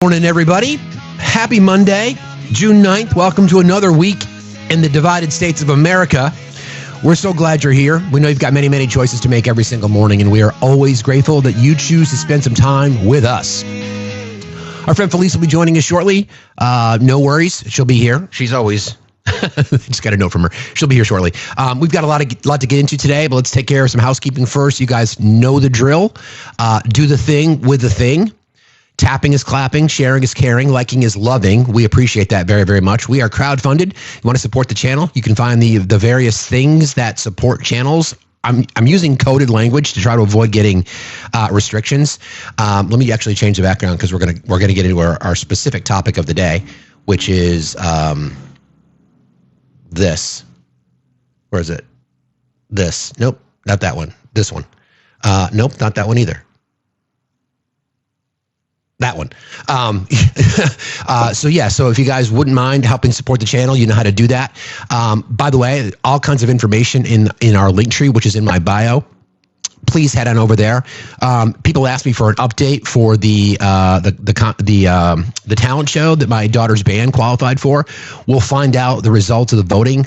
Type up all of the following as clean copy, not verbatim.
Morning, everybody. Happy Monday, June 9th. Welcome to another week in the divided states of America. We're so glad you're here. We know you've got many, many choices to make every single morning, and we are always grateful that you choose to spend some time with us. Our friend Felice will be joining us shortly. No worries. She'll be here. She's always... Just got a note from her. She'll be here shortly. We've got a lot to get into today, but let's take care of some housekeeping first. You guys know the drill. Do the thing with the thing. Tapping is clapping, sharing is caring, liking is loving. We appreciate that very, very much. We are crowdfunded. You want to support the channel? You can find the various things that support channels. I'm using coded language to try to avoid getting restrictions. Let me actually change the background because we're gonna get into our specific topic of the day, which is this. Where is it? This. Nope, not that one. This one. Nope, not that one either. That one. So if you guys wouldn't mind helping support the channel, you know how to do that. By the way, all kinds of information in our link tree, which is in my bio. Please head on over there. People ask me for an update for the talent show that my daughter's band qualified for. We'll find out the results of the voting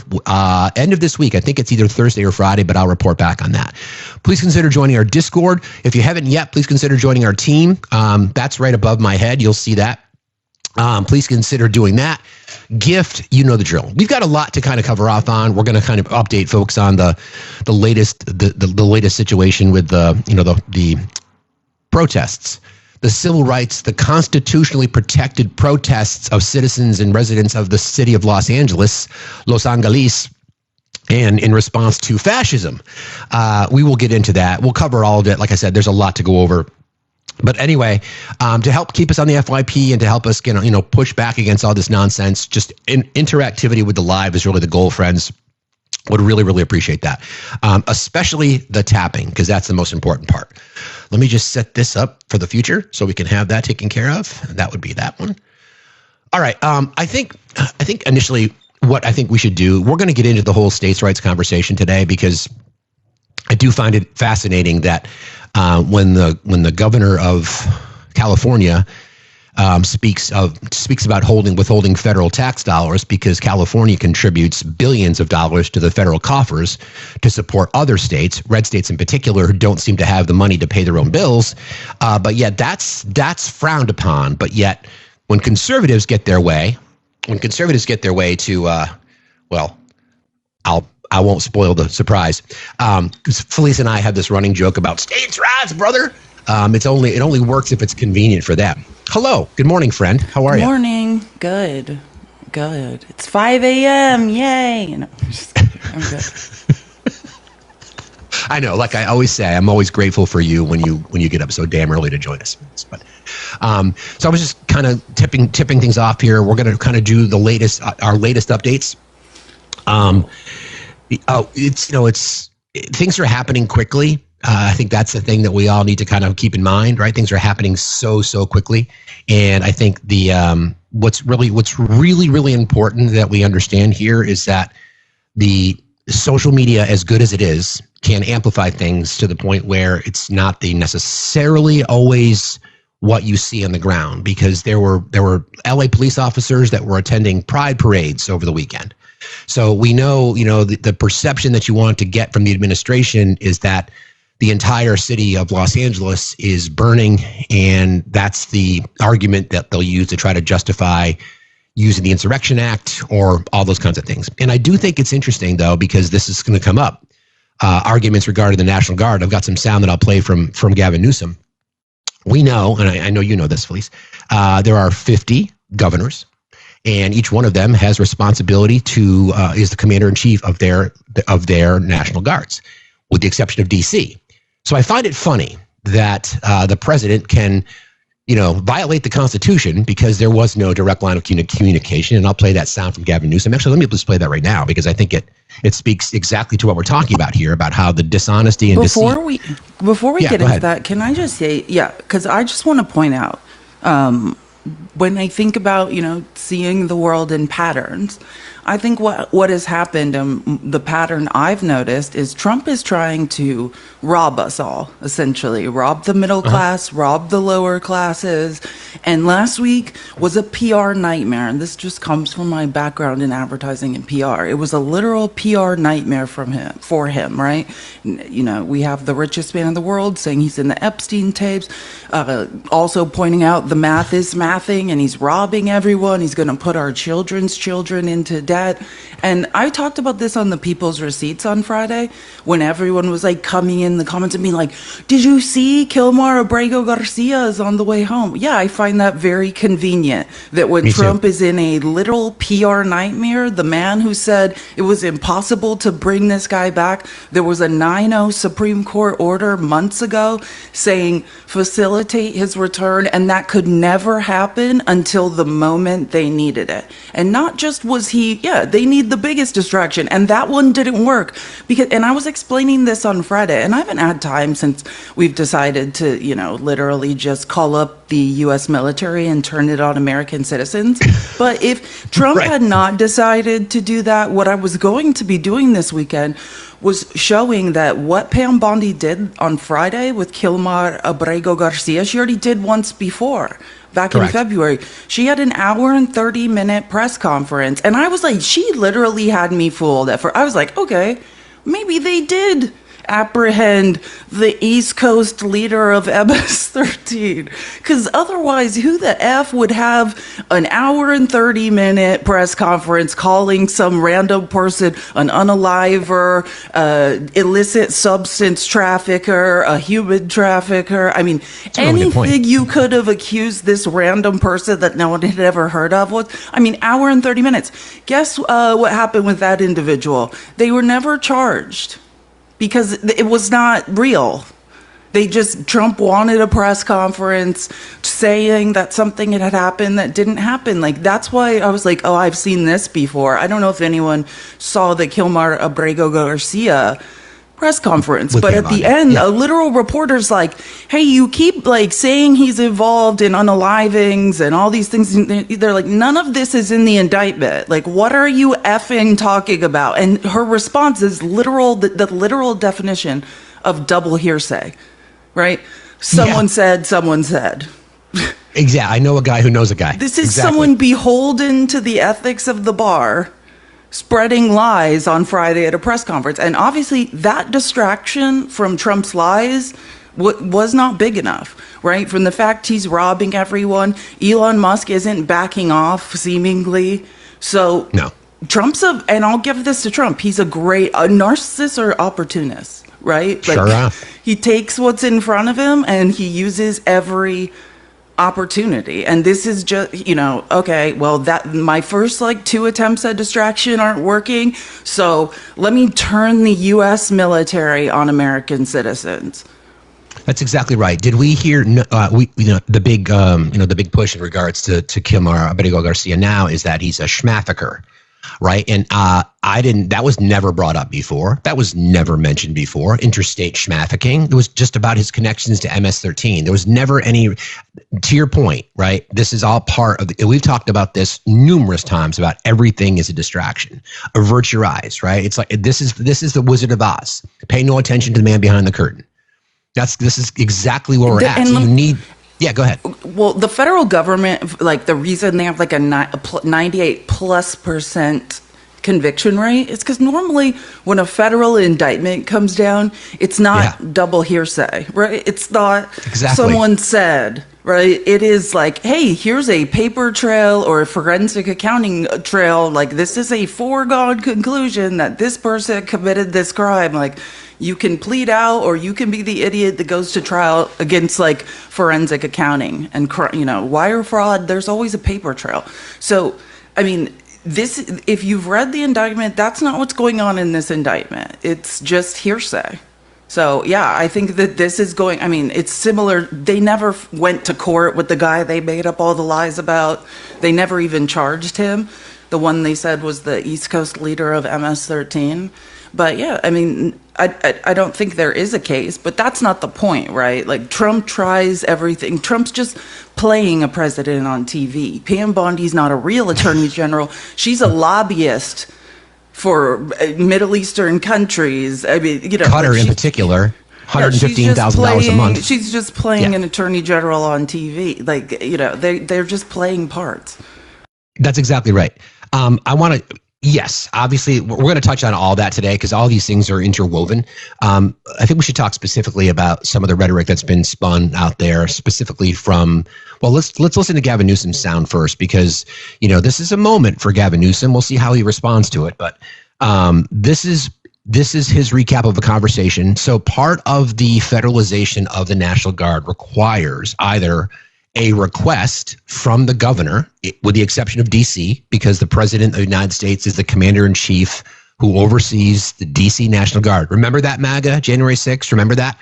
end of this week. I think it's either Thursday or Friday, but I'll report back on that. Please consider joining our Discord. If you haven't yet, please consider joining our team. That's right above my head. You'll see that. Please consider doing that. Gift, you know the drill. We've got a lot to kind of cover off on. We're going to kind of update folks on the latest situation with the protests, the civil rights, the constitutionally protected protests of citizens and residents of the city of Los Angeles, and in response to fascism. We will get into that. We'll cover all of it. Like I said, there's a lot to go over. But anyway, to help keep us on the FYP and to help us, push back against all this nonsense, just interactivity with the live is really the goal, friends. Would really, really appreciate that, especially the tapping, because that's the most important part. Let me just set this up for the future so we can have that taken care of. That would be that one. All right. I think initially what I think we should do, we're going to get into the whole states' rights conversation today, because I do find it fascinating that when the governor of California speaks about withholding federal tax dollars because California contributes billions of dollars to the federal coffers to support other states, red states in particular, who don't seem to have the money to pay their own bills. But yet that's frowned upon. But yet when conservatives get their way, to I won't spoil the surprise. Felice and I have this running joke about states' rights, brother. It only works if it's convenient for them. Hello. Good morning, friend. How are you? Good morning. Good. It's 5 a.m. Yay. No, I'm good. I know. Like I always say, I'm always grateful for you when you get up so damn early to join us. But so I was just kind of tipping things off here. We're going to kind of do our latest updates. Things are happening quickly. I think that's the thing that we all need to kind of keep in mind, right? Things are happening so quickly, and I think what's really important that we understand here is that the social media, as good as it is, can amplify things to the point where it's not necessarily always what you see on the ground, because there were LA police officers that were attending pride parades over the weekend. So we know, the perception that you want to get from the administration is that the entire city of Los Angeles is burning, and that's the argument that they'll use to try to justify using the Insurrection Act or all those kinds of things. And I do think it's interesting, though, because this is going to come up, arguments regarding the National Guard. I've got some sound that I'll play from Gavin Newsom. We know, and I know you know this, Felice, there are 50 governors, and each one of them has responsibility to is the commander-in-chief of their National Guards, with the exception of D.C. So I find it funny that the president can, violate the Constitution because there was no direct line of communication. And I'll play that sound from Gavin Newsom. Actually, let me just play that right now, because I think it speaks exactly to what we're talking about here, about how the dishonesty and deceit. Before we get into that, can I just say, because I just want to point out, when I think about, seeing the world in patterns, I think what has happened, the pattern I've noticed, is Trump is trying to rob us all, essentially. Rob the middle class, rob the lower classes. And last week was a PR nightmare. And this just comes from my background in advertising and PR. It was a literal PR nightmare for him, right? You know, we have the richest man in the world saying he's in the Epstein tapes, also pointing out the math is mathing and he's robbing everyone. He's going to put our children's children into debt. And I talked about this on the People's Receipts on Friday when everyone was like coming in the comments and being like, did you see Kilmar Abrego Garcia is on the way home? Yeah, I find that very convenient that when Trump is in a literal PR nightmare, the man who said it was impossible to bring this guy back, there was a 9-0 Supreme Court order months ago saying facilitate his return, and that could never happen until the moment they needed it. And not just was he, they need the biggest distraction, and that one didn't work. And I was explaining this on Friday, and I haven't had time since we've decided to, literally just call up the U.S. military and turn it on American citizens. But if Trump had not decided to do that, what I was going to be doing this weekend was showing that what Pam Bondi did on Friday with Kilmar Abrego Garcia, she already did once before. Back in February, she had an hour and 30-minute press conference. And I was like, she literally had me fooled at first. I was like, okay, maybe they did apprehend the East Coast leader of MS-13. Because otherwise, who the F would have an hour and 30-minute press conference calling some random person an unaliver, illicit substance trafficker, a human trafficker? I mean, anything you could have accused this random person that no one had ever heard of was, hour and 30 minutes. Guess what happened with that individual? They were never charged. Because it was not real. Trump wanted a press conference saying that something had happened that didn't happen. Like, that's why I was like, oh, I've seen this before. I don't know if anyone saw the Kilmar Abrego Garcia press conference, but at the end, a literal reporter's like, hey, you keep like saying he's involved in unalivings and all these things. They're like, none of this is in the indictment. Like, what are you effing talking about? And her response is literal, the literal definition of double hearsay, right? Someone said. Exactly. I know a guy who knows a guy. This is someone beholden to the ethics of the bar, spreading lies on Friday at a press conference. And obviously that distraction from Trump's lies was not big enough, right? From the fact he's robbing everyone, Elon Musk isn't backing off seemingly. So no, and I'll give this to Trump, he's a narcissist or opportunist, right? Like, he takes what's in front of him and he uses every opportunity. And this is just, okay, well, that my first 2 attempts at distraction aren't working, so let me turn the U.S. military on American citizens. That's exactly right. Did we hear the big push in regards to Kilmar Abrego Garcia now is that he's a schmafficker, right? And that was never brought up before. That was never mentioned before. Interstate schmafficking. It was just about his connections to MS-13. There was never any, to your point, right? This is all part of we've talked about this numerous times about everything is a distraction. Avert your eyes, right? It's like, this is the Wizard of Oz. Pay no attention to the man behind the curtain. This is exactly where we're at. So you need, go ahead. Well, the federal government, the reason they have a 98+% conviction rate is because normally when a federal indictment comes down, it's not double hearsay, right? It's not someone said, right? It is like, hey, here's a paper trail or a forensic accounting trail. Like, this is a foregone conclusion that this person committed this crime. Like, you can plead out or you can be the idiot that goes to trial against forensic accounting and, wire fraud. There's always a paper trail. So, if you've read the indictment, that's not what's going on in this indictment. It's just hearsay. So, I think that this is it's similar. They never went to court with the guy they made up all the lies about. They never even charged him. The one they said was the East Coast leader of MS-13. But yeah, I mean, I don't think there is a case, but that's not the point, right? Like, Trump tries everything. Trump's just playing a president on TV. Pam Bondi's not a real attorney general. She's a lobbyist for Middle Eastern countries. I mean, you know, Qatar in particular. $115,000 a month. She's just playing an attorney general on TV. Like, you know, they're just playing parts. That's exactly right. I want to, yes, obviously, we're going to touch on all that today because all these things are interwoven. I think we should talk specifically about some of the rhetoric that's been spun out there, specifically from, well, let's listen to Gavin Newsom's sound first, because, you know, this is a moment for Gavin Newsom. We'll see how he responds to it. But this is his recap of a conversation. So part of the federalization of the National Guard requires either a request from the governor, with the exception of D.C., because the president of the United States is the commander-in-chief who oversees the D.C. National Guard. Remember that, MAGA, January 6th? Remember that?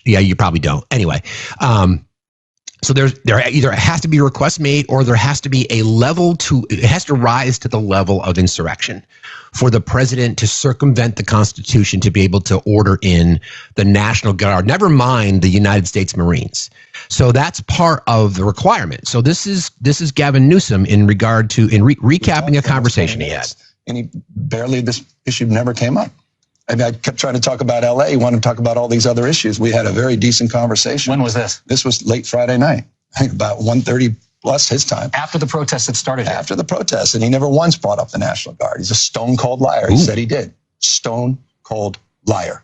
Yeah, you probably don't. Anyway, so there either has to be a request made, or there has to be it has to rise to the level of insurrection for the president to circumvent the Constitution to be able to order in the National Guard, never mind the United States Marines. So that's part of the requirement. So this is Gavin Newsom in regard to recapping a conversation he had. And this issue never came up. I mean, I kept trying to talk about LA. He wanted to talk about all these other issues. We had a very decent conversation. When was this? This was late Friday night. I think about 1:30 plus his time. After the protests had started? After the protests. And he never once brought up the National Guard. He's a stone cold liar. He said he did. Stone cold liar.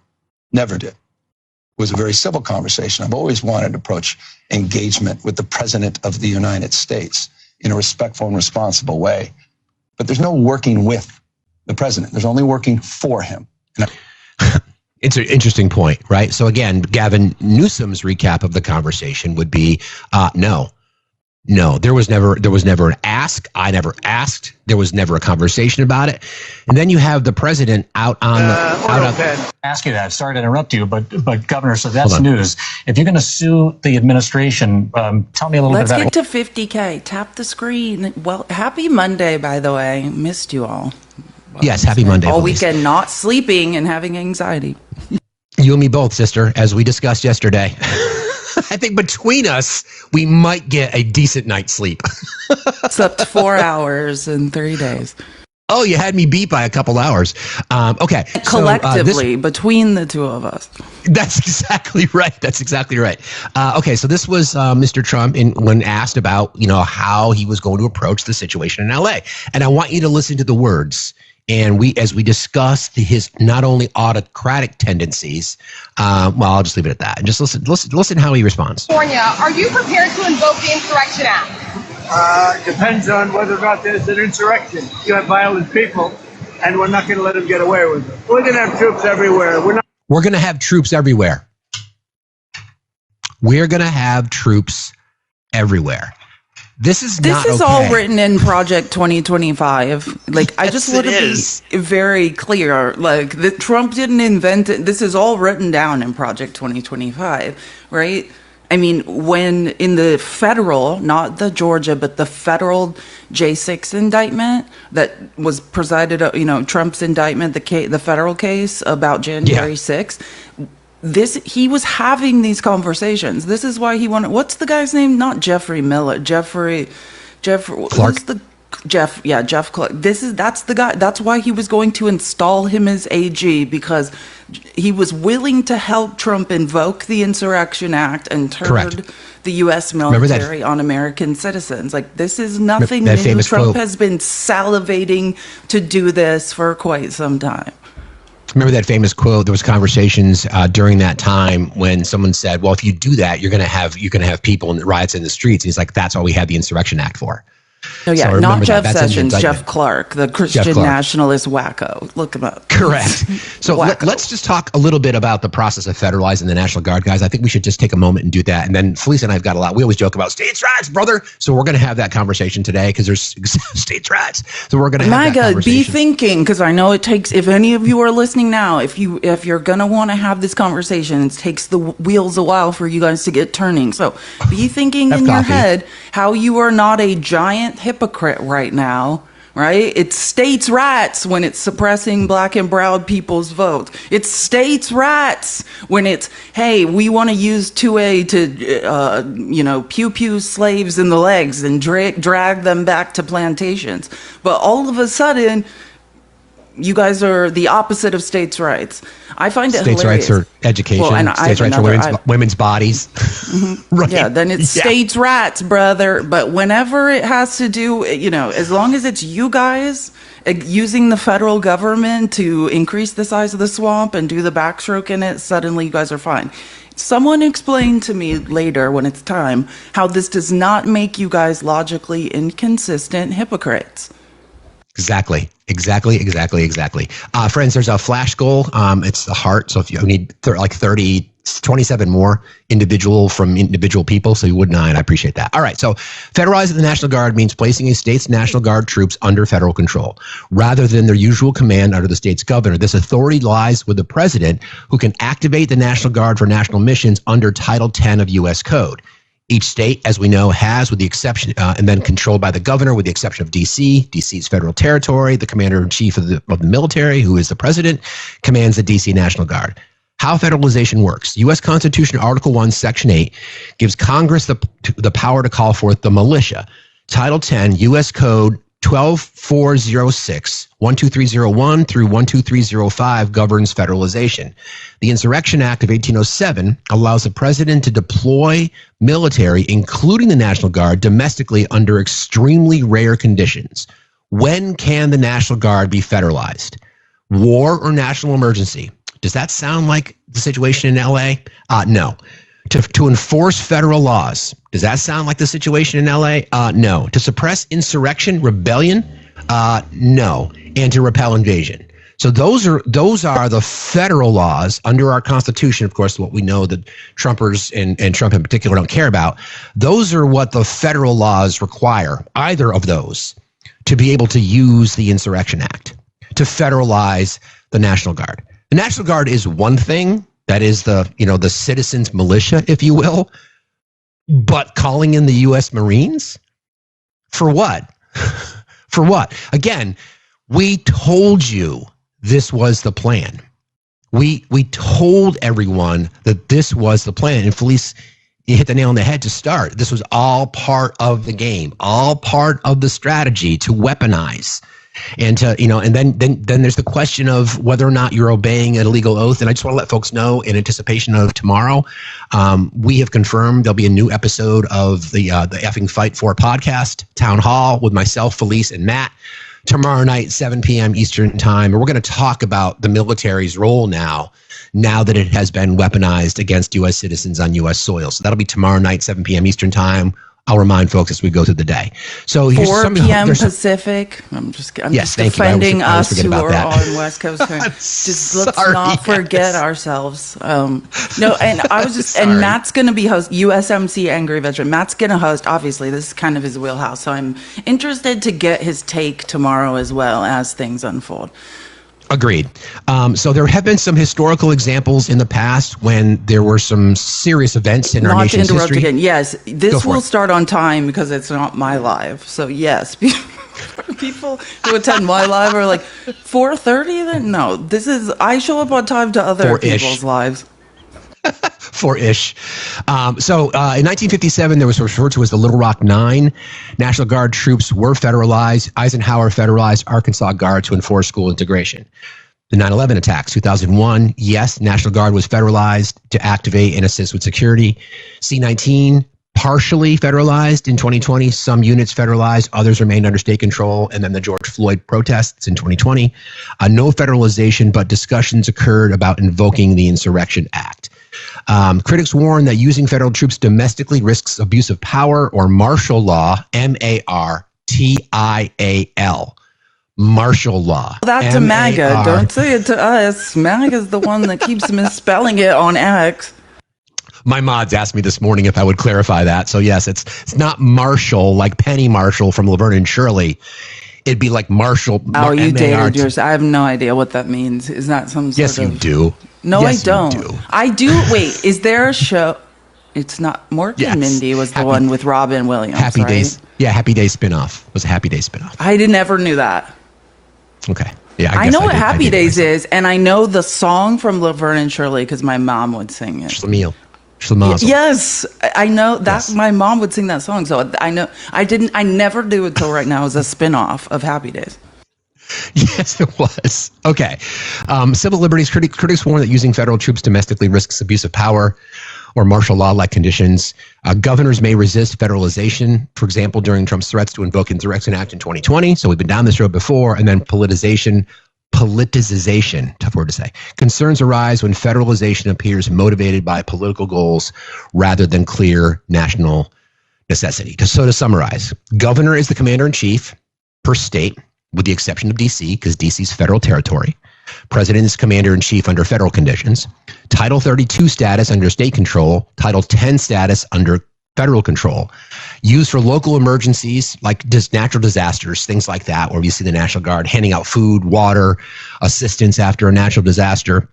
Never did. It was a very civil conversation. I've always wanted to approach engagement with the President of the United States in a respectful and responsible way. But there's no working with the president. There's only working for him. It's an interesting point, right? So again, Gavin Newsom's recap of the conversation would be, no, there was never an ask. I never asked. There was never a conversation about it. And then you have the president out on ask you that. Sorry to interrupt you, but Governor, so that's news. If you're going to sue the administration, tell me a little bit about it. Let's get to 50K. Tap the screen. Well, happy Monday, by the way. Missed you all. Yes, happy Monday. All weekend not sleeping and having anxiety. You and me both, sister, as we discussed yesterday. I think between us, we might get a decent night's sleep. Slept 4 hours in 3 days. Oh, you had me beat by a couple hours. Okay. Collectively, between the two of us. That's exactly right. Okay, so this was Mr. Trump when asked about, you know, how he was going to approach the situation in L.A. And I want you to listen to the words. And as we discussed his not only autocratic tendencies, well, I'll just leave it at that. And just listen how he responds. California, are you prepared to invoke the Insurrection Act? Depends on whether or not there's an insurrection. You have violent people, and we're not going to let them get away with it. We're going to have troops everywhere. We're going to have troops everywhere. We're going to have troops everywhere. This is all written in Project 2025. Like, I just want to be very clear. Like, Trump didn't invent it. This is all written down in Project 2025, right? I mean, when in the federal, not the Georgia, but the federal J6 indictment that was presided, you know, Trump's indictment, the federal case about January 6th. He was having these conversations. This is why he wanted. What's the guy's name? Not Jeffrey Miller. Jeffrey Clark. Jeff Clark. That's the guy. That's why he was going to install him as AG, because he was willing to help Trump invoke the Insurrection Act and turn the U.S. military on American citizens. Like, this is nothing new. Trump has been salivating to do this for quite some time. Remember that famous quote? There was conversations during that time when someone said, "Well, if you do that, you're going to have people in riots in the streets." And he's like, "That's all we had the Insurrection Act for." Oh yeah, so not Jeff Sessions, Jeff Clark, the Christian nationalist wacko. Look him up. Correct. So let's just talk a little bit about the process of federalizing the National Guard, guys. I think we should just take a moment and do that. And then Felice and I have got a lot. We always joke about states' rights, brother. So we're going to have that conversation today because there's states' rights. So we're going to have that conversation. Be thinking, because I know it takes. If any of you are listening now, if you're going to want to have this conversation, it takes the wheels a while for you guys to get turning. So be thinking in your head how you are not a giant hypocrite right now right? It's states' rights when it's suppressing black and brown people's votes. It's states' rights when it's, hey, we want to use 2A to, pew-pew slaves in the legs and drag them back to plantations. But all of a sudden, you guys are the opposite of states' rights. I find it states' hilarious. rights are education. States' rights are women's bodies. Right. Yeah, then it's states' rights, brother. But whenever it has to do, as long as it's you guys using the federal government to increase the size of the swamp and do the backstroke in it, suddenly you guys are fine. Someone explain to me later when it's time how this does not make you guys logically inconsistent hypocrites. Exactly. Friends, there's a flash goal. It's the heart. So if you need 27 more individual people. So you would not. I appreciate that. All right. So federalizing the National Guard means placing a state's National Guard troops under federal control rather than their usual command under the state's governor. This authority lies with the president, who can activate the National Guard for national missions under Title 10 of U.S. Code. Each state, as we know, has, with the exception, and then controlled by the governor, with the exception of D.C. D.C.'s federal territory. The commander-in-chief of the military, who is the president, commands the D.C. National Guard. How federalization works. U.S. Constitution, Article 1, Section 8, gives Congress the power to call forth the militia. Title 10, U.S. Code 12406, 12301 through 12305 governs federalization. The Insurrection Act of 1807 allows the president to deploy military, including the National Guard, domestically under extremely rare conditions. When can the National Guard be federalized? War or national emergency? Does that sound like the situation in LA? No. To enforce federal laws. Does that sound like the situation in LA? No. To suppress insurrection, rebellion? No. And to repel invasion. So those are the federal laws under our Constitution. Of course, what we know that Trumpers and Trump in particular don't care about. Those are what the federal laws require, either of those, to be able to use the Insurrection Act, to federalize the National Guard. The National Guard is one thing. That is the citizens' militia, if you will. But calling in the U.S. Marines? For what? For what? Again, we told you this was the plan. We told everyone that this was the plan. And Felice, you hit the nail on the head to start. This was all part of the game, all part of the strategy to weaponize. And to, and then there's the question of whether or not you're obeying an illegal oath. And I just want to let folks know, in anticipation of tomorrow, we have confirmed there'll be a new episode of the Effing Fight For podcast, Town Hall, with myself, Felice, and Matt, tomorrow night, 7 p.m. Eastern time. And we're going to talk about the military's role now that it has been weaponized against U.S. citizens on U.S. soil. So that'll be tomorrow night, 7 p.m. Eastern time. I'll remind folks as we go through the day. So here's 4 p.m. Pacific. I'm just defending us who are on West Coast. Let's not forget ourselves. No, and I was just, and Matt's going to be host, USMC Angry Veteran. Matt's going to host, obviously, this is kind of his wheelhouse. So I'm interested to get his take tomorrow as well as things unfold. Agreed. So there have been some historical examples in the past when there were some serious events in our nation's history. Not to interrupt again. Yes, this will start on time because it's not my live. So yes, people who attend my live are like 4:30. Then no, I show up on time to other people's lives. 4-ish. So in 1957, there was referred to as the Little Rock Nine. National Guard troops were federalized. Eisenhower federalized Arkansas Guard to enforce school integration. The 9/11 attacks, 2001. Yes, National Guard was federalized to activate and assist with security. C-19, partially federalized in 2020. Some units federalized, others remained under state control. And then the George Floyd protests in 2020. No federalization, but discussions occurred about invoking the Insurrection Act. Critics warn that using federal troops domestically risks abuse of power or martial law, MARTIAL, martial law. That to MAGA, don't say it to us. MAGA is the one that keeps misspelling it on X. My mods asked me this morning if I would clarify that. So yes, it's not Marshall like Penny Marshall from Laverne and Shirley. It'd be like Marshall. Oh, you dated yours. I have no idea what that means. Is that some sort of... Yes, you do. No, yes, I don't. I do. Wait, is there a show? It's not Mork Yes. and Mindy was the one with Robin Williams. Happy right? Days. Yeah, Happy Days spinoff. It was a Happy Days spinoff. I never knew that. Okay. Yeah, I guess know what did- Happy did Days myself. is, and I know the song from Laverne and Shirley because my mom would sing it. Schlemiel. Schlemazel. Yes, I know that Yes. my mom would sing that song. So I know I never knew until right now as a spin-off of Happy Days. Yes, it was. Okay. Civil liberties critics warn that using federal troops domestically risks abuse of power or martial law-like conditions. Governors may resist federalization, for example, during Trump's threats to invoke Insurrection Act in 2020. So we've been down this road before. And then politicization, tough word to say. Concerns arise when federalization appears motivated by political goals rather than clear national necessity. So to summarize, governor is the commander-in-chief per state, with the exception of D.C., because D.C. is federal territory. President is commander-in-chief under federal conditions. Title 32 status under state control. Title 10 status under federal control. Used for local emergencies like natural disasters, things like that, where you see the National Guard handing out food, water, assistance after a natural disaster.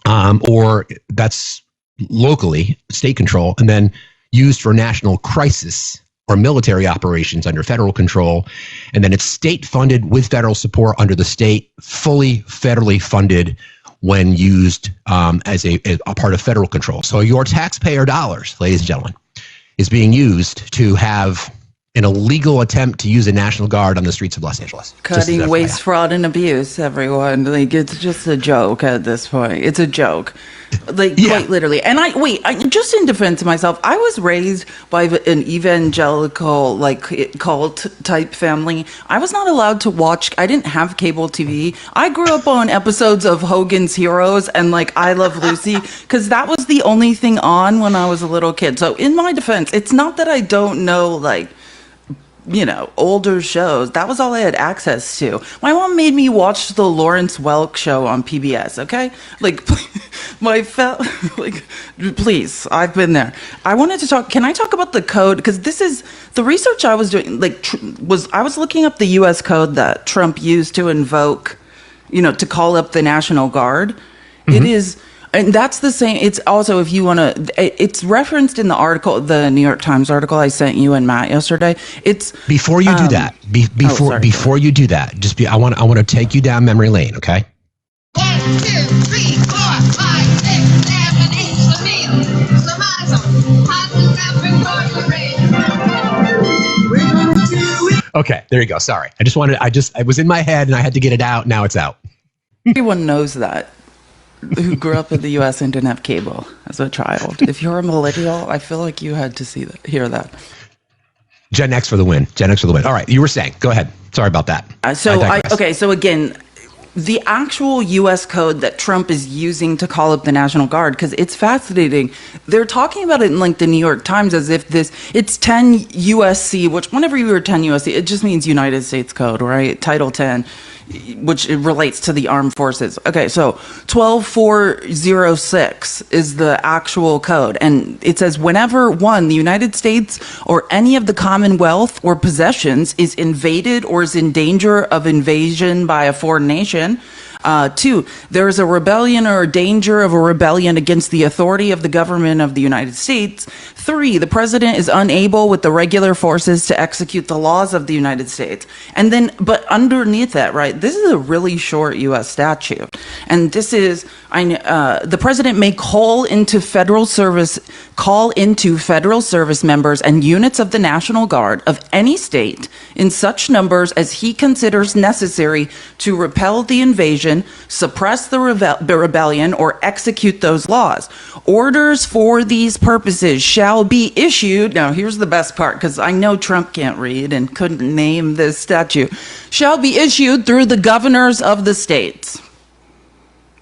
Or that's locally, state control. And then used for national crisis or military operations under federal control. And then it's state funded with federal support under the state, fully federally funded when used as a part of federal control. So your taxpayer dollars, ladies and gentlemen, is being used to have an illegal attempt to use a National Guard on the streets of Los Angeles. Cutting waste, fraud, and abuse, everyone. Like, it's just a joke at this point. It's a joke. Like, Yeah. quite literally. And I just in defense of myself, I was raised by an evangelical, like, cult type family. I was not allowed to watch, I didn't have cable TV. I grew up on episodes of Hogan's Heroes and, like, I Love Lucy, because that was the only thing on when I was a little kid. So, in my defense, it's not that I don't know, like, you know, older shows. That was all I had access to. My mom made me watch the Lawrence Welk show on PBS, okay? Like, like, please, I've been there. I wanted to talk, can I talk about the code? Because this is, the research I was doing, like, I was looking up the U.S. code that Trump used to invoke, you know, to call up the National Guard. Mm-hmm. It is, and that's the same. It's also, if you want to, it's referenced in the article, the New York Times article I sent you and Matt yesterday. It's before you do that. Before you do that, I want to take you down memory lane. Okay. 1, 2, 3, 4, 5, 6, 7, 8, Schlemiel, Okay, there you go. Sorry, I was in my head and I had to get it out. Now it's out. Everyone knows that. Who grew up in the U.S. and didn't have cable as a child. If you're a millennial, I feel like you had to hear that. Gen X for the win. Gen X for the win. All right, you were saying. Go ahead. Sorry about that. So again, the actual U.S. code that Trump is using to call up the National Guard, because it's fascinating. They're talking about it in like the New York Times as if it's 10 USC, which whenever you hear 10 USC, it just means United States Code, right? Title 10. Which it relates to the armed forces. Okay, so 12406 is the actual code. And it says, whenever one, the United States or any of the Commonwealth or possessions is invaded or is in danger of invasion by a foreign nation. 2, there is a rebellion or a danger of a rebellion against the authority of the government of the United States. 3, the president is unable with the regular forces to execute the laws of the United States. And then, but underneath that, right, this is a really short U.S. statute. And this is, the president may call into federal service members and units of the National Guard of any state in such numbers as he considers necessary to repel the invasion, suppress the rebellion, or execute those laws. Orders for these purposes shall be issued. Now, here's the best part, because I know Trump can't read and couldn't name this statute. Shall be issued through the governors of the states.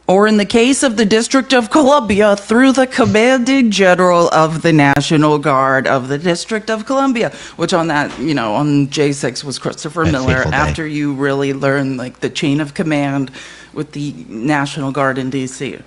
Or in the case of the District of Columbia, through the commanding general of the National Guard of the District of Columbia, which on that, you know, on J6 was Christopher Miller, after you really learn like the chain of command with the National Guard in D.C.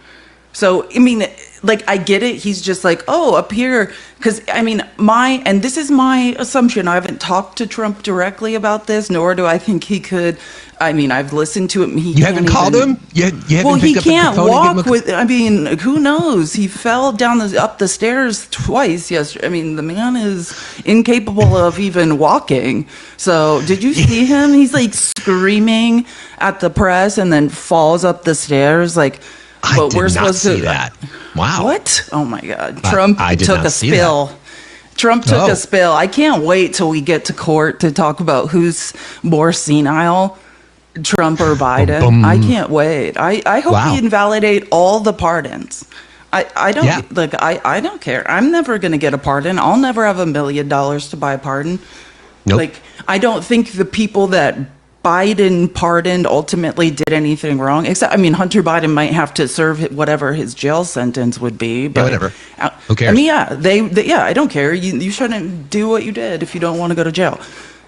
So, I mean, like, I get it. He's just like, oh, up here. Because, I mean, and this is my assumption. I haven't talked to Trump directly about this, nor do I think he could. I mean, I've listened to him. You haven't called him? You haven't well, he picked up the can't phone and walk with, I mean, who knows? He fell up the stairs twice yesterday. I mean, the man is incapable of even walking. So, did you see him? He's like screaming at the press and then falls up the stairs. Like, but we're supposed to see that. Wow. What? Oh my God. Trump took a spill. That. Trump took a spill. I can't wait till we get to court to talk about who's more senile, Trump or Biden. I can't wait. I hope we invalidate all the pardons. I don't care. I'm never going to get a pardon. I'll never have $1 million to buy a pardon. Nope. Like, I don't think the people that Biden pardoned ultimately did anything wrong. Except, I mean, Hunter Biden might have to serve whatever his jail sentence would be. But whatever. Who cares? I mean, I don't care. You shouldn't do what you did if you don't want to go to jail.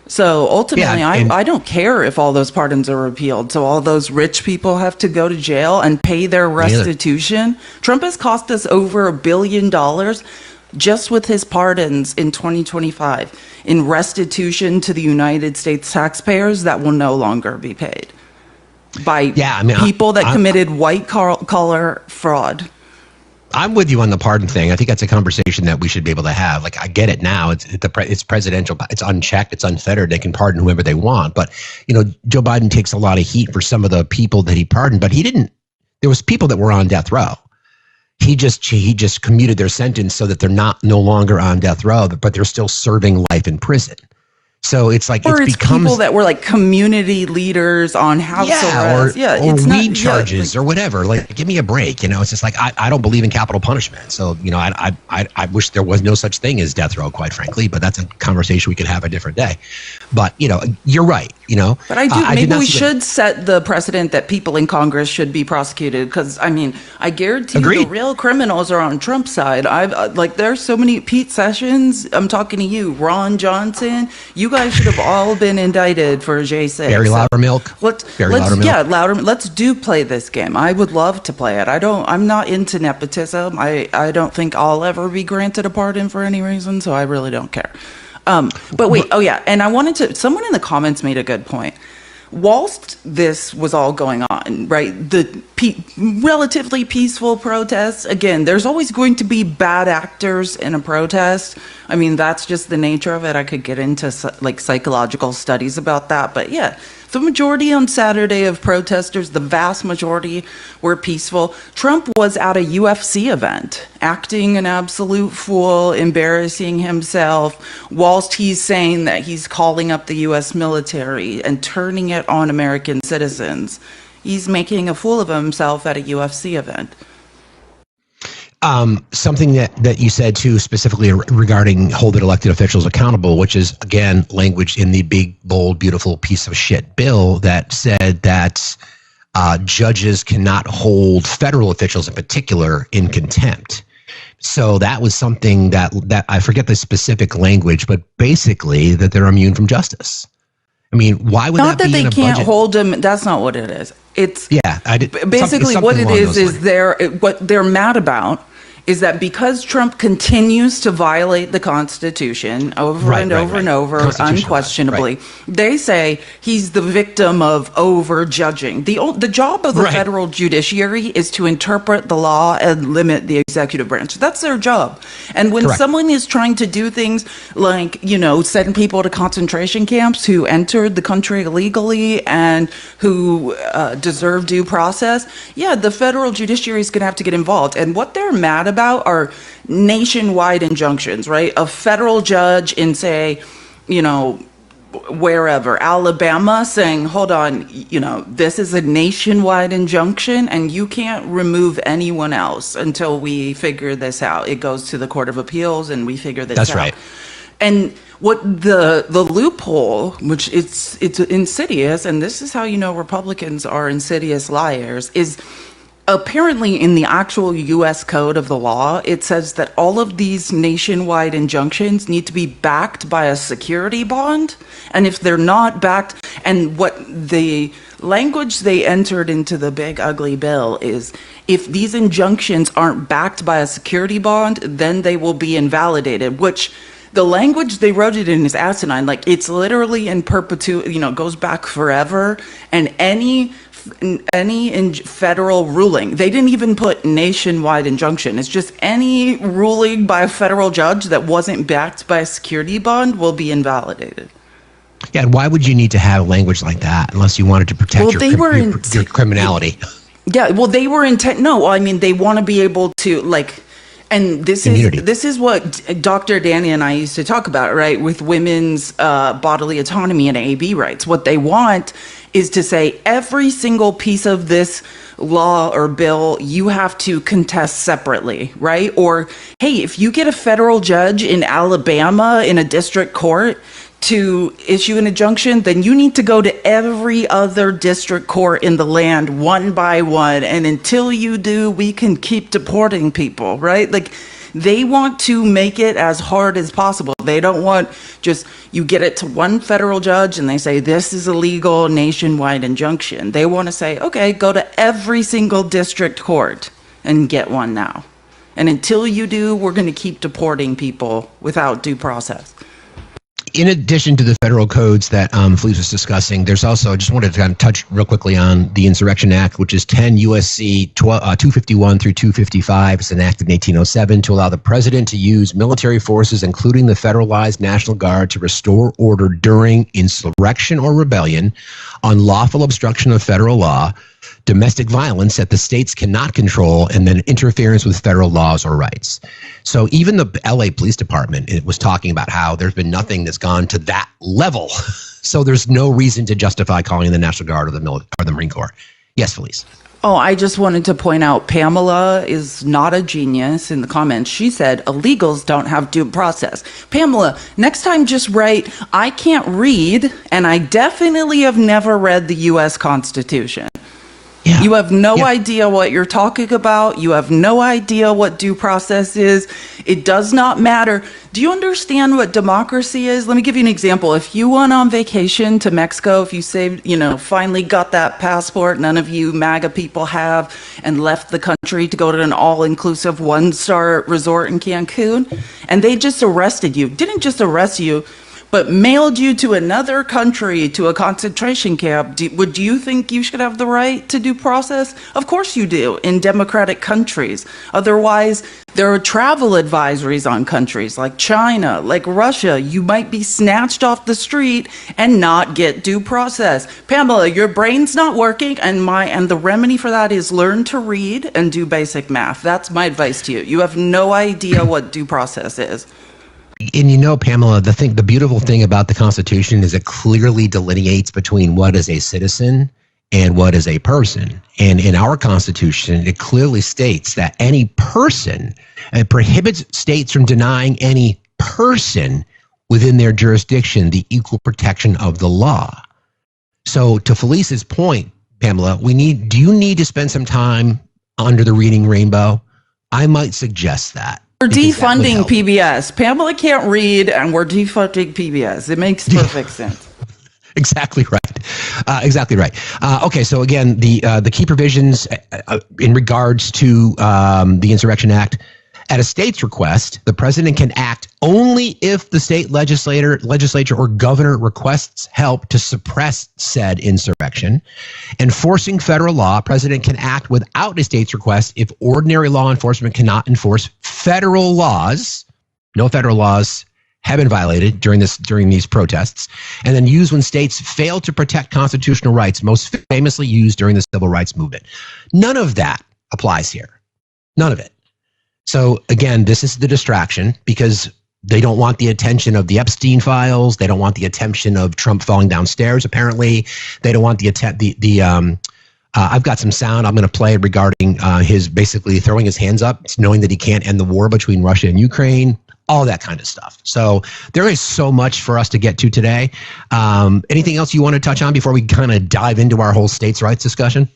So ultimately, I don't care if all those pardons are repealed. So all those rich people have to go to jail and pay their restitution. Trump has cost us over $1 billion just with his pardons in 2025 in restitution to the United States taxpayers that will no longer be paid by people that committed white collar fraud. I'm with you on the pardon thing. I think that's a conversation that we should be able to have. Like, I get it now. It's presidential. It's unchecked. It's unfettered. They can pardon whoever they want. But, Joe Biden takes a lot of heat for some of the people that he pardoned. But there was people that were on death row. He just commuted their sentence so that they're no longer on death row, but they're still serving life in prison. So it's like it's people that were like community leaders on house arrest. Or weed charges or whatever. Like, give me a break. It's just like I don't believe in capital punishment. So I wish there was no such thing as death row, quite frankly. But that's a conversation we could have a different day. But you're right. But I do. Maybe we should set the precedent that people in Congress should be prosecuted. Because I guarantee the real criminals are on Trump's side. There's so many Pete Sessions. I'm talking to you, Ron Johnson. You guys should have all been indicted for J6. Barry Loudermilk. Let's play this game. I would love to play it. I'm not into nepotism. I don't think I'll ever be granted a pardon for any reason, so I really don't care. But wait, and someone in the comments made a good point. Whilst this was all going on, right, the relatively peaceful protests, again, there's always going to be bad actors in a protest. I mean, that's just the nature of it. I could get into psychological studies about that. But yeah, the majority on Saturday of protesters, the vast majority were peaceful. Trump was at a UFC event, acting an absolute fool, embarrassing himself, whilst he's saying that he's calling up the U.S. military and turning it on American citizens. He's making a fool of himself at a UFC event. Something that you said too, specifically regarding holding elected officials accountable, which is again language in the big, bold, beautiful piece of shit bill that said that judges cannot hold federal officials in particular in contempt. So that was something that I forget the specific language, but basically that they're immune from justice. I mean, why would not that be they in a can't budget? Hold them? That's not what it is. It's basically something what it is lines. what they're mad about is that because Trump continues to violate the Constitution over and over, unquestionably, they say he's the victim of over-judging. The job of the federal judiciary is to interpret the law and limit the executive branch. That's their job. And when someone is trying to do things like, send people to concentration camps who entered the country illegally and who deserve due process, the federal judiciary is going to have to get involved. And what they're mad about are nationwide injunctions, right? A federal judge in, say, wherever, Alabama, saying, hold on, this is a nationwide injunction and you can't remove anyone else until we figure this out. It goes to the Court of Appeals and we figure this out. That's right. And what the loophole, which it's insidious, and this is how Republicans are insidious liars, is apparently in the actual U.S. code of the law, it says that all of these nationwide injunctions need to be backed by a security bond. And if they're not backed, and what the language they entered into the big ugly bill is, if these injunctions aren't backed by a security bond, then they will be invalidated, which the language they wrote it in is asinine. Like, it's literally in perpetuity, you know, goes back forever. And any federal ruling, they didn't even put nationwide injunction. It's just any ruling by a federal judge that wasn't backed by a security bond will be invalidated. Yeah, and why would you need to have language like that unless you wanted to protect your criminality? Yeah, well, they were intent. No, I mean, they want to be able to, like, and this is what Dr. Danny and I used to talk about, right, with women's bodily autonomy and AB rights. What they want is to say every single piece of this law or bill you have to contest separately, right? Or, hey, if you get a federal judge in Alabama in a district court to issue an injunction, then you need to go to every other district court in the land one by one. And until you do, we can keep deporting people, right? Like, they want to make it as hard as possible. They don't want just, you get it to one federal judge and they say, this is a legal nationwide injunction. They want to say, okay, go to every single district court and get one now. And until you do, we're going to keep deporting people without due process. In addition to the federal codes that Felice was discussing, there's also, I just wanted to kind of touch real quickly on the Insurrection Act, which is 10 U.S.C. 251 through 255. It's enacted in 1807 to allow the president to use military forces, including the federalized National Guard, to restore order during insurrection or rebellion, unlawful obstruction of federal law, domestic violence that the states cannot control, and then interference with federal laws or rights. So even the LA Police Department, it was talking about how there's been nothing that's gone to that level. So there's no reason to justify calling the National Guard or the Marine Corps. Yes, Felice. Oh, I just wanted to point out Pamela is not a genius in the comments. She said illegals don't have due process. Pamela, next time just write, I can't read, and I definitely have never read the U.S. Constitution. Yeah. You have no idea what you're talking about. You have no idea what due process is. It does not matter. Do you understand what democracy is? Let me give you an example. If you went on vacation to Mexico, if you saved, finally got that passport none of you MAGA people have, and left the country to go to an all-inclusive one-star resort in Cancun, and they just arrested you, didn't just arrest you, but mailed you to another country, to a concentration camp, do you think you should have the right to due process? Of course you do, in democratic countries. Otherwise, there are travel advisories on countries like China, like Russia. You might be snatched off the street and not get due process. Pamela, your brain's not working, and the remedy for that is learn to read and do basic math. That's my advice to you. You have no idea what due process is. And Pamela, the beautiful thing about the Constitution is it clearly delineates between what is a citizen and what is a person. And in our Constitution, it clearly states that any person, it prohibits states from denying any person within their jurisdiction the equal protection of the law. So to Felice's point, Pamela, do you need to spend some time under the reading rainbow? I might suggest that. We're defunding PBS. Pamela can't read, and we're defunding PBS. It makes perfect sense. Exactly right. Exactly right. Okay, so again, the key provisions in regards to the Insurrection Act. At a state's request, the president can act only if the state legislature or governor requests help to suppress said insurrection. Enforcing federal law, president can act without a state's request if ordinary law enforcement cannot enforce federal laws. No federal laws have been violated during these protests, and then used when states fail to protect constitutional rights, most famously used during the civil rights movement. None of that applies here. None of it. So again, this is the distraction because they don't want the attention of the Epstein files. They don't want the attention of Trump falling downstairs. Apparently, they don't want I've got some sound I'm going to play regarding his basically throwing his hands up, knowing that he can't end the war between Russia and Ukraine. All that kind of stuff. So there is so much for us to get to today. Anything else you want to touch on before we kind of dive into our whole states' rights discussion?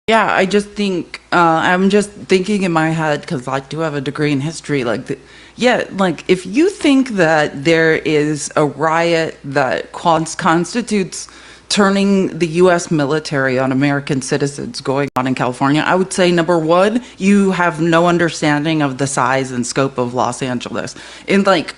Yeah, I just think I'm just thinking in my head because I do have a degree in history. Like if you think that there is a riot that constitutes turning the U.S. military on American citizens going on in California, I would say number one, you have no understanding of the size and scope of Los Angeles. In like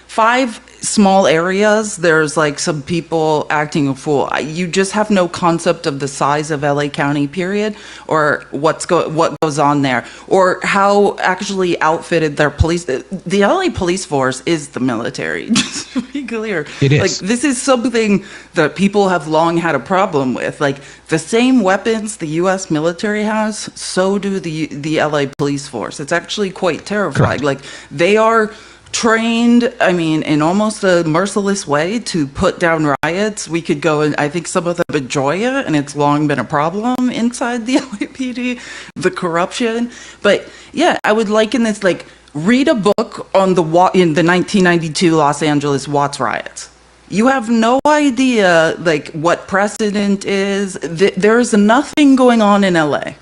5 small areas, there's like some people acting a fool. You just have no concept of the size of LA County, period, or what goes on there, or how actually outfitted their police. The LA police force is the military. Just to be clear, it is. Like this is something that people have long had a problem with. Like the same weapons the U.S. military has, so do the LA police force. It's actually quite terrifying. Correct. Like they are trained, I mean, in almost a merciless way to put down riots. We could go, and I think some of them enjoy it, and it's long been a problem inside the LAPD, the corruption. But yeah, I would liken this, like, read a book on in the 1992 Los Angeles Watts riots. You have no idea, like, what precedent is. There's nothing going on in LA.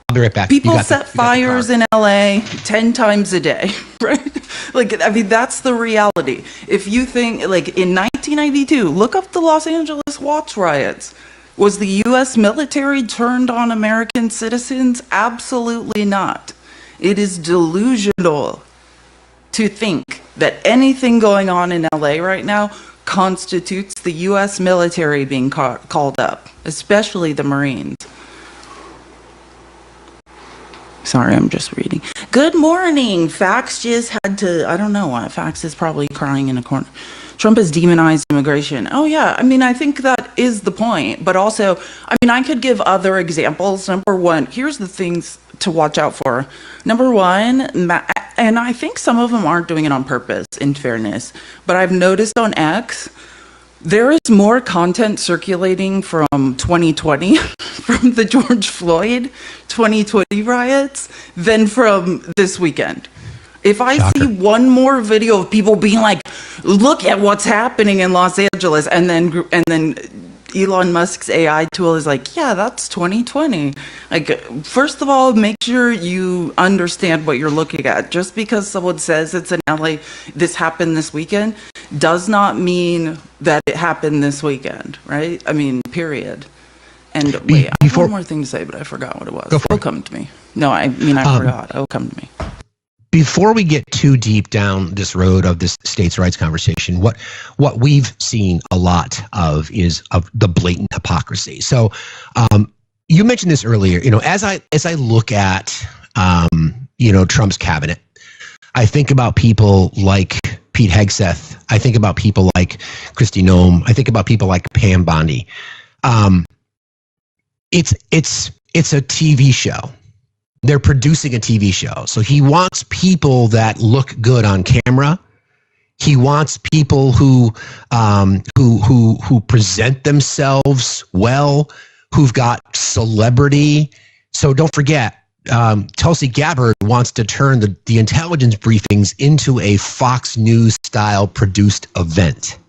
I'll be right back. People set fires in LA 10 times a day, right? Like, I mean, that's the reality. If you think, like, in 1992, look up the Los Angeles Watts riots. Was the U.S. military turned on American citizens? Absolutely not. It is delusional to think that anything going on in LA right now constitutes the U.S. military being called up, especially the Marines. Sorry, I'm just reading. Good morning. Facts just had to, I don't know why. Facts is probably crying in a corner. Trump has demonized immigration. Oh, yeah. I mean, I think that is the point. But also, I mean, I could give other examples. Number one, here's the things to watch out for. Number one, and I think some of them aren't doing it on purpose, in fairness, but I've noticed on X, there is more content circulating from 2020, from the George Floyd 2020 riots, than from this weekend. If I see one more video of people being like, look at what's happening in Los Angeles, and then Elon Musk's AI tool is like, yeah, that's 2020. Like, first of all, make sure you understand what you're looking at. Just because someone says it's in LA, this happened this weekend, does not mean that it happened this weekend, right? I mean, period. And wait, I have one more thing to say, but I forgot what it was. It'll come to me. No, I mean, I forgot. It'll come to me. Before we get too deep down this road of this states' rights conversation, what we've seen a lot of is of the blatant hypocrisy. So, you mentioned this earlier. You know, as I look at Trump's cabinet, I think about people like Pete Hegseth. I think about people like Kristi Noem. I think about people like Pam Bondi. It's a TV show. They're producing a TV show. So he wants people that look good on camera. He wants people who present themselves well, who've got celebrity. So don't forget, Tulsi Gabbard wants to turn the intelligence briefings into a Fox News style produced event.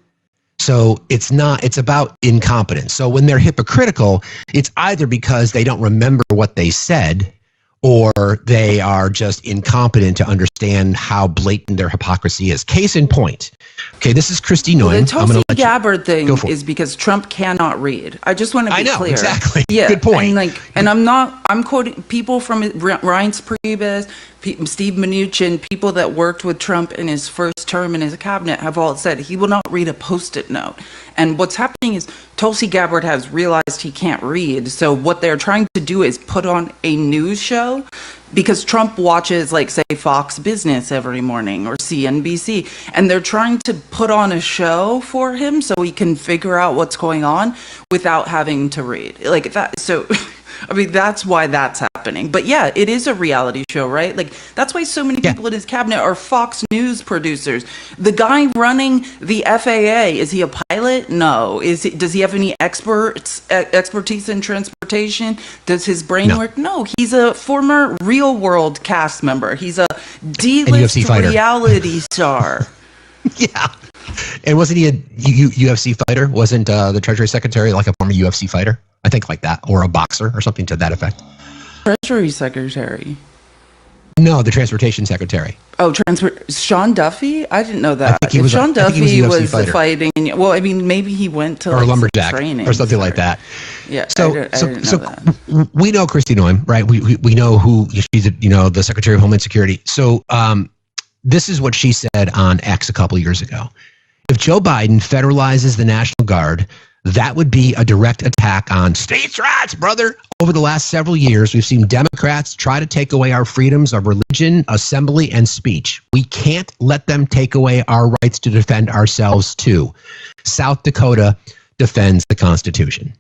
So it's about incompetence. So when they're hypocritical, it's either because they don't remember what they said, or they are just incompetent to understand how blatant their hypocrisy is. Case in point. Okay, this is Kristi Noem. The Tulsi Gabbard thing is because Trump cannot read. I just want to be clear. I know, exactly. Yeah, good point. And I'm quoting people from Reince Priebus, Steve Mnuchin, people that worked with Trump in his first term in his cabinet have all said he will not read a Post-it note. And what's happening is Tulsi Gabbard has realized he can't read. So what they're trying to do is put on a news show, because Trump watches, like, say, Fox Business every morning or CNBC, and they're trying to put on a show for him so he can figure out what's going on without having to read. Like that. So, I mean, that's why that's happening. But yeah, it is a reality show, right? Like, that's why so many people in his cabinet are Fox News producers. The guy running the FAA, is he a pilot? No. Does he have any expertise in transportation? Does his brain work? No. He's a former Real World cast member. He's a D-list reality star. Yeah. And wasn't he a UFC fighter? Wasn't the Treasury Secretary like a former UFC fighter? I think like that, or a boxer or something to that effect. Treasury Secretary. No, the transportation secretary. Oh, Sean Duffy? I didn't know that. I think he was Sean Duffy a UFC was fighter. Fighting. Well, I mean, maybe he went to or like a lumberjack training or something like that. Yeah. So, I didn't know that. we know Kristi Noem, right? We know who she's, the Secretary of Homeland Security. So, this is what she said on X a couple years ago. If Joe Biden federalizes the National Guard, that would be a direct attack on states' rights, brother. Over the last several years, we've seen Democrats try to take away our freedoms of religion, assembly, and speech. We can't let them take away our rights to defend ourselves, too. South Dakota defends the Constitution.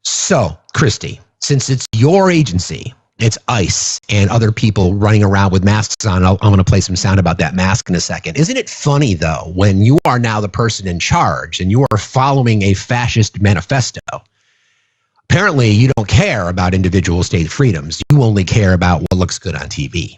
So, Kristi, since it's your agency, it's ICE and other people running around with masks on. I'm going to play some sound about that mask in a second. Isn't it funny, though, when you are now the person in charge and you are following a fascist manifesto? Apparently, you don't care about individual state freedoms. You only care about what looks good on TV.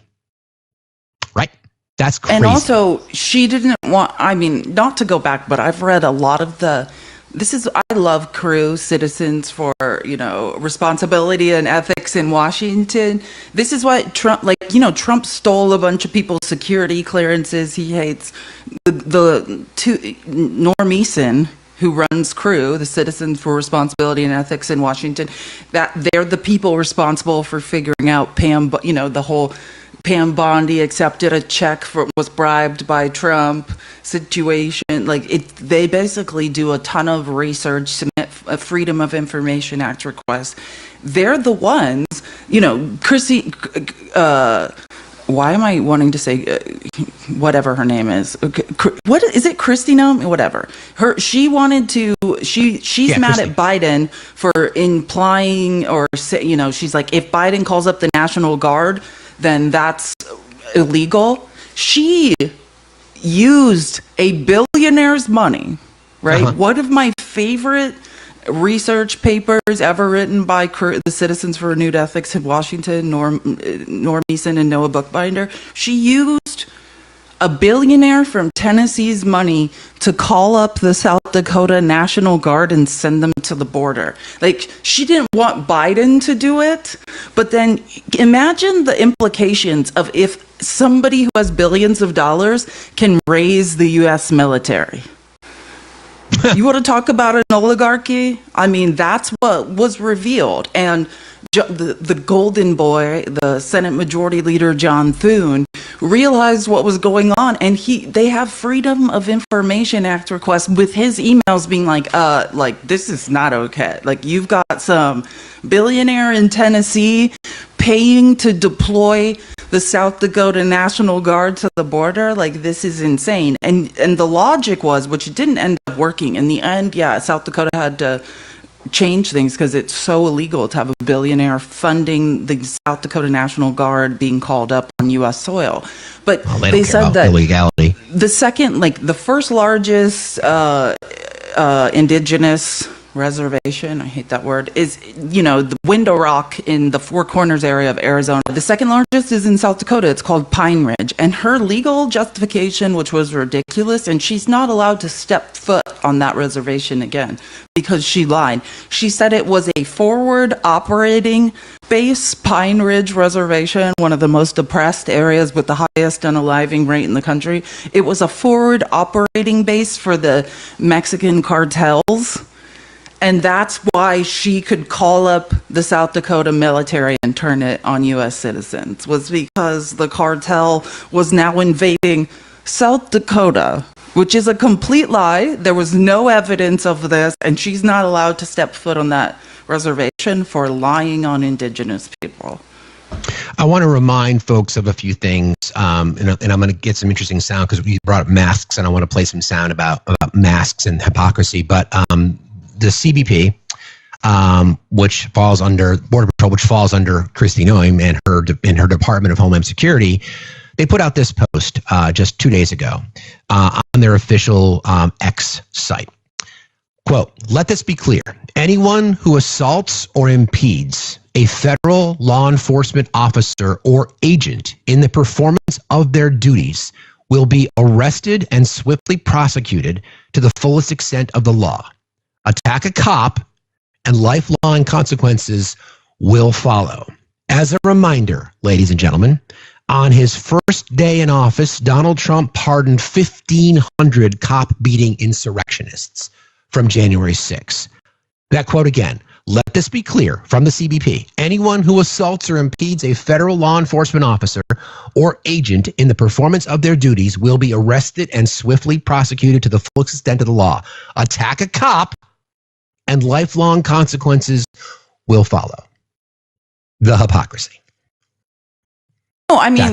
Right? That's crazy. And also, she didn't want, I mean, not to go back, but I've read a lot of I love Crew, Citizens for, Responsibility and Ethics in Washington. This is what Trump, Trump stole a bunch of people's security clearances. He hates Norm Eason, who runs Crew, the Citizens for Responsibility and Ethics in Washington, that they're the people responsible for figuring out the whole Pam Bondi accepted a check was bribed by Trump situation. They basically do a ton of research, submit a Freedom of Information Act request. They're the ones, Chrissy, why am I wanting to say whatever her name is? What is it? Kristi Noem? Whatever. She's mad at Biden for implying she's like, if Biden calls up the National Guard, then that's illegal. She used a billionaire's money, right? Uh-huh. One of my favorite research papers ever written by the Citizens for Renewed Ethics in Washington, Norm Eason and Noah Bookbinder. She used a billionaire from Tennessee's money to call up the South Dakota National Guard and send them to the border. She didn't want Biden to do it, but then imagine the implications of if somebody who has billions of dollars can raise the U.S. military. You want to talk about an oligarchy? I mean, that's what was revealed. And the golden boy, the Senate Majority Leader John Thune, realized what was going on, and they have Freedom of Information Act requests with his emails being like this is not okay. You've got some billionaire in Tennessee paying to deploy the South Dakota National Guard to the border. This is insane. And the logic was, which didn't end up working in the end. Yeah, South Dakota had to change things because it's so illegal to have a billionaire funding the South Dakota National Guard being called up on U.S. soil. But they said that illegality. The first largest indigenous reservation, I hate that word, is, the Window Rock in the Four Corners area of Arizona. The second largest is in South Dakota. It's called Pine Ridge. And her legal justification, which was ridiculous, and she's not allowed to step foot on that reservation again because she lied. She said it was a forward operating base, Pine Ridge Reservation, one of the most oppressed areas with the highest unaliving rate in the country. It was a forward operating base for the Mexican cartels. And that's why she could call up the South Dakota military and turn it on U.S. citizens, was because the cartel was now invading South Dakota, which is a complete lie. There was no evidence of this, and she's not allowed to step foot on that reservation for lying on indigenous people. I want to remind folks of a few things, and I'm going to get some interesting sound because we brought up masks, and I want to play some sound about masks and hypocrisy. But the CBP, which falls under Border Patrol, which falls under Kristi Noem and her Department of Homeland Security, they put out this post just 2 days ago on their official X site. Quote, "Let this be clear. Anyone who assaults or impedes a federal law enforcement officer or agent in the performance of their duties will be arrested and swiftly prosecuted to the fullest extent of the law. Attack a cop and lifelong consequences will follow. As a reminder, ladies and gentlemen, on his first day in office, Donald Trump pardoned 1,500 cop-beating insurrectionists from January 6. That quote again, let this be clear from the CBP. Anyone who assaults or impedes a federal law enforcement officer or agent in the performance of their duties will be arrested and swiftly prosecuted to the full extent of the law. Attack a cop and lifelong consequences will follow. The hypocrisy. No, I mean,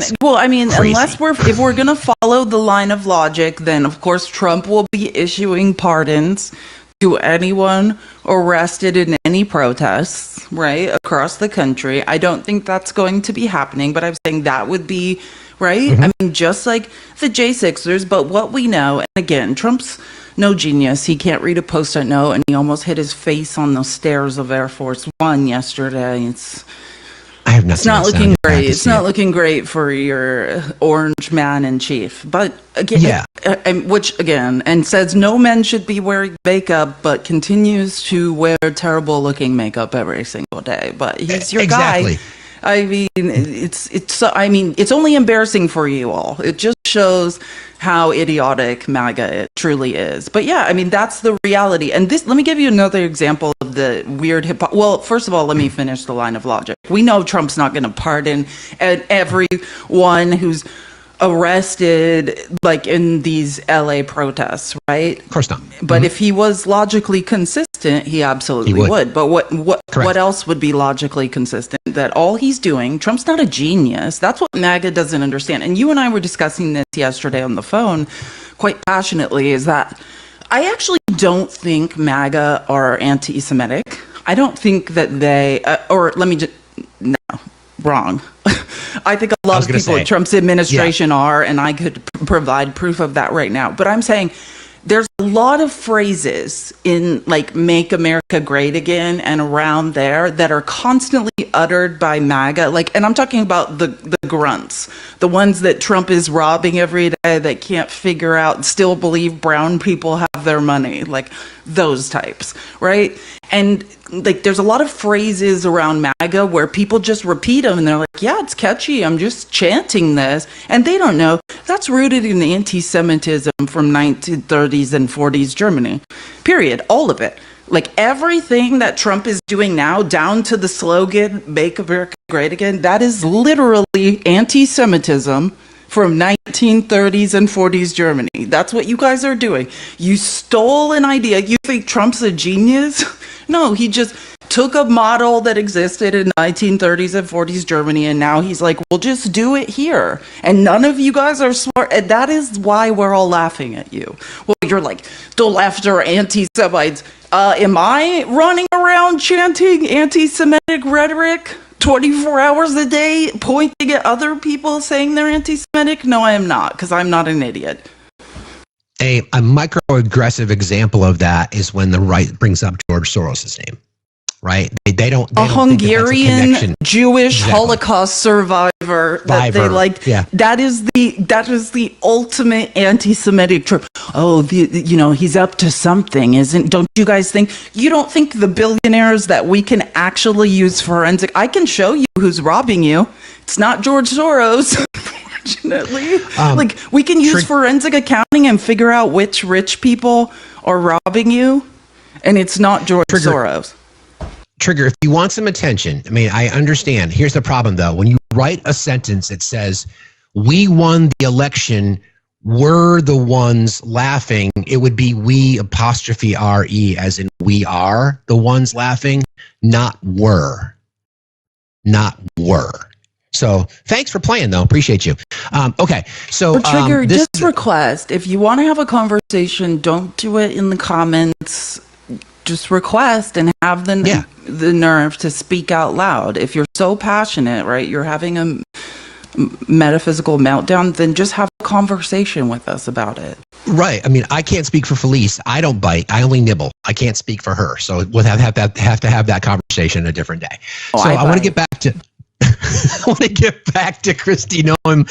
crazy. if we're going to follow the line of logic, then of course Trump will be issuing pardons to anyone arrested in any protests, right, across the country. I don't think that's going to be happening, but I'm saying that would be, right? I mean, just like the J6ers, but what we know, and again, Trump's no genius. He can't read a Post-it note, and he almost hit his face on the stairs of Air Force One yesterday. I have not It's not looking great. It's not looking great for your orange man in chief. But again, and says no men should be wearing makeup, but continues to wear terrible looking makeup every single day. But he's your guy. I mean, it's only embarrassing for you all. It just shows how idiotic MAGA it truly is. But yeah, I mean, that's the reality. And let me give you another example of the weird well, first of all, let me finish the line of logic. We know Trump's not going to pardon everyone who's arrested, like in these LA protests, right? Of course not. But if he was logically consistent, he absolutely would. But what else would be logically consistent? That all he's doing, Trump's not a genius. That's what MAGA doesn't understand. And you and I were discussing this yesterday on the phone quite passionately, is that I actually don't think MAGA are anti-Semitic. I don't think that they, wrong. I think a lot of people in Trump's administration are, and I could provide proof of that right now. But I'm saying there's a lot of phrases in like Make America Great Again and around there that are constantly uttered by MAGA. Like, and I'm talking about the grunts, the ones that Trump is robbing every day that can't figure out, still believe brown people have their money, like those types, right? And like, there's a lot of phrases around MAGA where people just repeat them and they're like, yeah, it's catchy. I'm just chanting this. And they don't know that's rooted in anti-Semitism from 1930s and 40s Germany, period. All of it. Like everything that Trump is doing now, down to the slogan, Make America Great Again, that is literally anti-Semitism from 1930s and 40s Germany. That's what you guys are doing. You stole an idea. You think Trump's a genius? No, he just took a model that existed in 1930s and 40s Germany, and now he's like, we'll just do it here. And none of you guys are smart. And that is why we're all laughing at you. Well, you're like, the left are anti-Semites. Am I running around chanting anti-Semitic rhetoric 24 hours a day, pointing at other people saying they're anti-Semitic? No, I am not, because I'm not an idiot. A microaggressive example of that is when the right brings up George Soros' name, right? They don't. A Hungarian Jewish Holocaust survivor that they like. Yeah. That is the ultimate anti-Semitic trope. Oh, he's up to something, isn't? Don't you guys think? You don't think the billionaires that we can actually use forensic? I can show you who's robbing you. It's not George Soros. Unfortunately, like we can use forensic accounting and figure out which rich people are robbing you, and it's not George Soros. Trigger, if you want some attention, I mean, I understand. Here's the problem, though. When you write a sentence that says, we won the election, we're the ones laughing, it would be we apostrophe R-E, as in we are the ones laughing, not were. Not were. So thanks for playing, though. Appreciate you. Okay, so Trigger, just request, if you want to have a conversation, don't do it in the comments. Just request and have the nerve to speak out loud. If you're so passionate, right, you're having a metaphysical meltdown, then just have a conversation with us about it. Right. I mean, I can't speak for Felice. I don't bite. I only nibble. I can't speak for her. So we'll have to have that conversation a different day. So I want to get back to... I want to get back to Kristi Noem,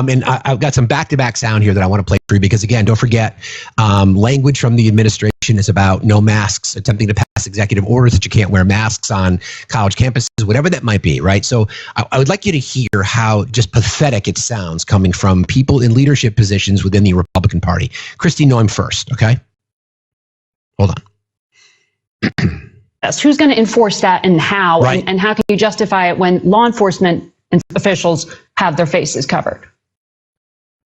and I've got some back-to-back sound here that I want to play through because, again, don't forget, language from the administration legislation is about no masks, attempting to pass executive orders that you can't wear masks on college campuses, whatever that might be, right? So I would like you to hear how just pathetic it sounds coming from people in leadership positions within the Republican Party. Kristi Noem first, okay? Hold on. Who's going to enforce that and how? Right. And how can you justify it when law enforcement officials have their faces covered?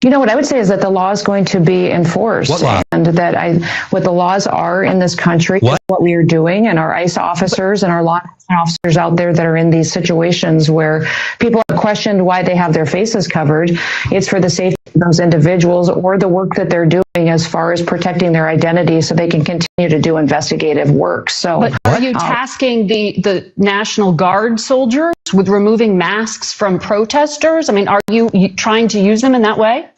You know, what I would say is that the law is going to be enforced. What law? And that what the laws are in this country, what we are doing, and our ICE officers and our law enforcement officers out there that are in these situations where people have questioned why they have their faces covered. It's for the safety of those individuals or the work that they're doing as far as protecting their identity so they can continue to do investigative work. So, but are you tasking the National Guard soldiers with removing masks from protesters? I mean, are you trying to use them in that way?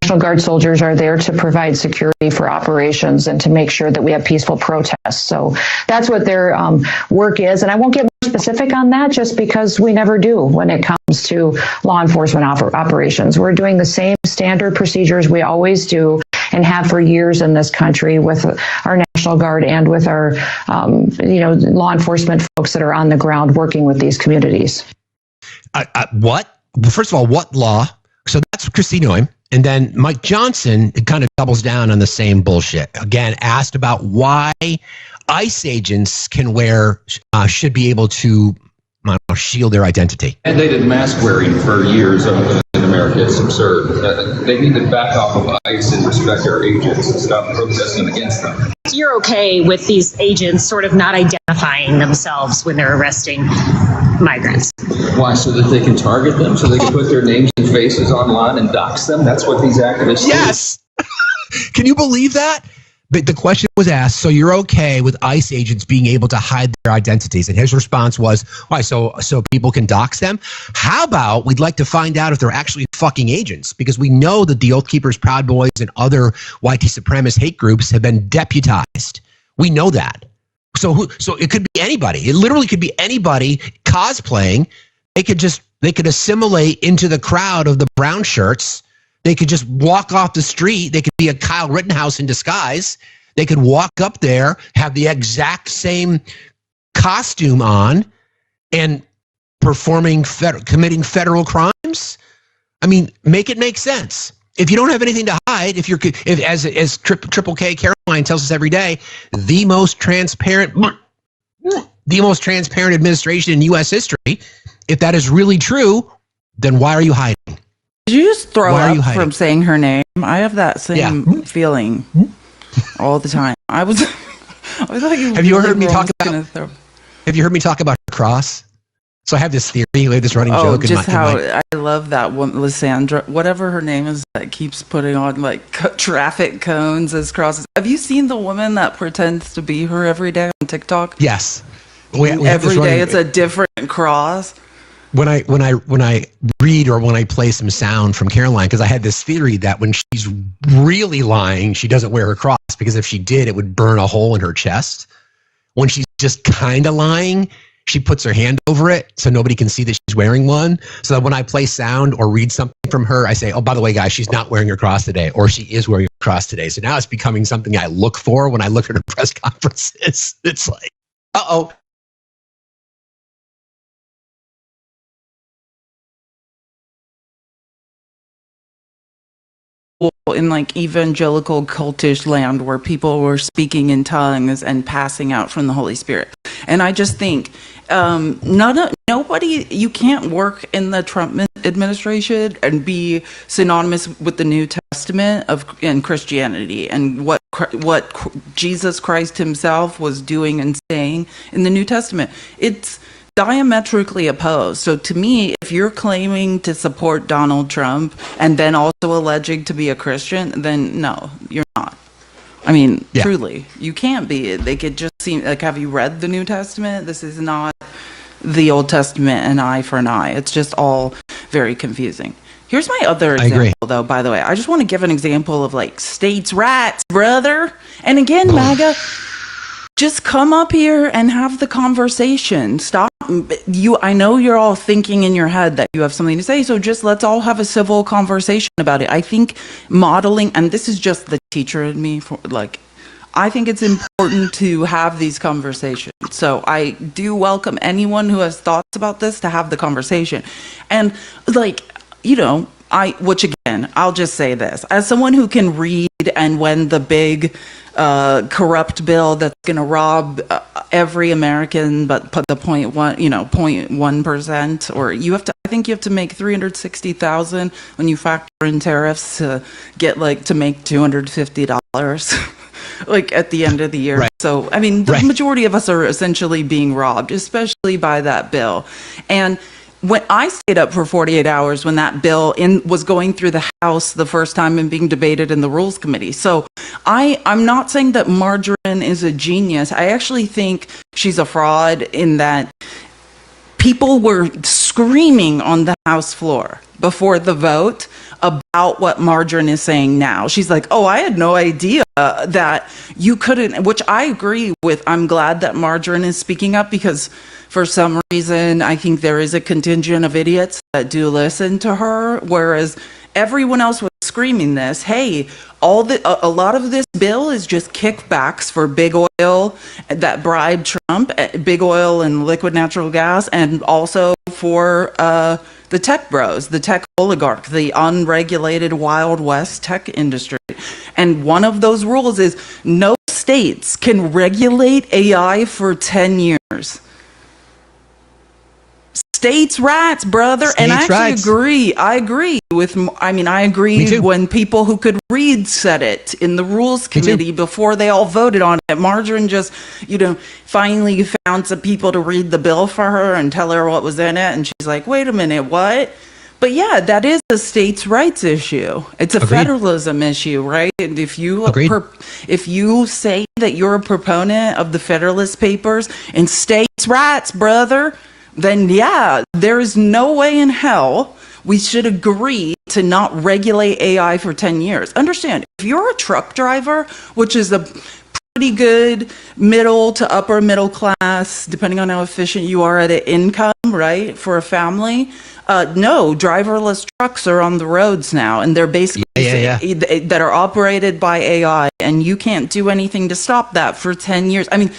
National Guard soldiers are there to provide security for operations and to make sure that we have peaceful protests. So that's what their work is. And I won't get more specific on that just because we never do when it comes to law enforcement operations. We're doing the same standard procedures we always do and have for years in this country with our National Guard and with our law enforcement folks that are on the ground working with these communities. What? First of all, what law? So that's Kristi Noem. And then Mike Johnson kind of doubles down on the same bullshit. Again, asked about why ICE agents can should be able to shield their identity. Mandated mask wearing for years in America. It's absurd. They need to back off of ICE and respect our agents and stop protesting against them. You're okay with these agents sort of not identifying themselves when they're arresting migrants? Why? So that they can target them? So they can put their names and faces online and dox them? That's what these activists do. Yes! Can you believe that? But the question was asked, so you're okay with ICE agents being able to hide their identities? And his response was, why, so people can dox them? How about we'd like to find out if they're actually fucking agents? Because we know that the Oath Keepers, Proud Boys, and other white supremacist hate groups have been deputized. We know that. So it could be anybody. It literally could be anybody cosplaying. They could assimilate into the crowd of the brown shirts. They could just walk off the street. They could be a Kyle Rittenhouse in disguise. They could walk up there, have the exact same costume on, and committing federal crimes. I mean, make it make sense. If you don't have anything to hide, as Triple K Caroline tells us every day, the most transparent administration in U.S. history. If that is really true, then why are you hiding? Did you just throw up from saying her name? I have that same feeling all the time. I was like, have you heard me talk about her cross? So I have this theory, this running joke. Just I love that one, Lysandra, whatever her name is, that keeps putting on like traffic cones as crosses. Have you seen the woman that pretends to be her every day on TikTok? Yes. Every day it's a different cross. When I read or when I play some sound from Caroline, because I had this theory that when she's really lying, she doesn't wear her cross, because if she did, it would burn a hole in her chest. When she's just kind of lying, she puts her hand over it so nobody can see that she's wearing one. So that when I play sound or read something from her, I say, oh, by the way, guys, she's not wearing her cross today, or she is wearing her cross today. So now it's becoming something I look for when I look at her press conferences. It's like, uh-oh. In like evangelical cultish land where people were speaking in tongues and passing out from the Holy Spirit. And I just think nobody, you can't work in the Trump administration and be synonymous with the New Testament and Christianity and what Jesus Christ himself was doing and saying in the New Testament. It's diametrically opposed. So to me, if you're claiming to support Donald Trump and then also alleging to be a Christian, then no, you're not. I mean, truly, you can't be. They could just seem like, have you read the New Testament? This is not the Old Testament, an eye for an eye. It's just all very confusing. Here's my other example, though, by the way. I just want to give an example of like states' rights, brother. And again, MAGA, just come up here and have the conversation. Stop. I know you're all thinking in your head that you have something to say, so just let's all have a civil conversation about it. I think modeling, and this is just the teacher in me, I think it's important to have these conversations. So I do welcome anyone who has thoughts about this to have the conversation. And like, you know, which again, I'll just say this, as someone who can read, and when the big corrupt bill that's going to rob every American, but put the 0.1%, or I think you have to make 360,000 when you factor in tariffs to get to make $250 like at the end of the year. Right. So, I mean, the majority of us are essentially being robbed, especially by that bill. And when I stayed up for 48 hours when that bill was going through the House the first time and being debated in the Rules Committee. So I'm not saying that Margarine is a genius. I actually think she's a fraud in that people were screaming on the House floor before the vote about what Margarine is saying now. She's like, oh, I had no idea that you couldn't, which I agree with. I'm glad that Margarine is speaking up, because for some reason, I think there is a contingent of idiots that do listen to her, whereas everyone else was screaming this. Hey, a lot of this bill is just kickbacks for big oil that bribed Trump, big oil and liquid natural gas, and also for the tech bros, the tech oligarch, the unregulated Wild West tech industry. And one of those rules is no states can regulate AI for 10 years. States' rights, brother. And I actually agree. I agree when people who could read said it in the Rules Committee before they all voted on it. Margarine just, finally found some people to read the bill for her and tell her what was in it. And she's like, wait a minute, what? But yeah, that is a states' rights issue. It's a federalism issue, right? And if you say that you're a proponent of the Federalist Papers and states' rights, brother, then yeah, there is no way in hell we should agree to not regulate AI for 10 years. Understand, if you're a truck driver, which is a pretty good middle to upper middle class, depending on how efficient you are at an income, right, for a family, no, driverless trucks are on the roads now, and they're basically that are operated by AI, and you can't do anything to stop that for 10 years. I mean,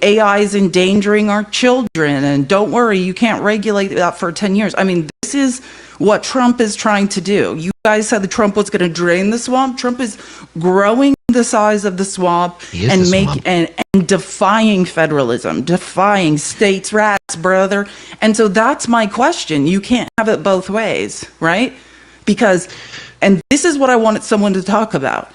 AI is endangering our children, and don't worry, you can't regulate that for 10 years. I mean, this is what Trump is trying to do. You guys said that Trump was going to drain the swamp. Trump is growing the size of the swamp and defying federalism, defying states' rights, brother. And so that's my question. You can't have it both ways, right? And this is what I wanted someone to talk about.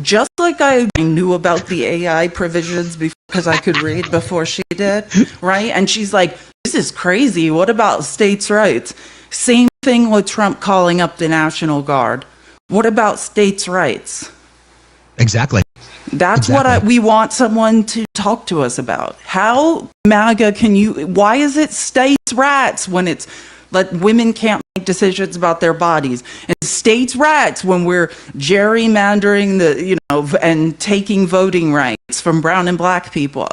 Just like I knew about the AI provisions because I could read before she did, right? And she's like, this is crazy. What about states' rights? Same thing with Trump calling up the National Guard. What about states' rights? Exactly. That's what we want someone to talk to us about. How, MAGA, why is it states' rights when it's like women can't make decisions about their bodies, and states' rights when we're gerrymandering and taking voting rights from brown and black people?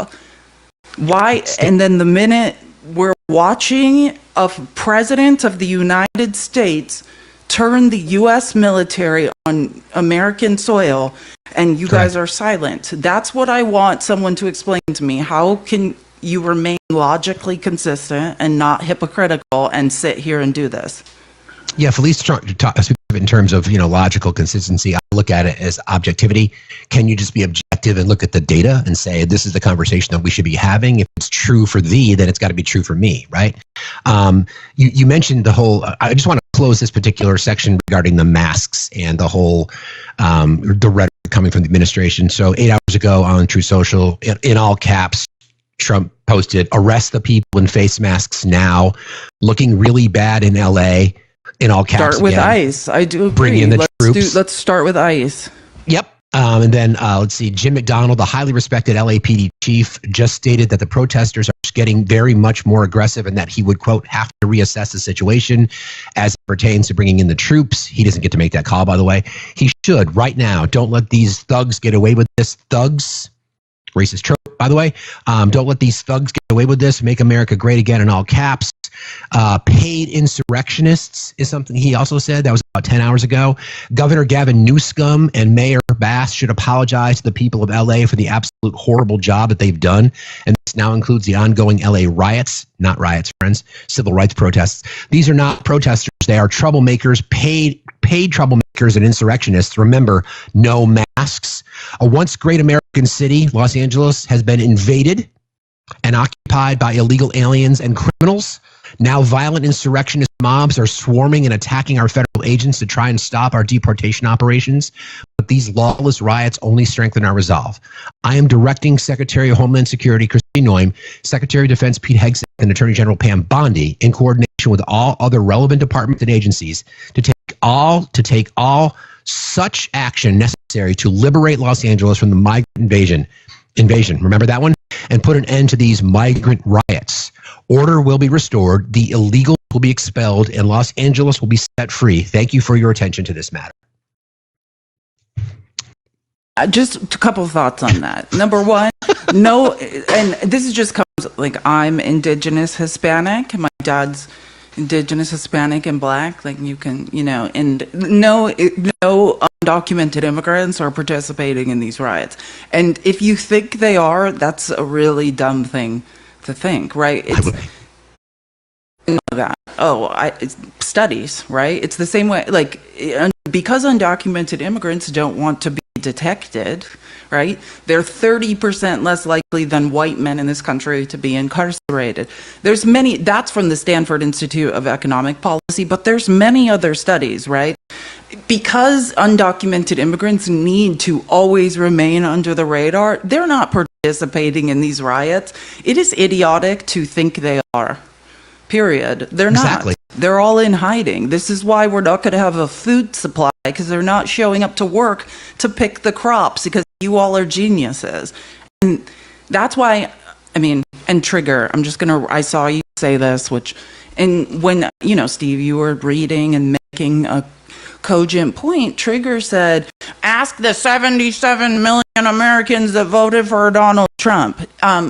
Why? And then the minute we're watching a president of the United States turn the U.S. military on American soil, and you guys are silent. That's what I want someone to explain to me. How can you remain logically consistent and not hypocritical and sit here and do this? Yeah, Felice, in terms of logical consistency, I look at it as objectivity. Can you just be objective and look at the data and say, this is the conversation that we should be having? If it's true for thee, then it's got to be true for me, right? You mentioned the whole, I just want to close this particular section regarding the masks and the whole, the rhetoric coming from the administration. So 8 hours ago on True Social, in all caps, Trump posted, arrest the people in face masks now, looking really bad in LA. In all caps. Start with ICE. I do agree. Bring in the troops. Let's start with ICE. Yep. And then let's see. Jim McDonald, the highly respected LAPD chief, just stated that the protesters are getting very much more aggressive and that he would, quote, have to reassess the situation as it pertains to bringing in the troops. He doesn't get to make that call, by the way. He should right now. Don't let these thugs get away with this. Thugs. Racist trope, by the way. Don't let these thugs get away with this. Make America great again in all caps. Paid insurrectionists is something he also said. That was about 10 hours ago. Governor Gavin Newsom and Mayor Bass should apologize to the people of LA for the absolute horrible job that they've done. And this now includes the ongoing LA riots, not riots, friends, civil rights protests. These are not protesters. They are troublemakers, paid troublemakers and insurrectionists. Remember, no masks. A once great American city, Los Angeles, has been invaded and occupied by illegal aliens and criminals. Now violent insurrectionist mobs are swarming and attacking our federal agents to try and stop our deportation operations. But these lawless riots only strengthen our resolve. I am directing Secretary of Homeland Security Christine Noem, Secretary of Defense Pete Hegseth, and Attorney General Pam Bondi, in coordination with all other relevant departments and agencies, to take all such action necessary to liberate Los Angeles from the migrant invasion. Remember that one? And put an end to these migrant riots. Order will be restored, the illegal will be expelled, and Los Angeles will be set free. Thank you for your attention to this matter. Just a couple of thoughts on that. Number one, no, and this is just comes like I'm indigenous Hispanic. My dad's indigenous Hispanic and black. Like you can, and no undocumented immigrants are participating in these riots. And if you think they are, that's a really dumb thing to think, right? It's studies, right? It's the same way, like because undocumented immigrants don't want to be detected, right? They're 30% less likely than white men in this country to be incarcerated. There's many, that's from the Stanford Institute of Economic Policy, but there's many other studies, right? Because undocumented immigrants need to always remain under the radar, they're not participating in these riots. It is idiotic to think they are. Period. They're not. Exactly. They're all in hiding. This is why we're not going to have a food supply, because they're not showing up to work to pick the crops, because you all are geniuses. And that's why, and Trigger, I saw you say this, and when, Steve, you were reading and making a cogent point, Trigger said, ask the 77 million Americans that voted for Donald Trump.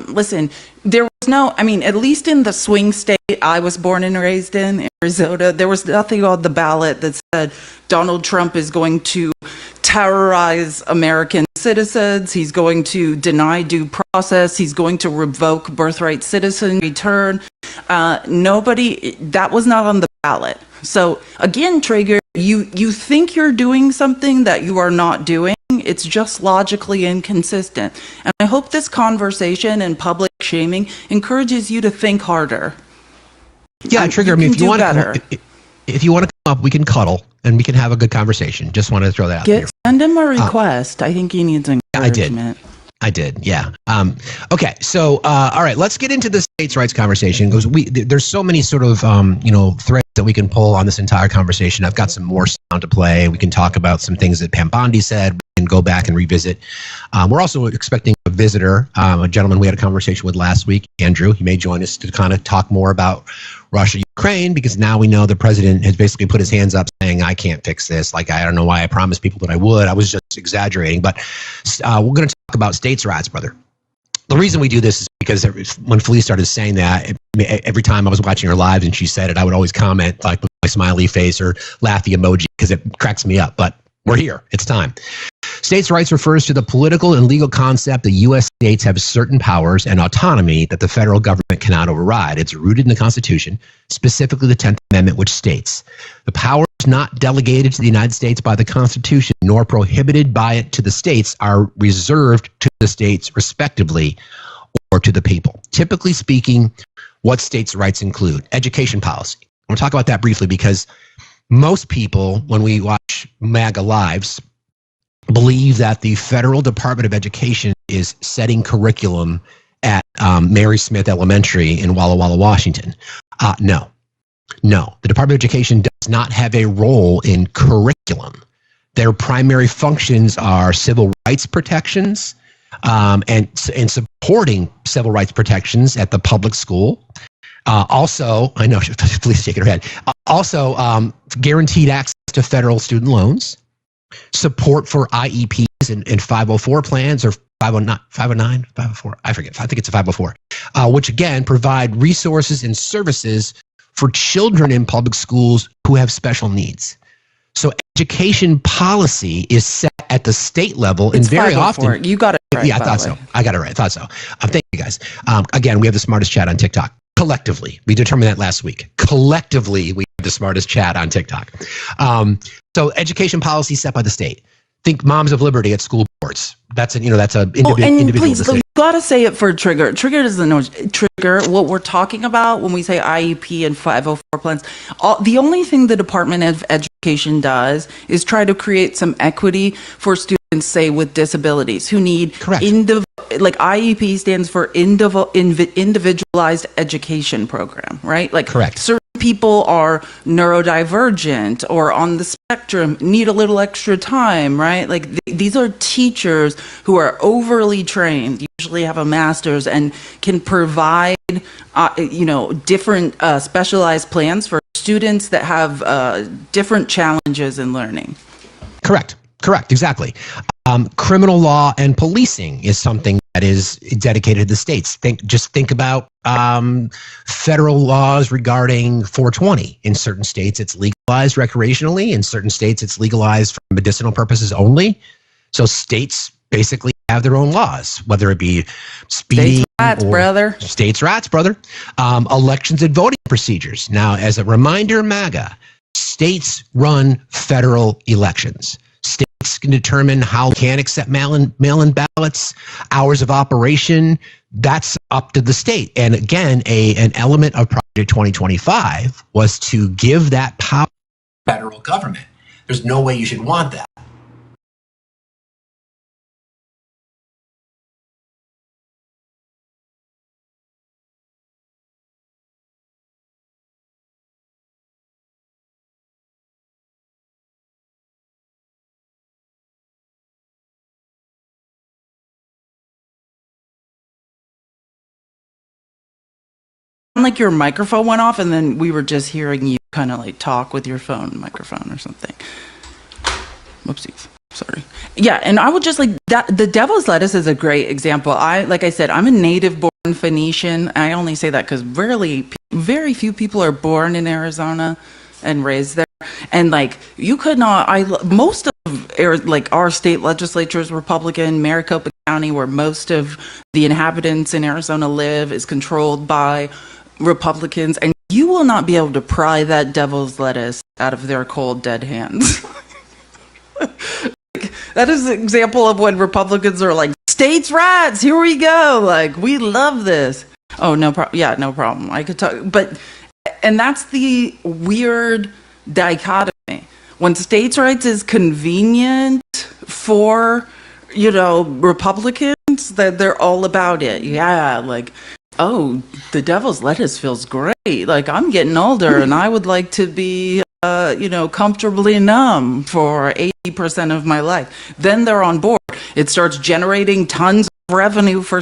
Listen, there was no, at least in the swing state I was born and raised in, Arizona, there was nothing on the ballot that said Donald Trump is going to terrorize American citizens, he's going to deny due process, he's going to revoke birthright citizen return. That was not on the ballot. So again, Trigger, you think you're doing something that you are not doing. It's just logically inconsistent. And I hope this conversation and public shaming encourages you to think harder. Yeah, Trigger, if you want to come up, we can cuddle and we can have a good conversation. Just want to throw that out there. Send him a request. I think he needs encouragement. I did. Yeah. Okay. So, all right, let's get into the states' rights conversation, because there's so many sort of, threads that we can pull on this entire conversation. I've got some more sound to play. We can talk about some things that Pam Bondi said. We can go back and revisit. We're also expecting a visitor, a gentleman we had a conversation with last week, Andrew. He may join us to kind of talk more about Russia, Ukraine, because now we know the president has basically put his hands up saying, I can't fix this. Like, I don't know why I promised people that I would. I was just exaggerating. But we're going to talk about states' rights, brother. The reason we do this is because when Felice started saying that, every time I was watching her live and she said it, I would always comment like with my smiley face or laughy emoji, because it cracks me up. But we're here. It's time. States' rights refers to the political and legal concept that U.S. states have certain powers and autonomy that the federal government cannot override. It's rooted in the Constitution, specifically the 10th Amendment, which states, the powers not delegated to the United States by the Constitution nor prohibited by it to the states are reserved to the states respectively or to the people. Typically speaking, what states' rights include? Education policy. I want to talk about that briefly, because most people, when we watch MAGA Lives, believe that the Federal Department of Education is setting curriculum at Mary Smith Elementary in Walla Walla, Washington. No. The Department of Education does not have a role in curriculum. Their primary functions are civil rights protections and supporting civil rights protections at the public school. Also, I know, please shake her head. Also, guaranteed access to federal student loans, support for IEPs and 504 plans, or 509, 504, I forget. I think it's a 504, which again provide resources and services for children in public schools who have special needs. So education policy is set at the state level, It's and very 504. often You got it right. Yeah, I thought so. I got it right. I thought so. Thank you, guys. Again, we have the smartest chat on TikTok. Collectively, we determined that last week. Collectively, we have the smartest chat on TikTok. So, education policy set by the state. Think Moms of Liberty at school boards. That's that's a individual please, decision. you gotta say it for Trigger. Trigger doesn't know Trigger. What we're talking about when we say IEP and 504 plans. The only thing the Department of Education does is try to create some equity for students, say, with disabilities who need like IEP stands for individualized education program, right? Like certain people are neurodivergent or on the spectrum, need a little extra time, right? Like these are teachers who are overly trained, usually have a master's, and can provide, different specialized plans for students that have different challenges in learning. Correct. Exactly. Criminal law and policing is something that is dedicated to the states. Think about federal laws regarding 420. In certain states, it's legalized recreationally. In certain states, it's legalized for medicinal purposes only. So states basically have their own laws, whether it be speeding States' rights, brother. Elections and voting procedures. Now, as a reminder, MAGA, states run federal elections. States can determine how can accept mail-in ballots, hours of operation. That's up to the state. And again, an element of Project 2025 was to give that power to the federal government. There's no way you should want that. Like your microphone went off and then we were just hearing you kind of like talk with your phone microphone or something. Whoopsies. Sorry. Yeah, and I would just like that. The devil's lettuce is a great example. Like I said, I'm a native born Phoenician. I only say that because very few people are born in Arizona and raised there. And like you could not, most of our state legislature is Republican. Maricopa County, where most of the inhabitants in Arizona live, is controlled by Republicans, and you will not be able to pry that devil's lettuce out of their cold, dead hands. That is an example of when Republicans are like, states' rights, here we go. Like, we love this. Oh, no problem. Yeah, no problem. I could talk. And that's the weird dichotomy. When states' rights is convenient for, Republicans, that they're all about it. Yeah, like, oh, the devil's lettuce feels great. Like, I'm getting older and I would like to be, comfortably numb for 80% of my life. Then they're on board. It starts generating tons of revenue for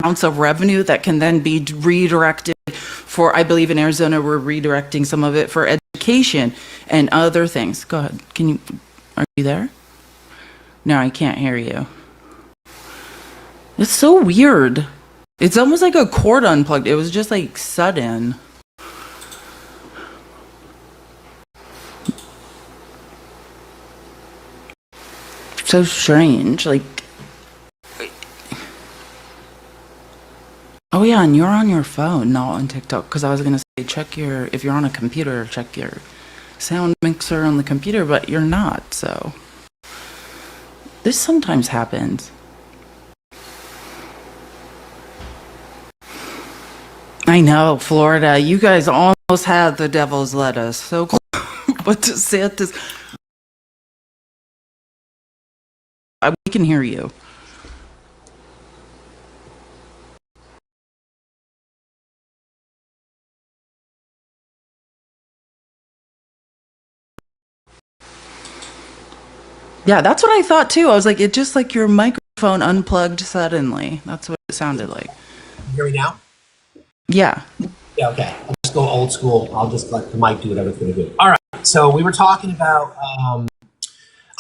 amounts of revenue that can then be redirected for, I believe in Arizona, we're redirecting some of it for education and other things. Go ahead. Are you there? No, I can't hear you. It's so weird. It's almost like a cord unplugged. It was just like sudden. So strange. Like, oh yeah, and you're on your phone, not on TikTok. Because I was gonna say, if you're on a computer, check your sound mixer on the computer, but you're not. So this sometimes happens. I know, Florida. You guys almost had the devil's lettuce. So close. But DeSantis, we can hear you. Yeah, that's what I thought too. I was like, it just like your microphone unplugged suddenly. That's what it sounded like. You hear me now? Yeah. Yeah, okay. I'll just go old school. I'll just let the mic do whatever it's going to do. All right. So we were talking about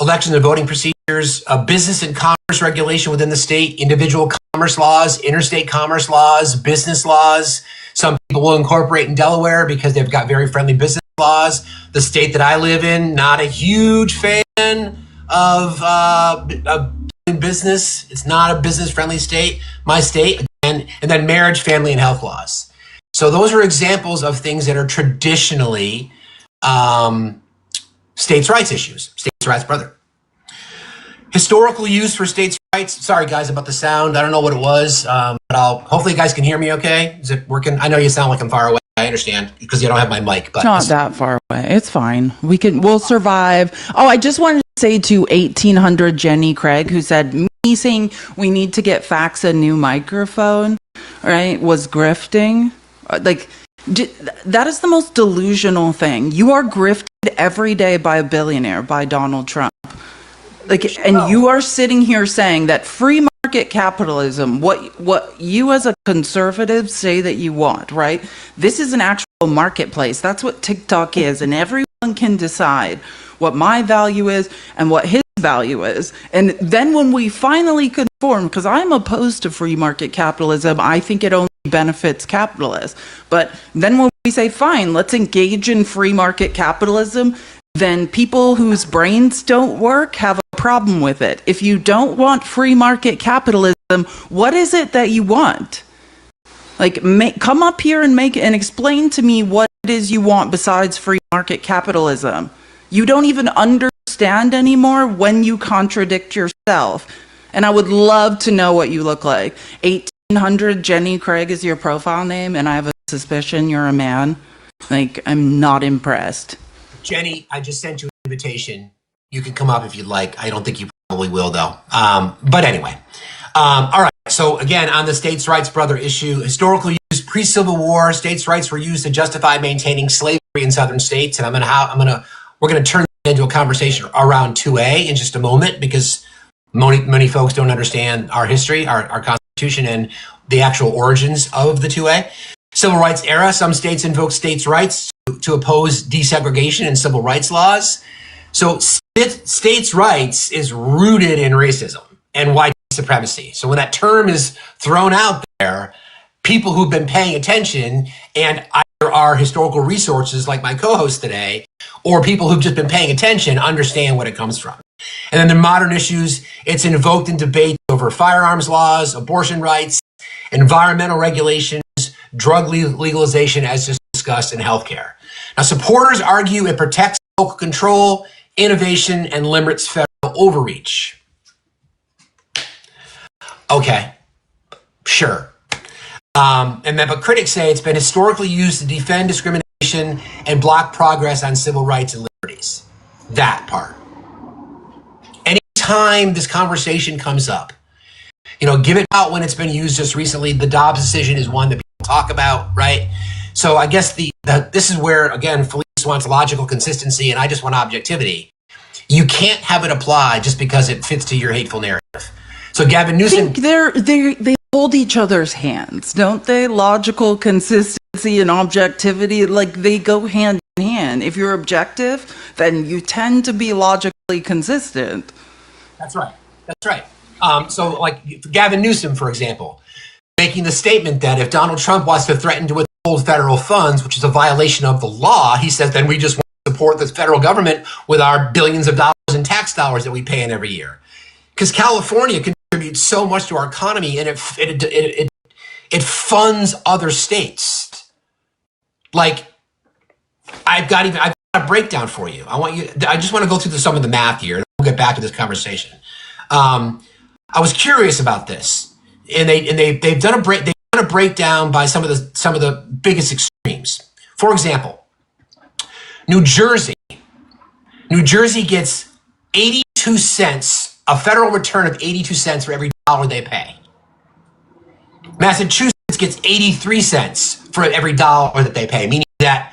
elections and voting procedures. There's a business and commerce regulation within the state, individual commerce laws, interstate commerce laws, business laws. Some people will incorporate in Delaware because they've got very friendly business laws. The state that I live in, not a huge fan of business. It's not a business-friendly state. My state, again, and then marriage, family, and health laws. So those are examples of things that are traditionally states' rights issues. States' rights, brother. Historical use for states' rights. Sorry, guys, about the sound. I don't know what it was, but hopefully you guys can hear me okay. Is it working? I know you sound like I'm far away. I understand because you don't have my mic. But it's not that far away. It's fine. We'll survive. Oh, I just wanted to say to 1800 Jenny Craig, who said, me saying we need to get Fax a new microphone, right, was grifting. Like, that is the most delusional thing. You are grifted every day by a billionaire, by Donald Trump. Like, and you are sitting here saying that free market capitalism, what you as a conservative say that you want, right? This is an actual marketplace. That's what TikTok is, and everyone can decide what my value is and what his value is. And then when we finally conform, because I'm opposed to free market capitalism, I think it only benefits capitalists. But then when we say, fine, let's engage in free market capitalism, then people whose brains don't work have a problem with it. If you don't want free market capitalism, what is it that you want? Like, come up here and explain to me what it is you want besides free market capitalism. You don't even understand anymore when you contradict yourself. And I would love to know what you look like. 1800 Jenny Craig is your profile name, and I have a suspicion you're a man. Like, I'm not impressed. Jenny, I just sent you an invitation. You can come up if you'd like. I don't think you probably will, though. But anyway. All right. So again, on the states' rights, brother, issue, historical use, pre-Civil War, states' rights were used to justify maintaining slavery in southern states. And we're gonna turn that into a conversation around 2A in just a moment, because many folks don't understand our history, our Constitution, and the actual origins of the 2A. Civil rights era, some states invoke states' rights to oppose desegregation and civil rights laws. So states' rights is rooted in racism and white supremacy. So when that term is thrown out there, people who've been paying attention, and either our historical resources like my co-host today, or people who've just been paying attention, understand what it comes from. And then the modern issues, it's invoked in debate over firearms laws, abortion rights, environmental regulations, drug legalization, as just discussed, in healthcare. Now, supporters argue it protects local control, innovation, and limits federal overreach. Okay, sure. But critics say it's been historically used to defend discrimination and block progress on civil rights and liberties. That part. Anytime this conversation comes up, give it out when it's been used just recently. The Dobbs decision is one that people talk about, right? So I guess this is where, again, Felice wants logical consistency, and I just want objectivity. You can't have it apply just because it fits to your hateful narrative. So Gavin Newsom, I think they hold each other's hands, don't they? Logical consistency and objectivity, like, they go hand in hand. If you're objective, then you tend to be logically consistent. That's right. That's right. So like Gavin Newsom, for example, making the statement that if Donald Trump wants to threaten to withhold federal funds, which is a violation of the law, he says, then we just want to support the federal government with our billions of dollars in tax dollars that we pay in every year. Because California contributes so much to our economy, and it funds other states. Like, I've got a breakdown for you. I just want to go through some of the math here, and we'll get back to this conversation. I was curious about this, and they've done a breakdown by some of the biggest extremes. For example, New Jersey gets 82 cents, a federal return of 82 cents for every dollar they pay. Massachusetts gets 83 cents for every dollar that they pay, meaning that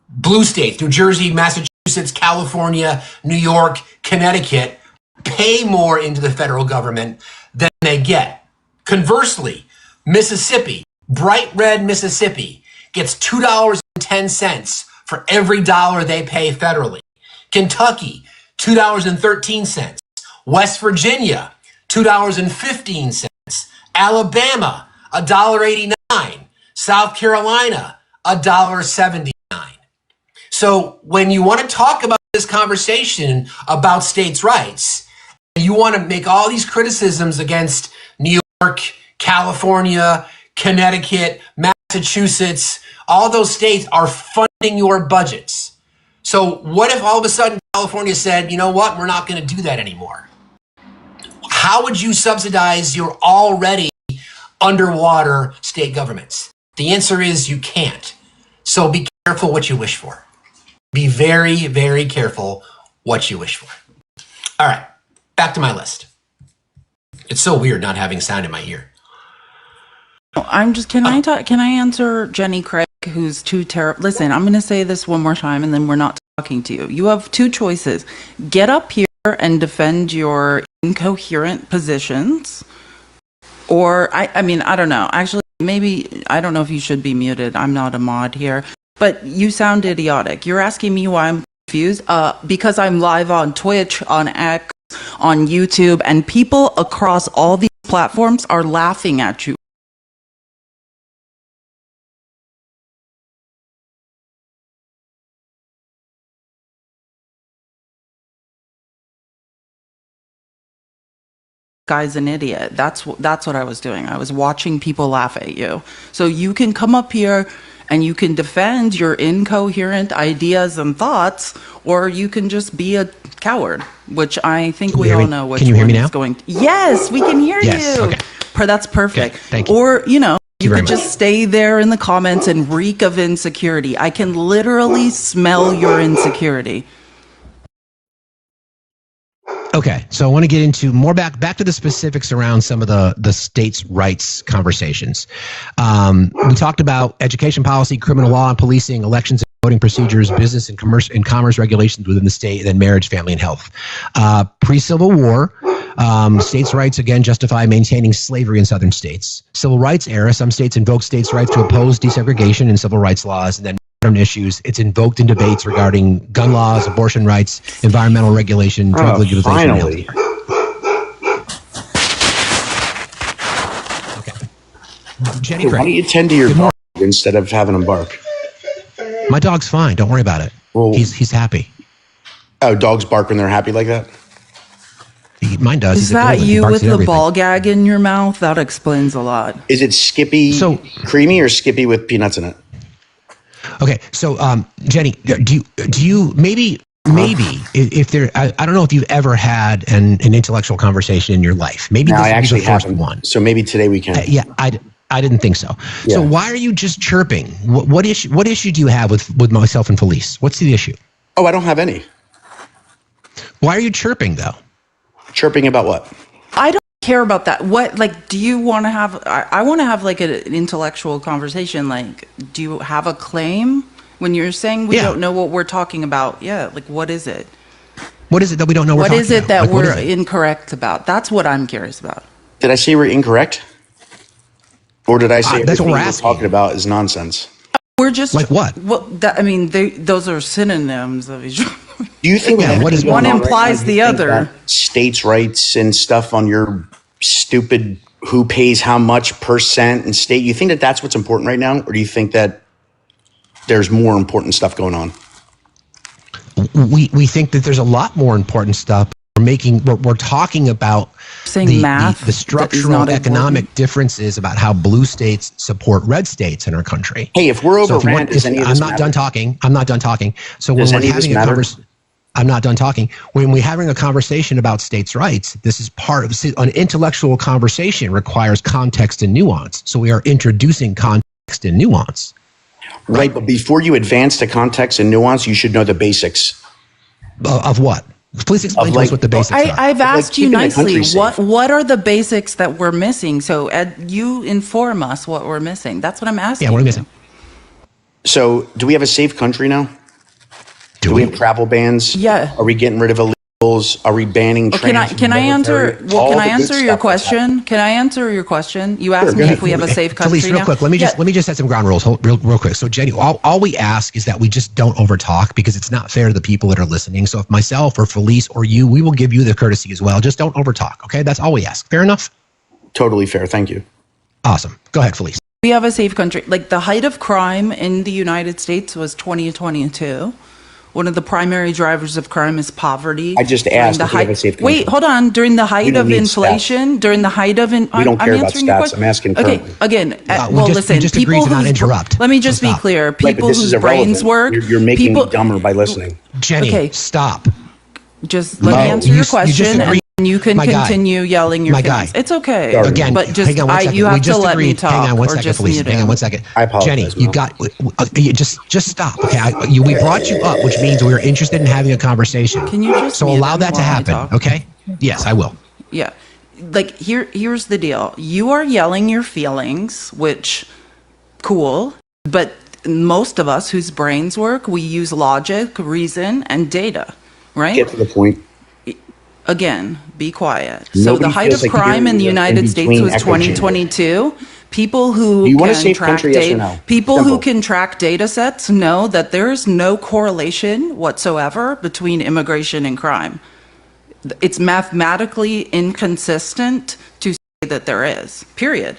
blue states, New Jersey, Massachusetts, California, New York, Connecticut, pay more into the federal government than they get. Conversely, Mississippi, bright red Mississippi, gets $2.10 for every dollar they pay federally. Kentucky, $2.13. West Virginia, $2.15. Alabama, $1.89. South Carolina, $1.79. So when you want to talk about this conversation about states' rights, you want to make all these criticisms against New York, California, Connecticut, Massachusetts, all those states are funding your budgets. So what if all of a sudden California said, you know what, we're not going to do that anymore? How would you subsidize your already underwater state governments? The answer is you can't. So be careful what you wish for. Be very, very careful what you wish for. All right, back to my list. It's so weird not having sound in my ear. Can I answer Jenny Craig, who's too terrible? Listen, I'm going to say this one more time and then we're not talking to you. You have two choices. Get up here and defend your incoherent positions. Or, I mean, I don't know. Actually, maybe, I don't know if you should be muted. I'm not a mod here. But you sound idiotic. You're asking me why I'm confused? Because I'm live on Twitch, on X, on YouTube, and people across all these platforms are laughing at you. Guy's an idiot. That's what I was doing. I was watching people laugh at you. So you can come up here and you can defend your incoherent ideas and thoughts, or you can just be a coward, which I think we all know which Can you hear me now? Yes, we can hear Yes, you. okay. That's perfect. Okay, thank you. Or, you know, you very could just much. stay there in the comments and reek of insecurity. I can literally smell your insecurity. Okay, so I want to get into more back to the specifics around some of the states' rights conversations. We talked about education policy, criminal law and policing, elections and voting procedures, business and commerce regulations within the state, and then marriage, family, and health. Pre-Civil War, states' rights again justify maintaining slavery in southern states. Civil rights era, some states invoke states' rights to oppose desegregation and civil rights laws, and then issues. It's invoked in debates regarding gun laws, abortion rights, environmental regulation, drug legalization. Finally. Okay. Jenny Hey, why don't Craig. you tend to your dog instead of having him bark? My dog's fine. Don't worry about it. Well, he's happy. Oh, dogs bark when they're happy like that? Mine does. Is that you with the ball gag in your mouth? That explains a lot. Is it Skippy creamy or Skippy with peanuts in it? Okay, so Jenny, do you maybe if there I don't know if you've ever had an intellectual conversation in your life. Maybe No, this I will be actually the first haven't. one. So maybe today we can. Yeah, I didn't think so. Yeah. So why are you just chirping? What issue do you have with myself and Felice? What's the issue? Oh, I don't have any. Why are you chirping though? Chirping about what? I don't care about that. What, like, do you want to have, I want to have like an intellectual conversation. Like, do you have a claim when you're saying we don't know what we're talking about? Yeah. Like, what is it? What is it that we don't know? What is it that like, we're incorrect about? That's what I'm curious about. Did I say we're incorrect? Or did I say that's what everything we're we're asking. talking about is nonsense? We're just like what? Well, I mean, those are synonyms of each other. Do you think what is one implies the other? States' rights and stuff on your stupid who pays how much percent and state. You think that that's what's important right now, or do you think that there's more important stuff going on? We think that there's a lot more important stuff. We're talking about the structural economic differences about how blue states support red states in our country. Hey, if we're overran, does any of this I'm not done talking. I'm not done talking. So when Does we're any of this having a matter? conversation, I'm not done talking. When we're having a conversation about states' rights, this is part of an intellectual conversation requires context and nuance. So we are introducing context and nuance. Right, but before you advance to context and nuance, you should know the basics. Of what? Please explain to us what the basics are. I've asked you keeping the nicely, country safe. what are the basics that we're missing? So Ed, you inform us what we're missing. That's what I'm asking. Yeah, what are we missing? So, do we have a safe country now? Do we have travel bans? Yeah. Are we getting rid of illegal Are we banning trans? Can I answer? Well, can I answer your question? Can I answer your question? You asked me if we have a safe country Felice, real now. quick, let me just set some ground rules real quick. So Jenny, all we ask is that we just don't overtalk, because it's not fair to the people that are listening. So if myself or Felice or you, we will give you the courtesy as well. Just don't overtalk. Okay, that's all we ask. Fair enough? Totally fair. Thank you. Awesome. Go ahead, Felice. We have a safe country. Like, the height of crime in the United States was 2022. One of the primary drivers of crime is poverty. I just asked if we have a safe country. Wait, hold on. During the height of inflation, during the height of... We don't care about stats. I'm asking currently. Okay, again, well, listen. Just agree to not interrupt. Let me just be clear. People whose brains work... You're making me dumber by listening. Jenny, stop. Just let me answer your question, and you can continue yelling your feelings. It's okay. Again, but just hang on one second. you have to let me talk. Hang on one second, Felice. Hang on one second. I apologize. Jenny, you just stop. Okay, we brought you up, which means we're interested in having a conversation. Can you just allow that to happen? Okay. Yes, I will. Yeah. Like, here's the deal. You are yelling your feelings, which, cool, but most of us whose brains work, we use logic, reason, and data, right? Get to the point. Again, be quiet. So the height of crime in the United States was 2022. People who can track data, people who can track data sets know that there is no correlation whatsoever between immigration and crime. It's mathematically inconsistent to say that there is. Period.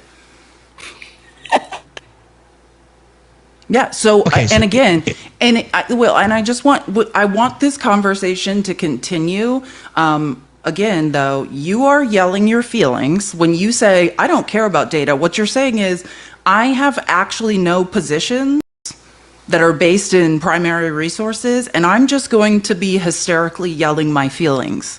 Yeah. So, and again, and I just want this conversation to continue. Again, though, you are yelling your feelings when you say, I don't care about data. What you're saying is, I have actually no positions that are based in primary resources, and I'm just going to be hysterically yelling my feelings.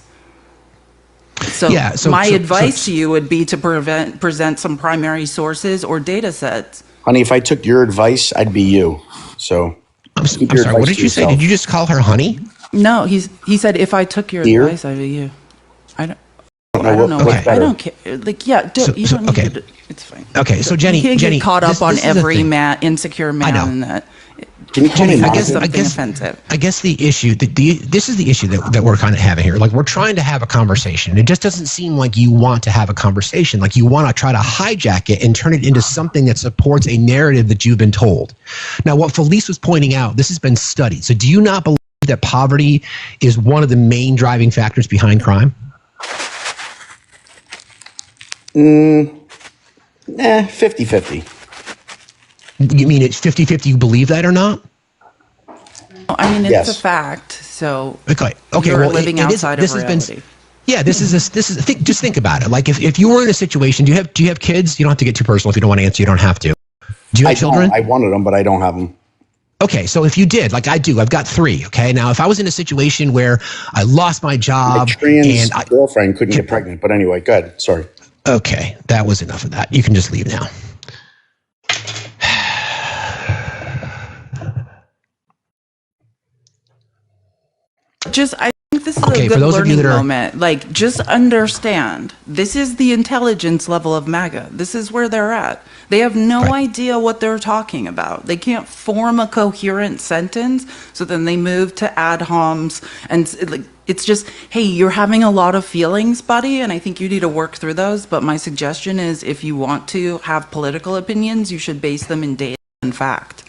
So, my advice to you would be to present some primary sources or data sets. Honey, if I took your advice, I'd be you. So I'm sorry, what did you say? Did you just call her honey? No, he said if I took your advice, I'd be you. I don't know. Okay. I don't care. Like, yeah, you don't need to. It's fine. Okay, so Jenny, you can't get caught up on every insecure man. I know. That. Can you tell me offensive? I guess the issue, this is the issue that we're kind of having here. Like, we're trying to have a conversation. It just doesn't seem like you want to have a conversation. Like, you want to try to hijack it and turn it into something that supports a narrative that you've been told. Now, what Felice was pointing out, this has been studied. So do you not believe that poverty is one of the main driving factors behind crime? 50-50. You mean it's 50-50 you believe that or not? I mean, it's a fact. So okay, you're living outside of reality. Just think about it. Like, if you were in a situation, do you have kids? You don't have to get too personal. If you don't want to answer, you don't have to. Do you have children? I wanted them, but I don't have them. Okay, so if you did, like I do, I've got 3. Okay, now if I was in a situation where I lost my job and my girlfriend couldn't get pregnant, but anyway, go ahead. Sorry. Okay, that was enough of that. You can just leave now. I think this is a good learning moment. Like, just understand, this is the intelligence level of MAGA. This is where they're at. They have no idea what they're talking about. They can't form a coherent sentence, so then they move to ad homs. And it's just, hey, you're having a lot of feelings, buddy, and I think you need to work through those. But my suggestion is, if you want to have political opinions, you should base them in data and fact,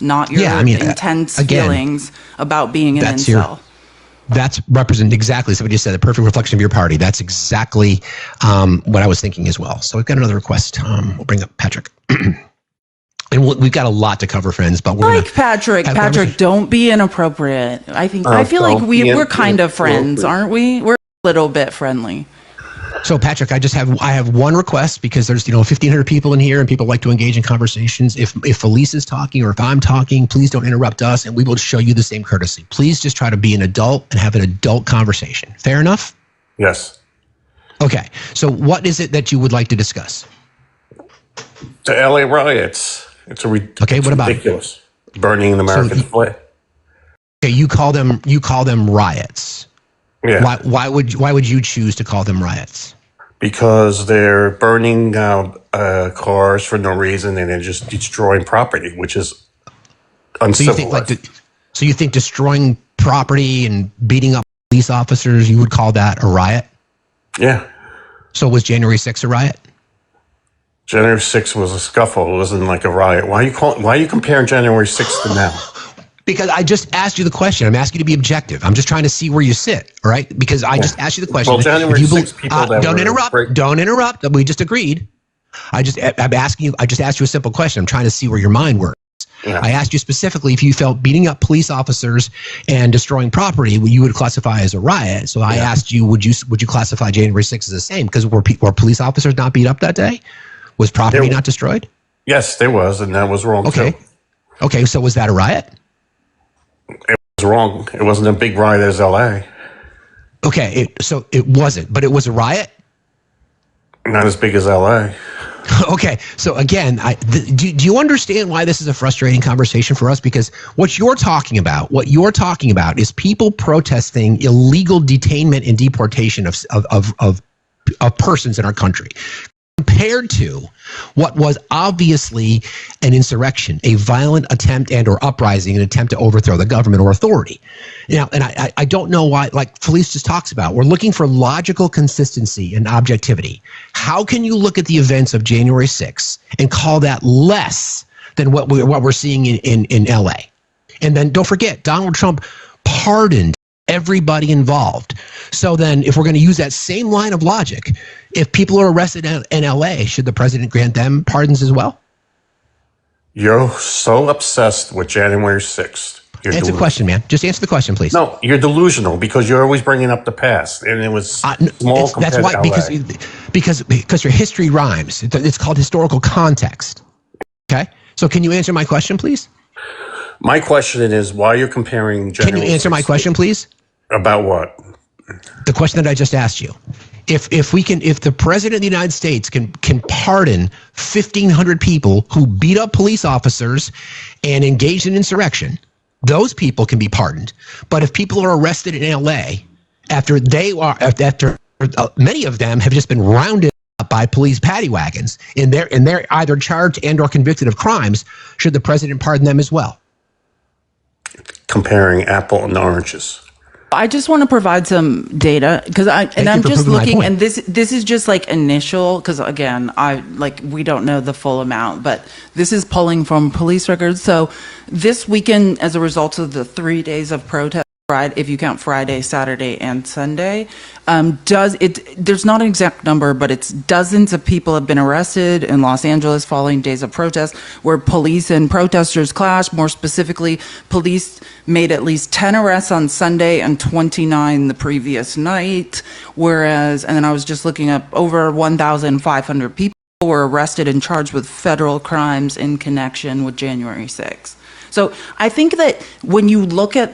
not your intense feelings about being an incel. That's represent exactly, somebody just said, the perfect reflection of your party. That's exactly what I was thinking as well. So we've got another request. We'll bring up Patrick. And we've got a lot to cover, friends, but we're Patrick, don't be inappropriate. I feel like we're kind of friends, aren't we? We're a little bit friendly. So Patrick, I have one request, because there's 1,500 people in here and people like to engage in conversations. If Felice is talking or if I'm talking, please don't interrupt us, and we will show you the same courtesy. Please just try to be an adult and have an adult conversation. Fair enough? Yes. Okay. So what is it that you would like to discuss? The LA riots. It's ridiculous. Burning an American flag. Okay, you call them riots. Yeah. Why would you choose to call them riots? Because they're burning cars for no reason, and they're just destroying property, which is uncivilized. So you think destroying property and beating up police officers, you would call that a riot? Yeah. So was January 6th a riot? January 6th was a scuffle. It wasn't like a riot. Why are you comparing January 6th to now? Because I just asked you the question. I'm asking you to be objective. I'm just trying to see where you sit, all right? Because I just asked you the question. Well, January 6th people that don't interrupt. Don't interrupt. We just agreed. I'm asking you. I just asked you a simple question. I'm trying to see where your mind works. Yeah. I asked you specifically if you felt beating up police officers and destroying property, you would classify as a riot. So I asked you, would you classify January 6th as the same? Because were police officers not beat up that day? Was property not destroyed? Yes, there was, and that was wrong too. Okay, so was that a riot? It was wrong. It wasn't a big riot as LA. Okay, so it wasn't, but it was a riot? Not as big as LA. Okay, so again, do you understand why this is a frustrating conversation for us? Because what you're talking about is people protesting illegal detainment and deportation of persons in our country, compared to what was obviously an insurrection, a violent attempt and or uprising, an attempt to overthrow the government or authority. Now, and I don't know why, like Felice just talks about, we're looking for logical consistency and objectivity. How can you look at the events of January 6th and call that less than what we're seeing in LA? And then don't forget, Donald Trump pardoned everybody involved. So then if we're going to use that same line of logic, if people are arrested in LA, should the president grant them pardons as well? You're so obsessed with January 6th. Answer the question, man. Just answer the question, please. No, you're delusional because you're always bringing up the past, and it was small compared that's why, to LA. Because your history rhymes. It's called historical context. Okay? So can you answer my question, please? My question is why you're comparing January. Can you answer my question, please? About what? The question that I just asked you. If the president of the United States can pardon 1,500 people who beat up police officers and engaged in insurrection, those people can be pardoned. But if people are arrested in LA after many of them have just been rounded up by police paddy wagons and they're either charged and or convicted of crimes, should the president pardon them as well? Comparing apple and oranges. I just want to provide some data because I'm just looking, and this is just like initial, because again, we don't know the full amount, but this is pulling from police records. So this weekend, as a result of the 3 days of protest, if you count Friday, Saturday, and Sunday, there's not an exact number, but it's dozens of people have been arrested in Los Angeles following days of protest where police and protesters clashed. More specifically, police made at least 10 arrests on Sunday and 29 the previous night, and then I was just looking up, over 1,500 people were arrested and charged with federal crimes in connection with January 6th. So I think that when you look at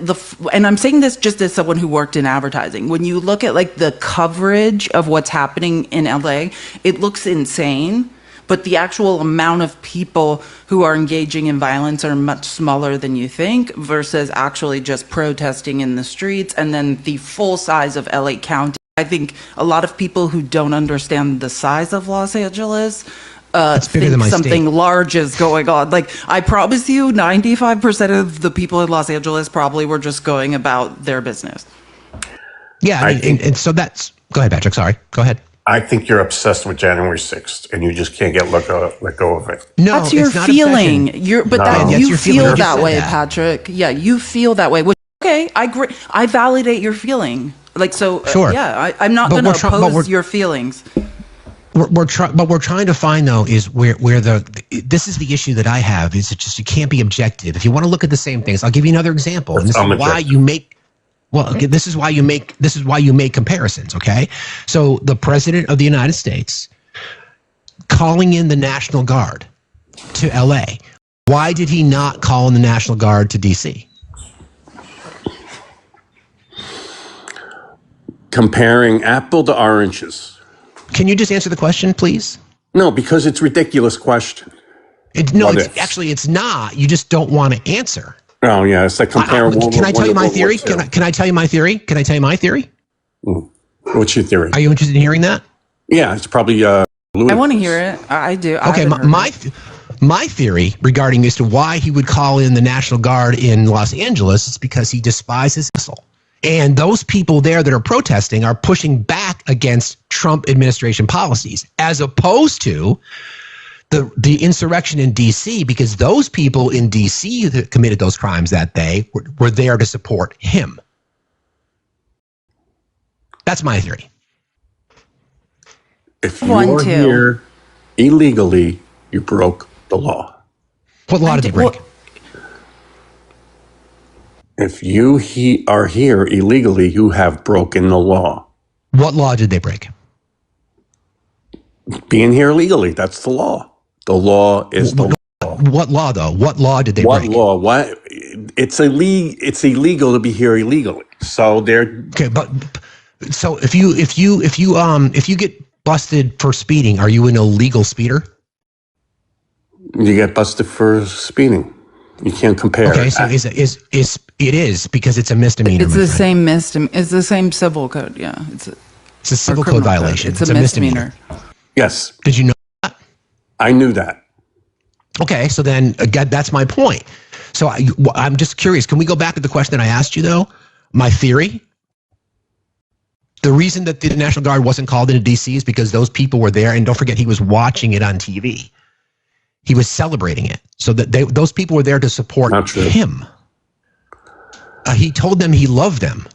and I'm saying this just as someone who worked in advertising, when you look at like the coverage of what's happening in LA, it looks insane, but the actual amount of people who are engaging in violence are much smaller than you think versus actually just protesting in the streets. And then the full size of LA County, I think a lot of people who don't understand the size of Los Angeles think something large is going on. Like, I promise you, 95% of the people in Los Angeles probably were just going about their business. Yeah, and so that's... Go ahead, Patrick. Sorry. Go ahead. I think you're obsessed with January 6th, and you just can't let go of it. No, that's your feeling. You feel that way, Patrick. Yeah, you feel that way. Which, okay, I agree. I validate your feeling. Like, so, sure. Yeah, I'm not going to oppose your feelings. We're trying to find, though, is where this is the issue that I have, is it just, you can't be objective. If you want to look at the same things, I'll give you another example. And this is why you make, this is why you make comparisons, okay? So the president of the United States calling in the National Guard to LA. Why did he not call in the National Guard to DC? Comparing apple to oranges. Can you just answer the question, please? No, because it's a ridiculous question. It's not. You just don't want to answer. Oh, yeah. It's like comparing. Can I tell you my theory? Can I tell you my theory? Can I tell you my theory? What's your theory? Are you interested in hearing that? Yeah, it's probably Louis. I want to hear it. I do. Okay, my theory regarding as to why he would call in the National Guard in Los Angeles is because he despises hustle. And those people there that are protesting are pushing back against Trump administration policies, as opposed to the insurrection in D.C., because those people in D.C. that committed those crimes that day were there to support him. That's my theory. If you're here illegally, you broke the law. What law did he break? If you are here illegally, you have broken the law. What law did they break? Being here illegally, that's the law. The law is the law. What law, though? What law did they break? What law? What? It's illegal to be here illegally. So they're okay. But so if you get busted for speeding, are you an illegal speeder? You get busted for speeding. You can't compare. Okay, so it is because it's a misdemeanor. It's the same misdemeanor. It's the same civil code. Yeah, it's a civil code violation. It's a misdemeanor. Yes. Did you know that? I knew that. Okay, so then again, that's my point. So I'm just curious. Can we go back to the question that I asked you, though? My theory. The reason that the National Guard wasn't called into D.C. is because those people were there, and don't forget, he was watching it on TV. He was celebrating it. So that those people were there to support him. He told them he loved them.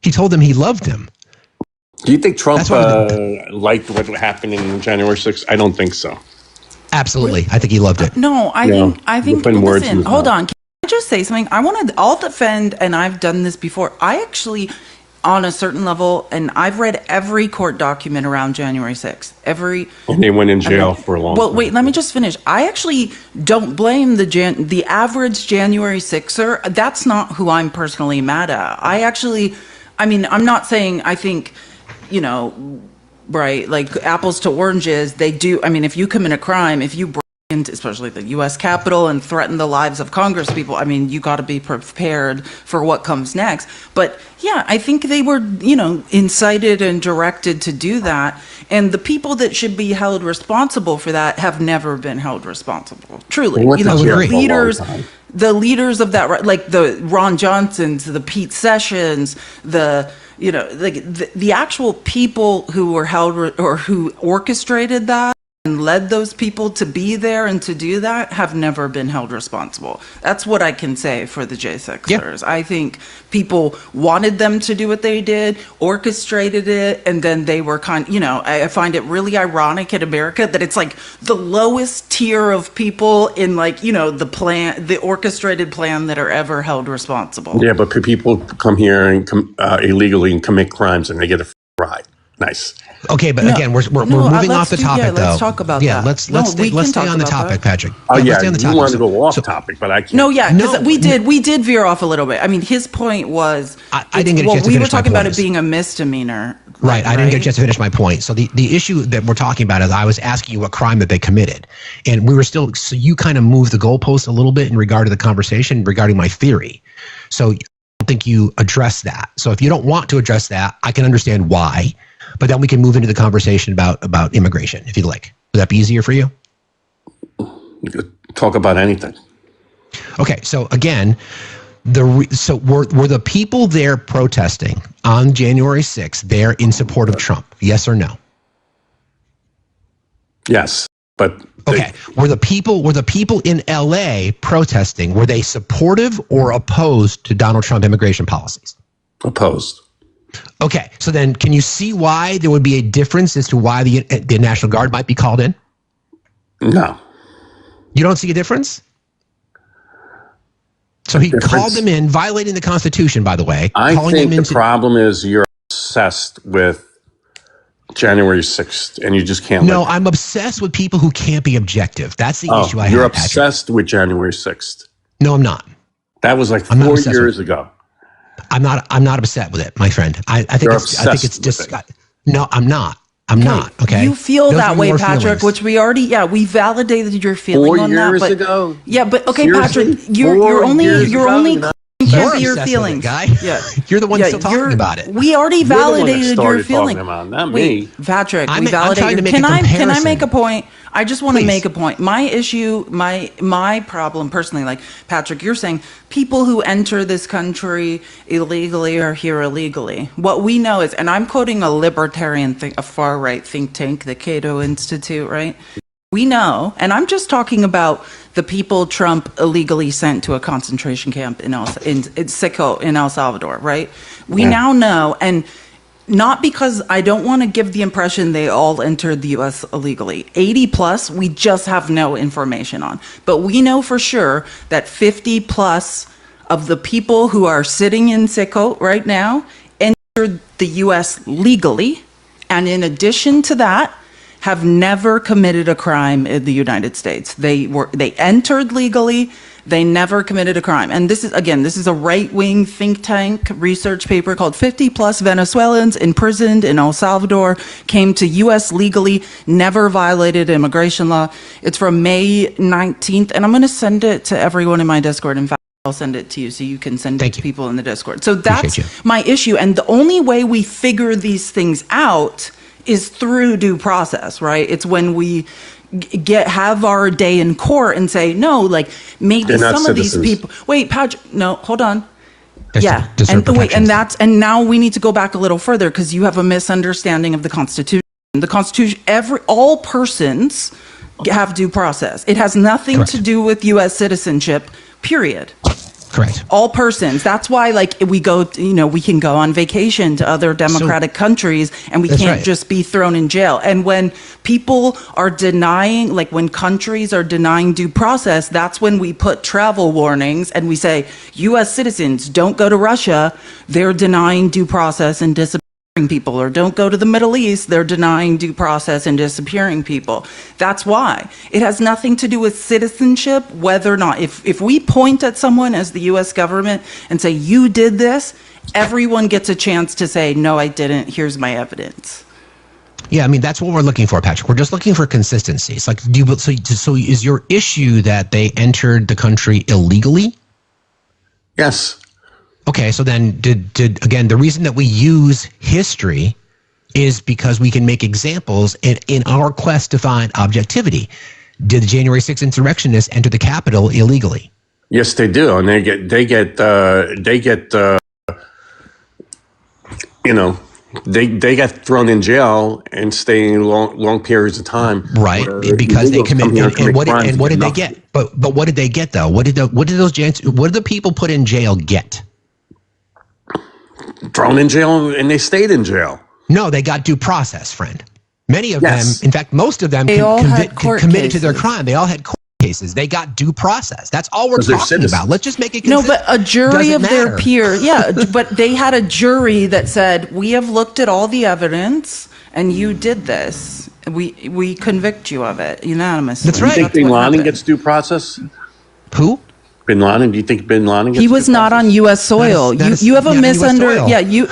He told them he loved them. Do you think Trump liked what happened in January 6th? I don't think so. Absolutely. I think he loved it. No, I think, listen, hold on. Can I just say something? I'll defend, and I've done this before. I actually, on a certain level, and I've read every court document around January 6th. And they went in jail for a long time. Well, wait, let me just finish. I actually don't blame the average January 6er. That's not who I'm personally mad at. I'm not saying I think, right, like apples to oranges, they do. I mean, if you commit a crime, if you break into, especially the U.S. Capitol, and threaten the lives of Congress people, I mean, you got to be prepared for what comes next. But yeah, I think they were, incited and directed to do that. And the people that should be held responsible for that have never been held responsible. Truly, the leaders of that, like the Ron Johnsons, the Pete Sessions, the actual people who were held or who orchestrated that and led those people to be there and to do that have never been held responsible. That's what I can say for the J6ers. Yeah. I think people wanted them to do what they did, orchestrated it, and then they were I find it really ironic in America that it's like the lowest tier of people in the orchestrated plan that are ever held responsible. Yeah, but people come here and illegally and commit crimes and they get a ride. Nice. Okay, but again, we're moving off the topic, though. Let's talk about that. Let's stay on the topic, Patrick. Oh yeah, you want to go off topic, but I can't. No, yeah, because we did veer off a little bit. I mean, his point was I didn't get a chance to finish. We were talking about it being a misdemeanor. Right, I didn't get a chance to finish my point. So the issue that we're talking about is I was asking you what crime that they committed, and we were so you kind of moved the goalpost a little bit in regard to the conversation regarding my theory. So I don't think you addressed that. So if you don't want to address that, I can understand why. But then we can move into the conversation about immigration, if you'd like. Would that be easier for you? You could talk about anything. Okay, so again, were the people there protesting on January 6th there in support of Trump? Yes or no? Yes, but were the people in LA protesting? Were they supportive or opposed to Donald Trump immigration policies? Opposed. Okay, so then can you see why there would be a difference as to why the National Guard might be called in? No. You don't see a difference? So he called them in, violating the Constitution, by the way. I think the problem is you're obsessed with January 6th, and you just can't. No, I'm obsessed with people who can't be objective. That's the issue I have, You're obsessed with January 6th. No, I'm not. That was like 4 years ago. I'm not upset with it, my friend. I think it's just no, I'm not. I'm not. Okay. You feel that way, Patrick, which we validated your feeling on that. 4 years ago. Yeah, but okay, Patrick, you're only can't be your feelings, guy. Yeah, you're the one still talking about it. We already validated your feeling. Not me, Patrick. We validated. Can I make a point? I just want to Please. make a point. My issue, my problem personally, like Patrick, you're saying people who enter this country illegally are here illegally. What we know is, and I'm quoting a libertarian, a far right think tank, the Cato Institute, right? We know, and I'm just talking about the people Trump illegally sent to a concentration camp in Sico in El Salvador, right? We now know, and not because I don't want to give the impression they all entered the U.S. illegally. 80 plus, we just have no information on. But we know for sure that 50 plus of the people who are sitting in Sico right now entered the U.S. legally. And in addition to that, have never committed a crime in the United States. They entered legally. They never committed a crime. And this is a right-wing think tank research paper called 50 plus Venezuelans imprisoned in El Salvador came to U.S. legally, never violated immigration law. It's from May 19th. And I'm going to send it to everyone in my Discord. In fact, I'll send it to you so you can send it to people in the Discord. So that's my issue. And the only way we figure these things out is through due process, right? It's when we have our day in court and say, no, like maybe some of these people, wait, Patrick, no, hold on. And now we need to go back a little further because you have a misunderstanding of the Constitution. The Constitution, all persons have due process. It has nothing to do with U.S. citizenship, period. Correct. All persons. That's why, like, we go, we can go on vacation to other democratic countries and we can't just be thrown in jail. And when people are denying, like when countries are denying due process, that's when we put travel warnings and we say, U.S. citizens, don't go to Russia. They're denying due process and disappearing people, or don't go to the Middle East, they're denying due process and disappearing people. That's why. It has nothing to do with citizenship, whether or not, if we point at someone as the U.S. government and say, you did this, everyone gets a chance to say, no, I didn't, here's my evidence. Yeah, I mean, that's what we're looking for, Patrick. We're just looking for consistency. It's like, so is your issue that they entered the country illegally? Yes. Okay, so then again, the reason that we use history is because we can make examples in our quest to find objectivity. Did the January 6th insurrectionists enter the Capitol illegally? Yes, they do, and they get they get thrown in jail and stay long periods of time. Right, because they committed. And what did they get? But what did they get though? What did the people put in jail get? Thrown in jail, and they stayed in jail. No, they got due process, friend. Many of them, in fact, most of them committed to their crime. They all had court cases. They got due process. That's all we're talking about. Let's just make it consistent. No, but a jury of their peers, but they had a jury that said, we have looked at all the evidence, and you did this. We convict you of it unanimously. That's right. Do you think Bin Laden gets due process? Who? Bin Laden? Do you think Bin Laden gets He was not on U.S. soil. You have a misunderstanding. Yeah, you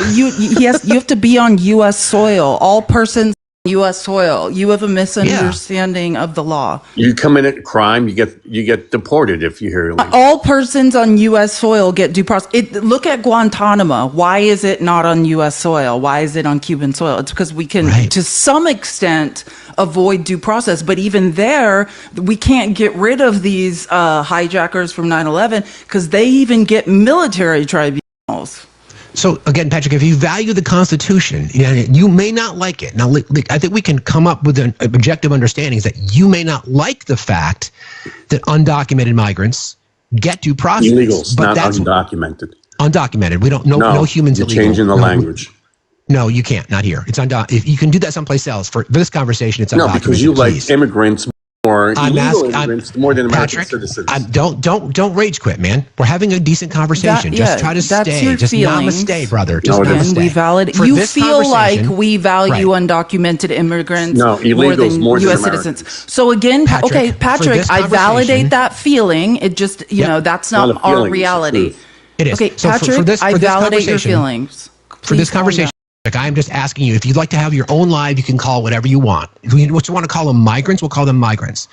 have to be on U.S. soil. All persons on U.S. soil. You have a misunderstanding of the law. You commit a crime, you get deported if you're here. All persons on U.S. soil get due process. Look at Guantanamo. Why is it not on U.S. soil? Why is it on Cuban soil? It's because we can, to some extent, avoid due process. But even there, we can't get rid of these hijackers from 9/11 because they even get military tribunals. So again, Patrick, if you value the Constitution, you may not like it. Now, I think we can come up with an objective understanding that you may not like the fact that undocumented migrants get due process. Illegals, but that's undocumented. Undocumented. We don't know. No humans you're illegal. Changing the language. No, you can't. Not here. It's if you can do that someplace else. For this conversation, it's undocumented. No, because you like immigrants more. Immigrants more than American Patrick, citizens. Don't rage quit, man. We're having a decent conversation. Just try to stay. Just namaste, brother. Just namaste. We validate. You feel like we value undocumented immigrants more than U.S. citizens. So again, Patrick, I validate that feeling. It just that's not our reality. It is. Okay, Patrick, I validate your feelings. For this conversation, I'm just asking you, if you'd like to have your own live, you can call whatever you want. What you want to call them migrants, we'll call them migrants.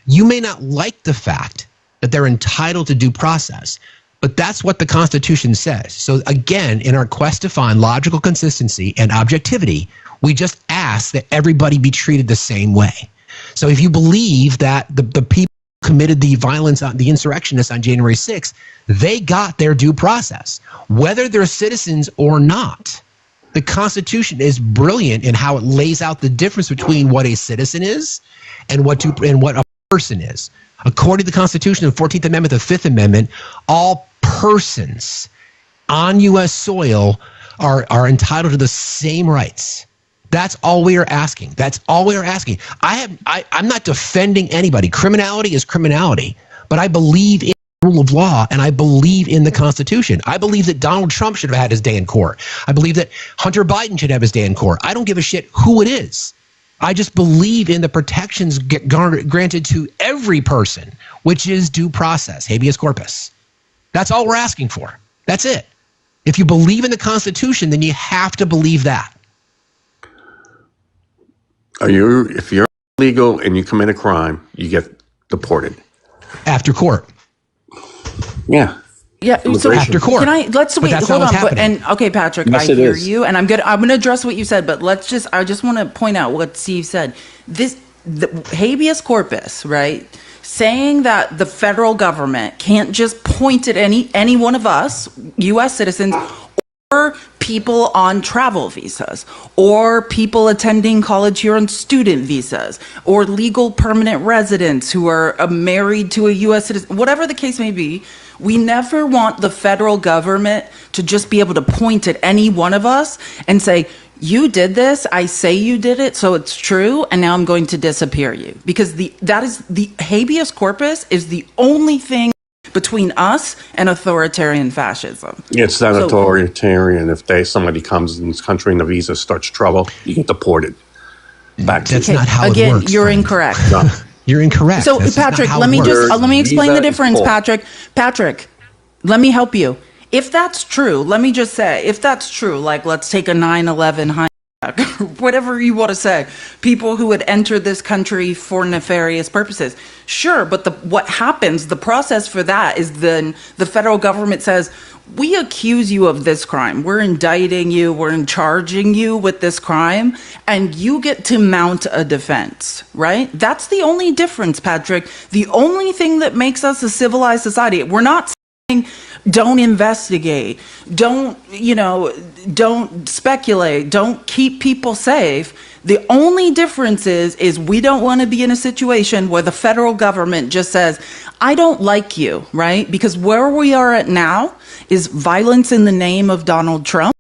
You may not like the fact that they're entitled to due process, but that's what the Constitution says. So again, in our quest to find logical consistency and objectivity, we just ask that everybody be treated the same way. So if you believe that the people who committed the violence on the insurrectionists on January 6th, they got their due process, whether they're citizens or not. The Constitution is brilliant in how it lays out the difference between what a citizen is and what a person is. According to the Constitution, the 14th Amendment, the 5th Amendment, all persons on U.S. soil are entitled to the same rights. That's all we are asking. That's all we are asking. I'm not defending anybody. Criminality is criminality, but I believe in the rule of law and I believe in the Constitution. I believe that Donald Trump should have had his day in court. I believe that Hunter Biden should have his day in court. I don't give a shit who it is. I just believe in the protections granted to every person, which is due process, habeas corpus. That's all we're asking for. That's it. If you believe in the Constitution, then you have to believe that. If you're illegal and you commit a crime, you get deported. After court. Yeah. Yeah, so after court. Let's wait, hold on. Okay, Patrick, yes, I hear you, and I'm gonna address what you said, but I just want to point out what Steve said. The habeas corpus, right? Saying that the federal government can't just point at any one of us, U.S. citizens, or people on travel visas, or people attending college here on student visas, or legal permanent residents who are married to a U.S. citizen, whatever the case may be. We never want the federal government to just be able to point at any one of us and say, you did this, I say you did it, so it's true, and now I'm going to disappear you. Because the habeas corpus is the only thing between us and authoritarian fascism. It's not authoritarian. If somebody comes in this country and the visa starts trouble, you get deported. That's not how it works. You're incorrect. No. You're incorrect. So, Patrick, let me explain the difference, Patrick, let me help you. If that's true, let me just say, if that's true, like let's take a 9/11 hijack, whatever you want to say, people who would enter this country for nefarious purposes. Sure, but what happens, the process for that is then the federal government says, we accuse you of this crime. We're indicting you. We're charging you with this crime. And you get to mount a defense, right? That's the only difference, Patrick. The only thing that makes us a civilized society. We're not saying don't investigate. Don't speculate. Don't keep people safe. The only difference is we don't want to be in a situation where the federal government just says, I don't like you, right? Because where we are at now is violence in the name of Donald Trump,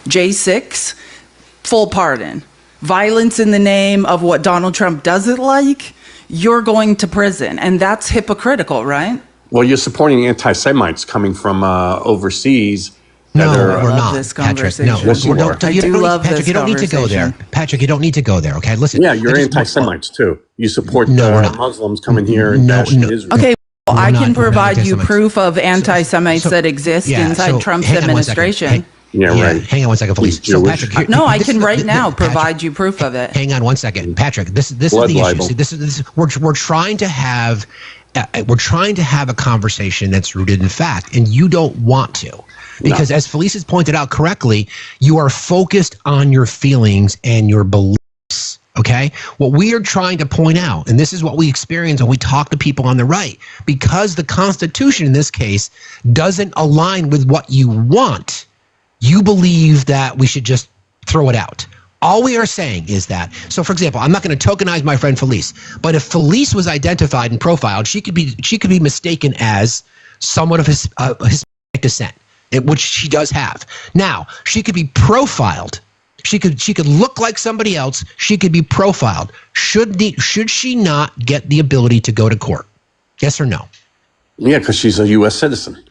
J6, full pardon. Violence in the name of what Donald Trump doesn't like, you're going to prison. And that's hypocritical, right? Well, you're supporting anti-Semites coming from overseas. No, we're not, Patrick. No, yes, you are. I do love Patrick, this you don't need to go there. Patrick, you don't need to go there, okay? Listen. Yeah, you're anti-Semites, too. You support Muslims coming here and bashing Israel. Okay, well, I can provide you proof of anti-Semites that exist inside Trump's administration. Yeah, right. Hang on one second, please. So, Patrick, no, I can right now provide you proof of it. Hang on one second, Patrick. This is the issue. See, we're trying to have a conversation that's rooted in fact, and you don't want to, because as Felice has pointed out correctly, you are focused on your feelings and your beliefs. Okay, what we are trying to point out, and this is what we experience when we talk to people on the right, because the Constitution in this case doesn't align with what you want. You believe that we should just throw it out. All we are saying is that, so for example, I'm not going to tokenize my friend Felice, but if Felice was identified and profiled, she could be mistaken as someone of Hispanic descent, which she does have. Now, she could be profiled. She could look like somebody else. She could be profiled. Should she not get the ability to go to court? Yes or no? Yeah, because she's a U.S. citizen.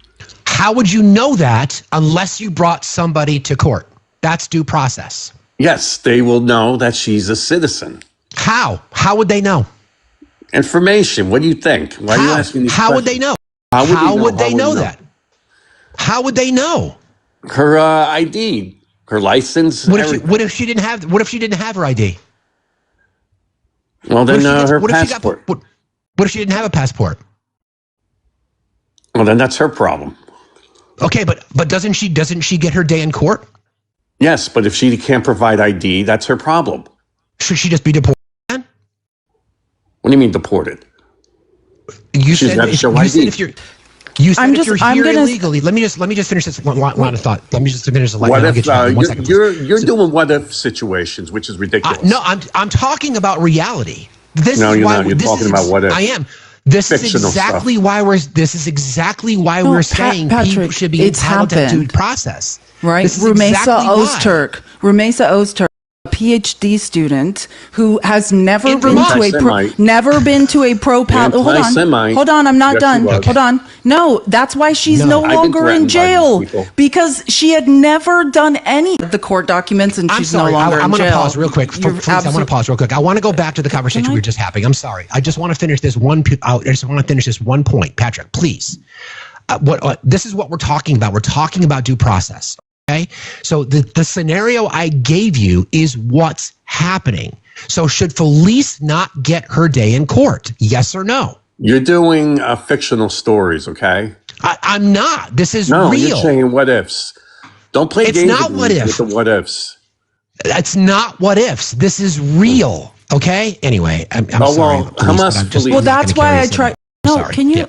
How would you know that unless you brought somebody to court? That's due process. Yes, they will know that she's a citizen. How? How would they know? Information. What do you think? Why are you asking these questions? How would they know? How would they know that? How would they know? Her ID, her license. What if she didn't have her ID? Well, then her passport. What if she didn't have a passport? Well, then that's her problem. Okay, but doesn't she get her day in court? Yes, but if she can't provide ID, that's her problem. Should she just be deported then? What do you mean deported? You She's said, got to show you said ID. if you're if you're here illegally. Let me just finish this line of thought. Let me just finish the line. What I'll if get you back in 1 second, please. you're doing what if situations, which is ridiculous? No, I'm talking about reality. This No, is you're why not. You're this talking is about what if. I am. This is Fictional exactly stuff. why we're saying Patrick, people should be it's entitled to happened. due process. Right? This is Rumesa exactly why. Ozturk, a PhD student who has never In been to a Anti-Semite. Anti-Semite. Hold on, I'm not Yes, done. she was. Hold on. No, that's why she's no I've been longer in threatened by these jail people. because she had never done any of the court documents and I'm she's sorry. no longer I'm in going to jail. pause real quick. You're Please, I want to pause real quick. I want to go back to the conversation we were just having. I'm sorry. I just want to finish this one. I just want to finish this one point, Patrick. Please. This is what we're talking about. We're talking about due process. Okay. So the scenario I gave you is what's happening. So should Felice not get her day in court? Yes or no? You're doing fictional stories, okay? I'm not. This is No, real. you're saying what ifs. Don't play It's games not with what me if. with the what ifs. It's not what ifs. This is real. Okay. Anyway, I'm Oh, sorry. well, Hamas I'm just police- Well, that's gonna why carry I this try. in. No, Sorry. can you? Yeah.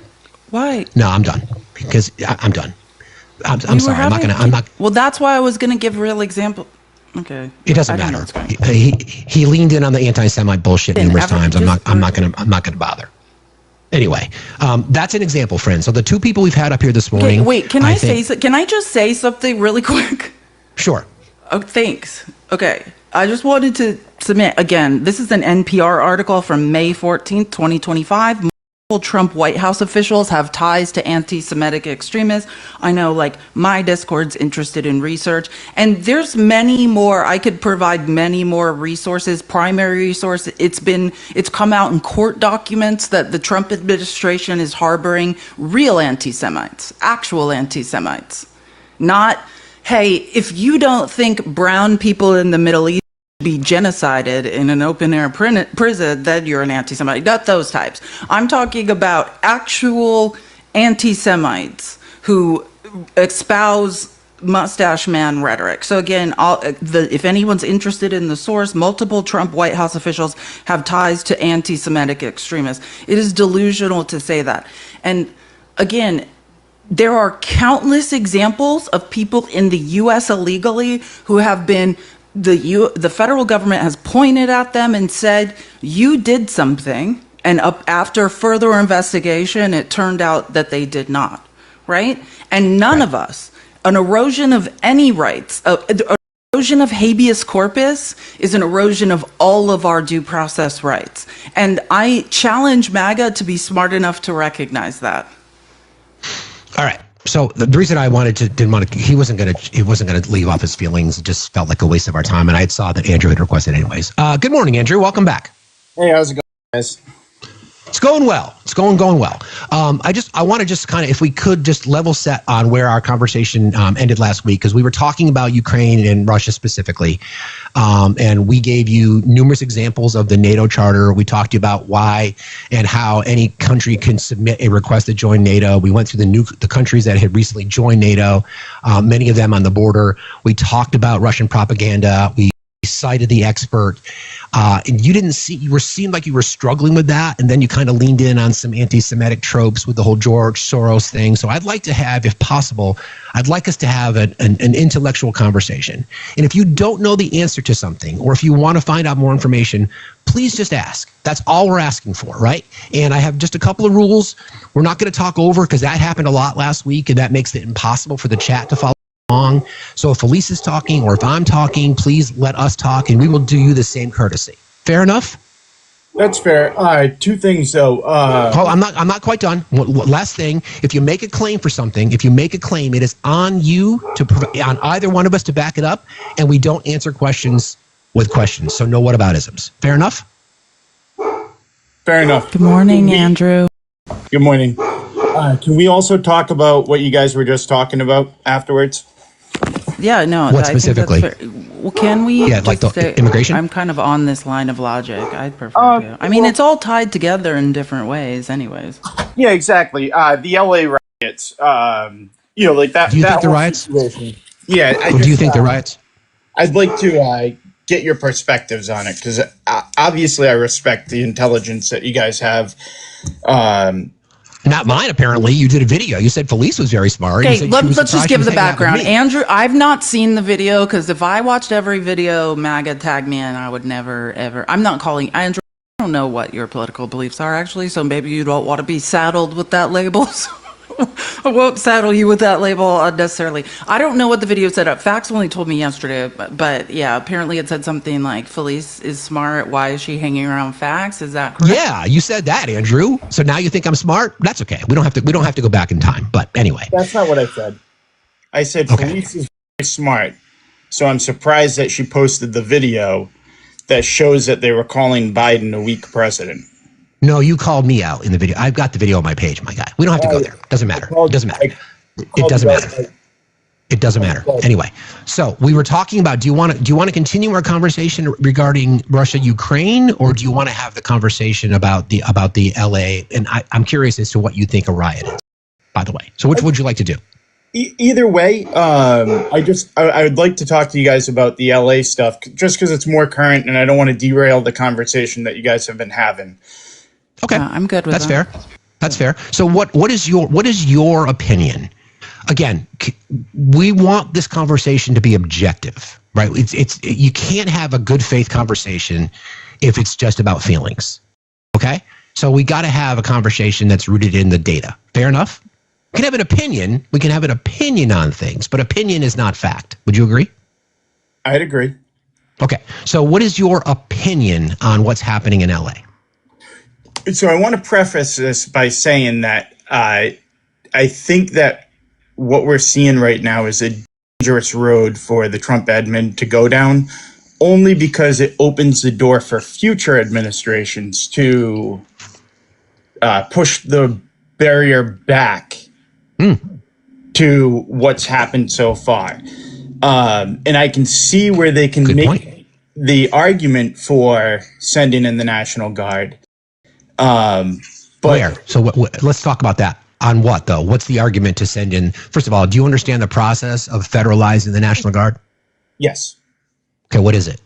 Why? No, I'm done because I'm done. I'm We were sorry. having- I'm not. Well, that's why I was going to give real example. Okay. It doesn't I don't know matter. what's going on. He leaned in on the anti-Semite bullshit numerous times. I'm just- not gonna bother. Anyway, that's an example, friends. So the two people we've had up here this morning. Okay, wait, can I think- can I just say something really quick? Sure. Oh, thanks. Okay. I just wanted to submit again. This is an NPR article from May 14th, 2025. Multiple Trump White House officials have ties to anti-Semitic extremists. I know, like, my Discord's interested in research, and there's many more. I could provide many more resources, primary resources. It's come out in court documents that the Trump administration is harboring real anti-Semites, actual anti-Semites. Not, hey, if you don't think brown people in the Middle East be genocided in an open air prison, then you're an anti-Semite. Not those types. I'm talking about actual anti-Semites who espouse mustache man rhetoric. So again, if anyone's interested in the source, multiple Trump White House officials have ties to anti-Semitic extremists. It is delusional to say that. And again, there are countless examples of people in the U.S. illegally who have been the federal government has pointed at them and said, you did something, and after further investigation, it turned out that they did not, right? And none of us, an erosion of any rights, an erosion of habeas corpus is an erosion of all of our due process rights. And I challenge MAGA to be smart enough to recognize that. All right. So the reason I he wasn't gonna leave off his feelings. It just felt like a waste of our time, and I saw that Andrew had requested anyways. Good morning, Andrew. Welcome back. Hey, how's it going, guys? It's going well. It's going well. I want to just kind of, if we could, just level set on where our conversation ended last week, because we were talking about Ukraine and Russia specifically, and we gave you numerous examples of the NATO charter. We talked about why and how any country can submit a request to join NATO. We went through the countries that had recently joined NATO, many of them on the border. We talked about Russian propaganda. We cited the expert, and you seemed like you were struggling with that, and then you kind of leaned in on some anti-Semitic tropes with the whole George Soros thing. So I'd like to have, if possible, I'd like us to have an intellectual conversation. And if you don't know the answer to something, or if you want to find out more information, please just ask. That's all we're asking for, right? And I have just a couple of rules. We're not going to talk over, because that happened a lot last week, and that makes it impossible for the chat to follow along. So if Felice is talking or if I'm talking, please let us talk, and we will do you the same courtesy. Fair enough? That's fair. All right, two things though. I'm not quite done. Last thing: if you make a claim for something, it is on you on either one of us to back it up, and we don't answer questions with questions. So no whataboutisms. Fair enough? Fair enough. Good morning, Andrew. Good morning. Can we also talk about what you guys were just talking about afterwards? Yeah, no. What specifically? Well, can we? Yeah, like the immigration? I'm kind of on this line of logic. I'd prefer to. I mean, it's all tied together in different ways, anyways. Yeah, exactly. The LA riots. Like that. Do you that think the whole riots? situation. Yeah. Do you think the riots? I'd like to get your perspectives on it, because obviously I respect the intelligence that you guys have. Not mine, apparently. You did a video. You said Felice was very smart. Okay, let's just give the background. Andrew, I've not seen the video, because if I watched every video, MAGA tagged me, and I would never, ever. I'm not calling Andrew. I don't know what your political beliefs are, actually, so maybe you don't want to be saddled with that label. I won't saddle you with that label unnecessarily. I don't know what the video said. Facts only told me yesterday, but yeah, apparently it said something like Felice is smart. Why is she hanging around Facts? Is that correct? Yeah, you said that, Andrew. So now you think I'm smart? That's okay. We don't have to go back in time. But anyway, that's not what I said. I said Felice is very smart. So I'm surprised that she posted the video that shows that they were calling Biden a weak president. No, you called me out in the video. I've got the video on my page, my guy. We don't have to go there. Doesn't matter. It doesn't matter. It doesn't matter. It doesn't matter. Anyway, so we were talking about, do you want to continue our conversation regarding Russia, Ukraine, or do you want to have the conversation about the LA? And I'm curious as to what you think a riot is, by the way. So which would you like to do? Either way, I would like to talk to you guys about the LA stuff, just because it's more current, and I don't want to derail the conversation that you guys have been having. Okay, I'm good with that. Fair. That's fair. So what is your opinion? Again, we want this conversation to be objective, right? You can't have a good faith conversation if it's just about feelings. Okay, so we got to have a conversation that's rooted in the data. Fair enough. We can have an opinion. We can have an opinion on things, but opinion is not fact. Would you agree? I'd agree. Okay, so what is your opinion on what's happening in LA? So I want to preface this by saying that I think that what we're seeing right now is a dangerous road for the Trump admin to go down, only because it opens the door for future administrations to push the barrier back to what's happened so far. And I can see where they can make the argument for sending in the National Guard. Where? So let's talk about that. On what, though? What's the argument to send in? First of all, do you understand the process of federalizing the National Guard? Yes. Okay, what is it?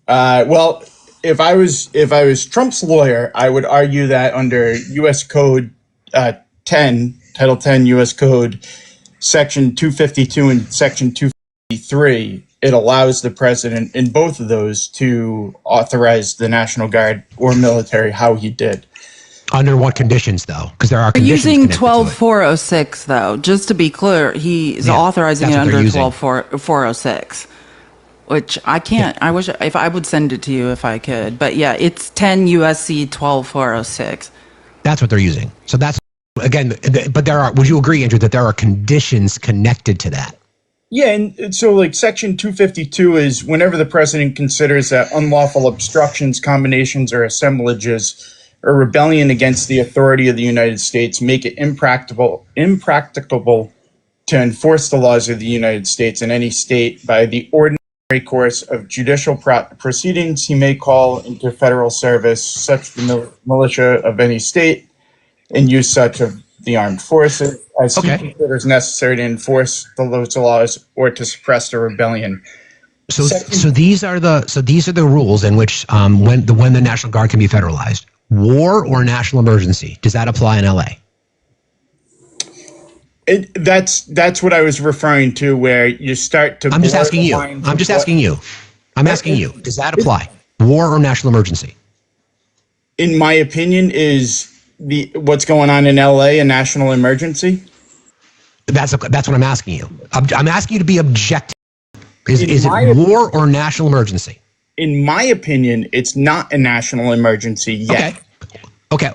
Well, if I was Trump's lawyer, I would argue that under U.S. Code 10, Title 10 U.S. Code, Section 252 and Section 253, it allows the president in both of those to authorize the National Guard or military how he did. Under what conditions, though? Because there are conditions. Using 12406, though, just to be clear, he's authorizing it under 12406, which I can't. I wish if I would send it to you if I could. But yeah, it's 10 USC 12406. That's what they're using. So that's, again, but there are, would you agree, Andrew, that there are conditions connected to that? Yeah, and so like Section 252 is whenever the president considers that unlawful obstructions, combinations, or assemblages or rebellion against the authority of the United States make it impracticable to enforce the laws of the United States in any state by the ordinary course of judicial proceedings, he may call into federal service such the militia of any state and use such of the armed forces as he considers necessary to enforce those laws or to suppress the rebellion. So these are the rules in which when the National Guard can be federalized. War or national emergency? Does that apply in LA? That's what I was referring to, where you start to. I'm just asking you. I'm asking you. Does that apply? War or national emergency? In my opinion, is what's going on in LA a national emergency? That's what I'm asking you. I'm asking you to be objective. Is it war or national emergency? In my opinion, it's not a national emergency yet. Okay.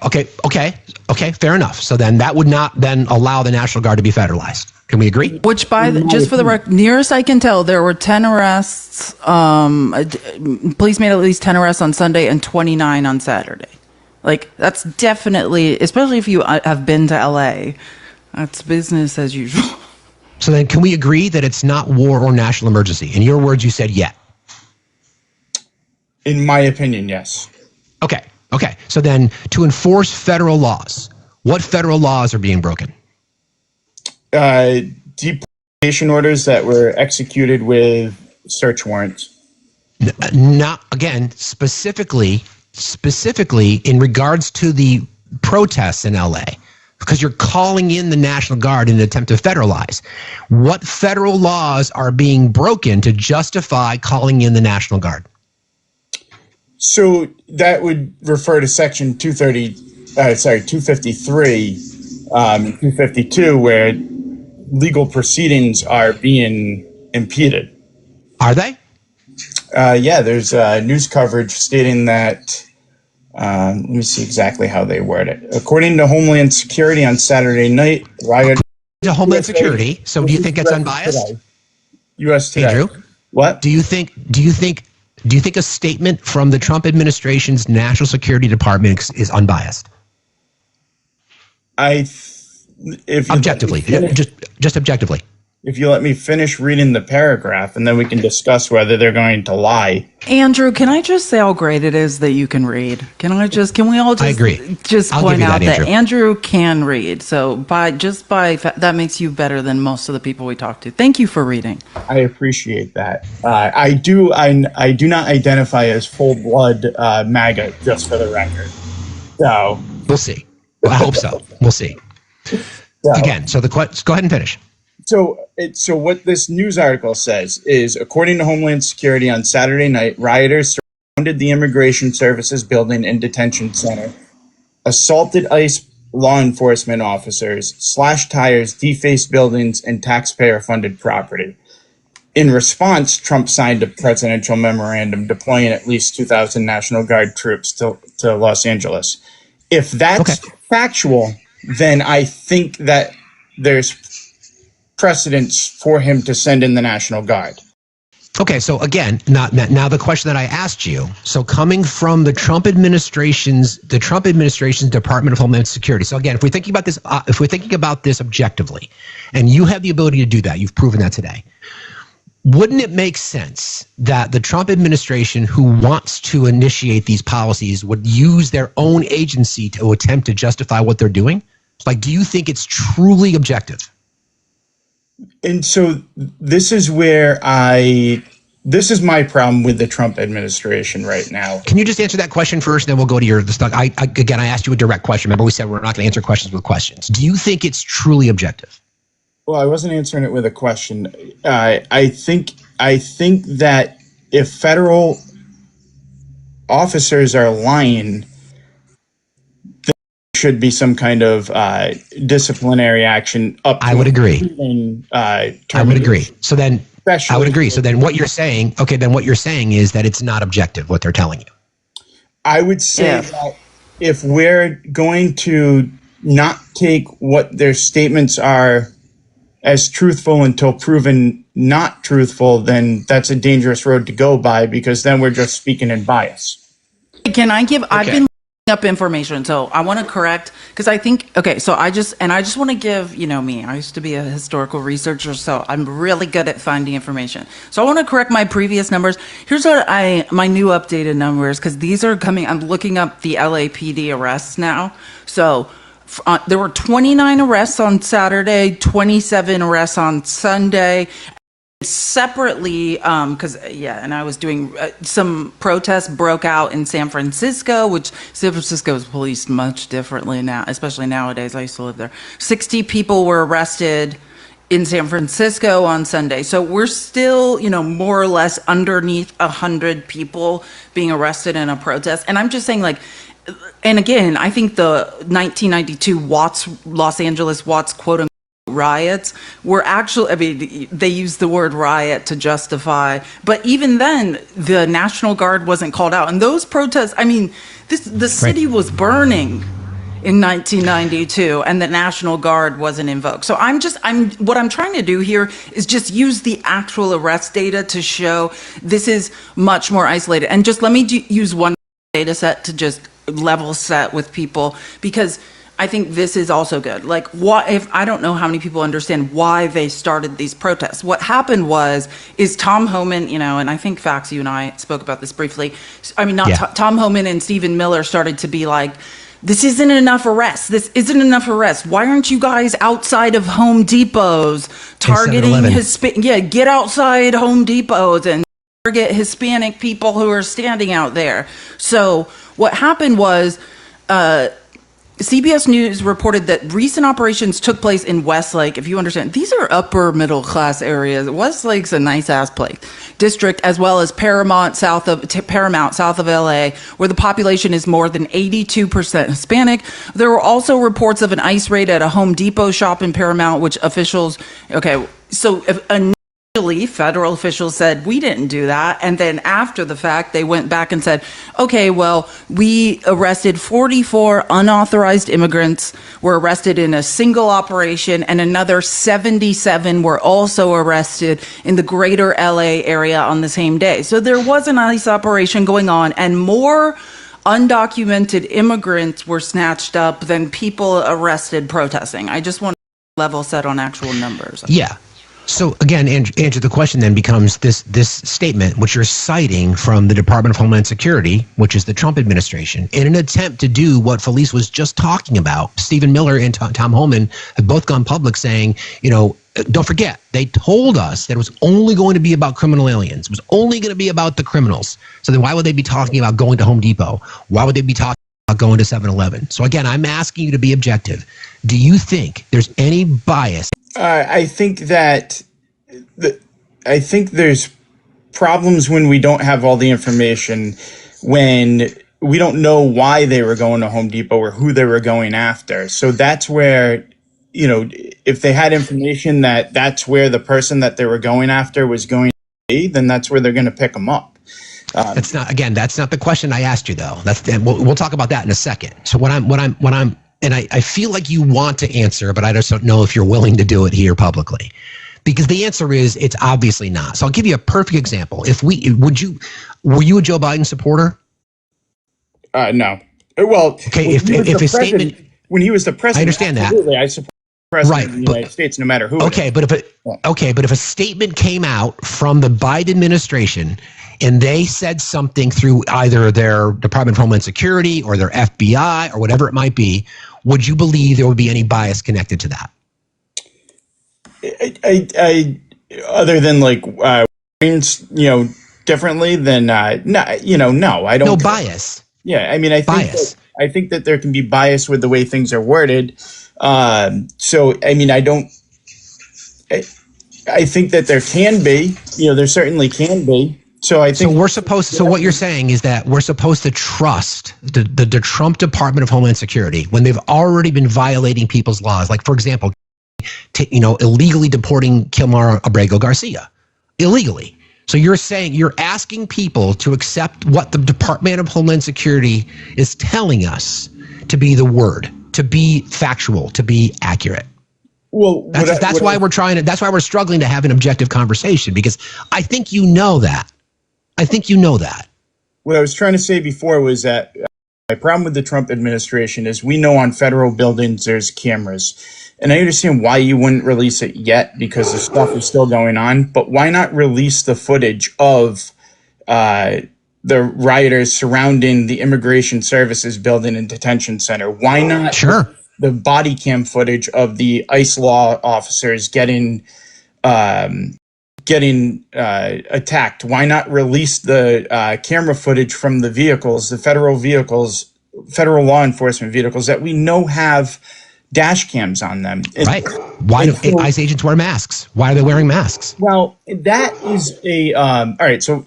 Fair enough. So then that would not then allow the National Guard to be federalized. Can we agree? Which, just for the record, nearest I can tell, there were 10 arrests. Police made at least 10 arrests on Sunday and 29 on Saturday. Like, that's definitely, especially if you have been to LA, that's business as usual. So then can we agree that it's not war or national emergency? In your words, you said yet. In my opinion, yes. Okay. So then to enforce federal laws, what federal laws are being broken? Deportation orders that were executed with search warrants. Not again, specifically in regards to the protests in LA, because you're calling in the National Guard in an attempt to federalize. What federal laws are being broken to justify calling in the National Guard? So that would refer to Section 253, 252, where legal proceedings are being impeded. Are they? Yeah, there's news coverage stating that. Let me see exactly how they word it. According to Homeland Security on Saturday night, riot. To Homeland Security. So do you think it's unbiased? U.S. Today. Andrew, what do you think a statement from the Trump administration's National Security Department is unbiased? If objectively, just objectively. If you let me finish reading the paragraph, and then we can discuss whether they're going to lie. Andrew, can I just say how great it is that you can read? Can we all just I agree. Just I'll point give you out that, that Andrew can read. So that makes you better than most of the people we talk to. Thank you for reading. I appreciate that. I do not identify as full blood MAGA, just for the record. So we'll see. Well, I hope so. We'll see. Again, so go ahead and finish. So what this news article says is, according to Homeland Security on Saturday night, rioters surrounded the Immigration Services Building and Detention Center, assaulted ICE law enforcement officers, slashed tires, defaced buildings, and taxpayer-funded property. In response, Trump signed a presidential memorandum deploying at least 2,000 National Guard troops to Los Angeles. If that's factual, then I think that there's precedence for him to send in the National Guard. Okay, so again, now the question that I asked you. So coming from the Trump administration's Department of Homeland Security. So again, if we're thinking about this objectively, and you have the ability to do that, you've proven that today. Wouldn't it make sense that the Trump administration, who wants to initiate these policies, would use their own agency to attempt to justify what they're doing? Like, do you think it's truly objective? And so this is my problem with the Trump administration right now. Can you just answer that question first, and then we'll go to the stuff. I asked you a direct question. Remember, we said we're not going to answer questions with questions. Do you think it's truly objective? Well, I wasn't answering it with a question. I think that if federal officers are lying, there should be some kind of disciplinary action up to. I would agree. I would agree. So then, I would agree. So then, what you're saying is that it's not objective what they're telling you. I would say that if we're going to not take what their statements are as truthful until proven not truthful, then that's a dangerous road to go by, because then we're just speaking in bias. Can I give? I've been looking up information, so I want to correct, because I think so I just want to give, me. I used to be a historical researcher, so I'm really good at finding information. So I want to correct my previous numbers. Here's what my new updated numbers, because these are coming. I'm looking up the LAPD arrests now. So there were 29 arrests on Saturday, 27 arrests on Sunday. Separately, and I was doing some protests broke out in San Francisco, which San Francisco is policed much differently now, especially nowadays. I used to live there. 60 people were arrested in San Francisco on Sunday. So we're still, more or less underneath 100 people being arrested in a protest. And I'm just saying, and again, I think the 1992 Los Angeles Watts quote-unquote riots were actually, they used the word riot to justify, but even then, the National Guard wasn't called out. And those protests, the city was burning in 1992, and the National Guard wasn't invoked. So what I'm trying to do here is just use the actual arrest data to show this is much more isolated. And just let me use one data set to just level set with people, because I think this is also good. I don't know how many people understand why they started these protests. What happened is Tom Homan, and I think Fax, you and I spoke about this briefly. Tom Homan and Stephen Miller started to be like, this isn't enough arrests. This isn't enough arrests. Why aren't you guys outside of Home Depots targeting Hispanic? Yeah, get outside Home Depots and target Hispanic people who are standing out there. So what happened was CBS News reported that recent operations took place in Westlake. If you understand, these are upper middle class areas. Westlake's a nice ass place district, as well as Paramount south of LA, where the population is more than 82% Hispanic. There were also reports of an ICE raid at a Home Depot shop in Paramount, which officials initially, federal officials said, we didn't do that. And then after the fact, they went back and said, okay, well, we arrested 44 unauthorized immigrants were arrested in a single operation, and another 77 were also arrested in the greater LA area on the same day. So there was an ICE operation going on, and more undocumented immigrants were snatched up than people arrested protesting. I just want to level set on actual numbers. Yeah. So again, Andrew, the question then becomes this statement, which you're citing from the Department of Homeland Security, which is the Trump administration, in an attempt to do what Felice was just talking about. Stephen Miller and Tom Homan have both gone public saying, don't forget, they told us that it was only going to be about criminal aliens. It was only going to be about the criminals. So then why would they be talking about going to Home Depot? Why would they be talking about going to 7-Eleven? So again, I'm asking you to be objective. Do you think there's any bias? I think that I think there's problems when we don't have all the information, when we don't know why they were going to Home Depot or who they were going after. So that's where, if they had information that that's where the person that they were going after was going to be, then that's where they're going to pick them up. That's not the question I asked you, though. We'll talk about that in a second. So and I feel like you want to answer, but I just don't know if you're willing to do it here publicly, because the answer is it's obviously not. So I'll give you a perfect example. Were you a Joe Biden supporter? No. Well, okay. If a statement when he was the president, I understand absolutely, that. I support the president of the United States, no matter who. Okay, but if a statement came out from the Biden administration and they said something through either their Department of Homeland Security or their FBI or whatever it might be, would you believe there would be any bias connected to that? I other than differently than no, I don't. No bias. Yeah, I mean, I think that there can be bias with the way things are worded. So I mean, I think that there can be. There certainly can be. So I think So what you're saying is that we're supposed to trust the Trump Department of Homeland Security when they've already been violating people's laws, like for example, illegally deporting Kilmar Abrego Garcia, illegally. So you're asking people to accept what the Department of Homeland Security is telling us to be the word, to be factual, to be accurate. Well, that's why we're struggling to have an objective conversation, because I think you know that. What I was trying to say before was that my problem with the Trump administration is we know on federal buildings there's cameras. And I understand why you wouldn't release it yet, because the stuff is still going on. But why not release the footage of the rioters surrounding the Immigration Services Building and Detention Center? Why not the body cam footage of the ICE law officers getting attacked? Why not release the camera footage from the vehicles, the federal law enforcement vehicles that we know have dash cams on them? Right. Why do ICE agents wear masks? Why are they wearing masks? Well, that is all right. So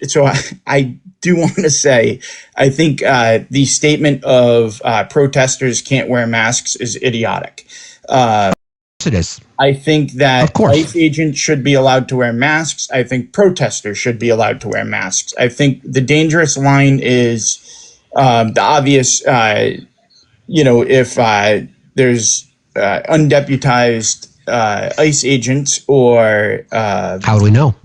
I do want to say, I think the statement of protesters can't wear masks is idiotic. It is. I think that ICE agents should be allowed to wear masks. I think protesters should be allowed to wear masks. I think the dangerous line is the obvious, if there's undeputized ICE agents or... how do we know?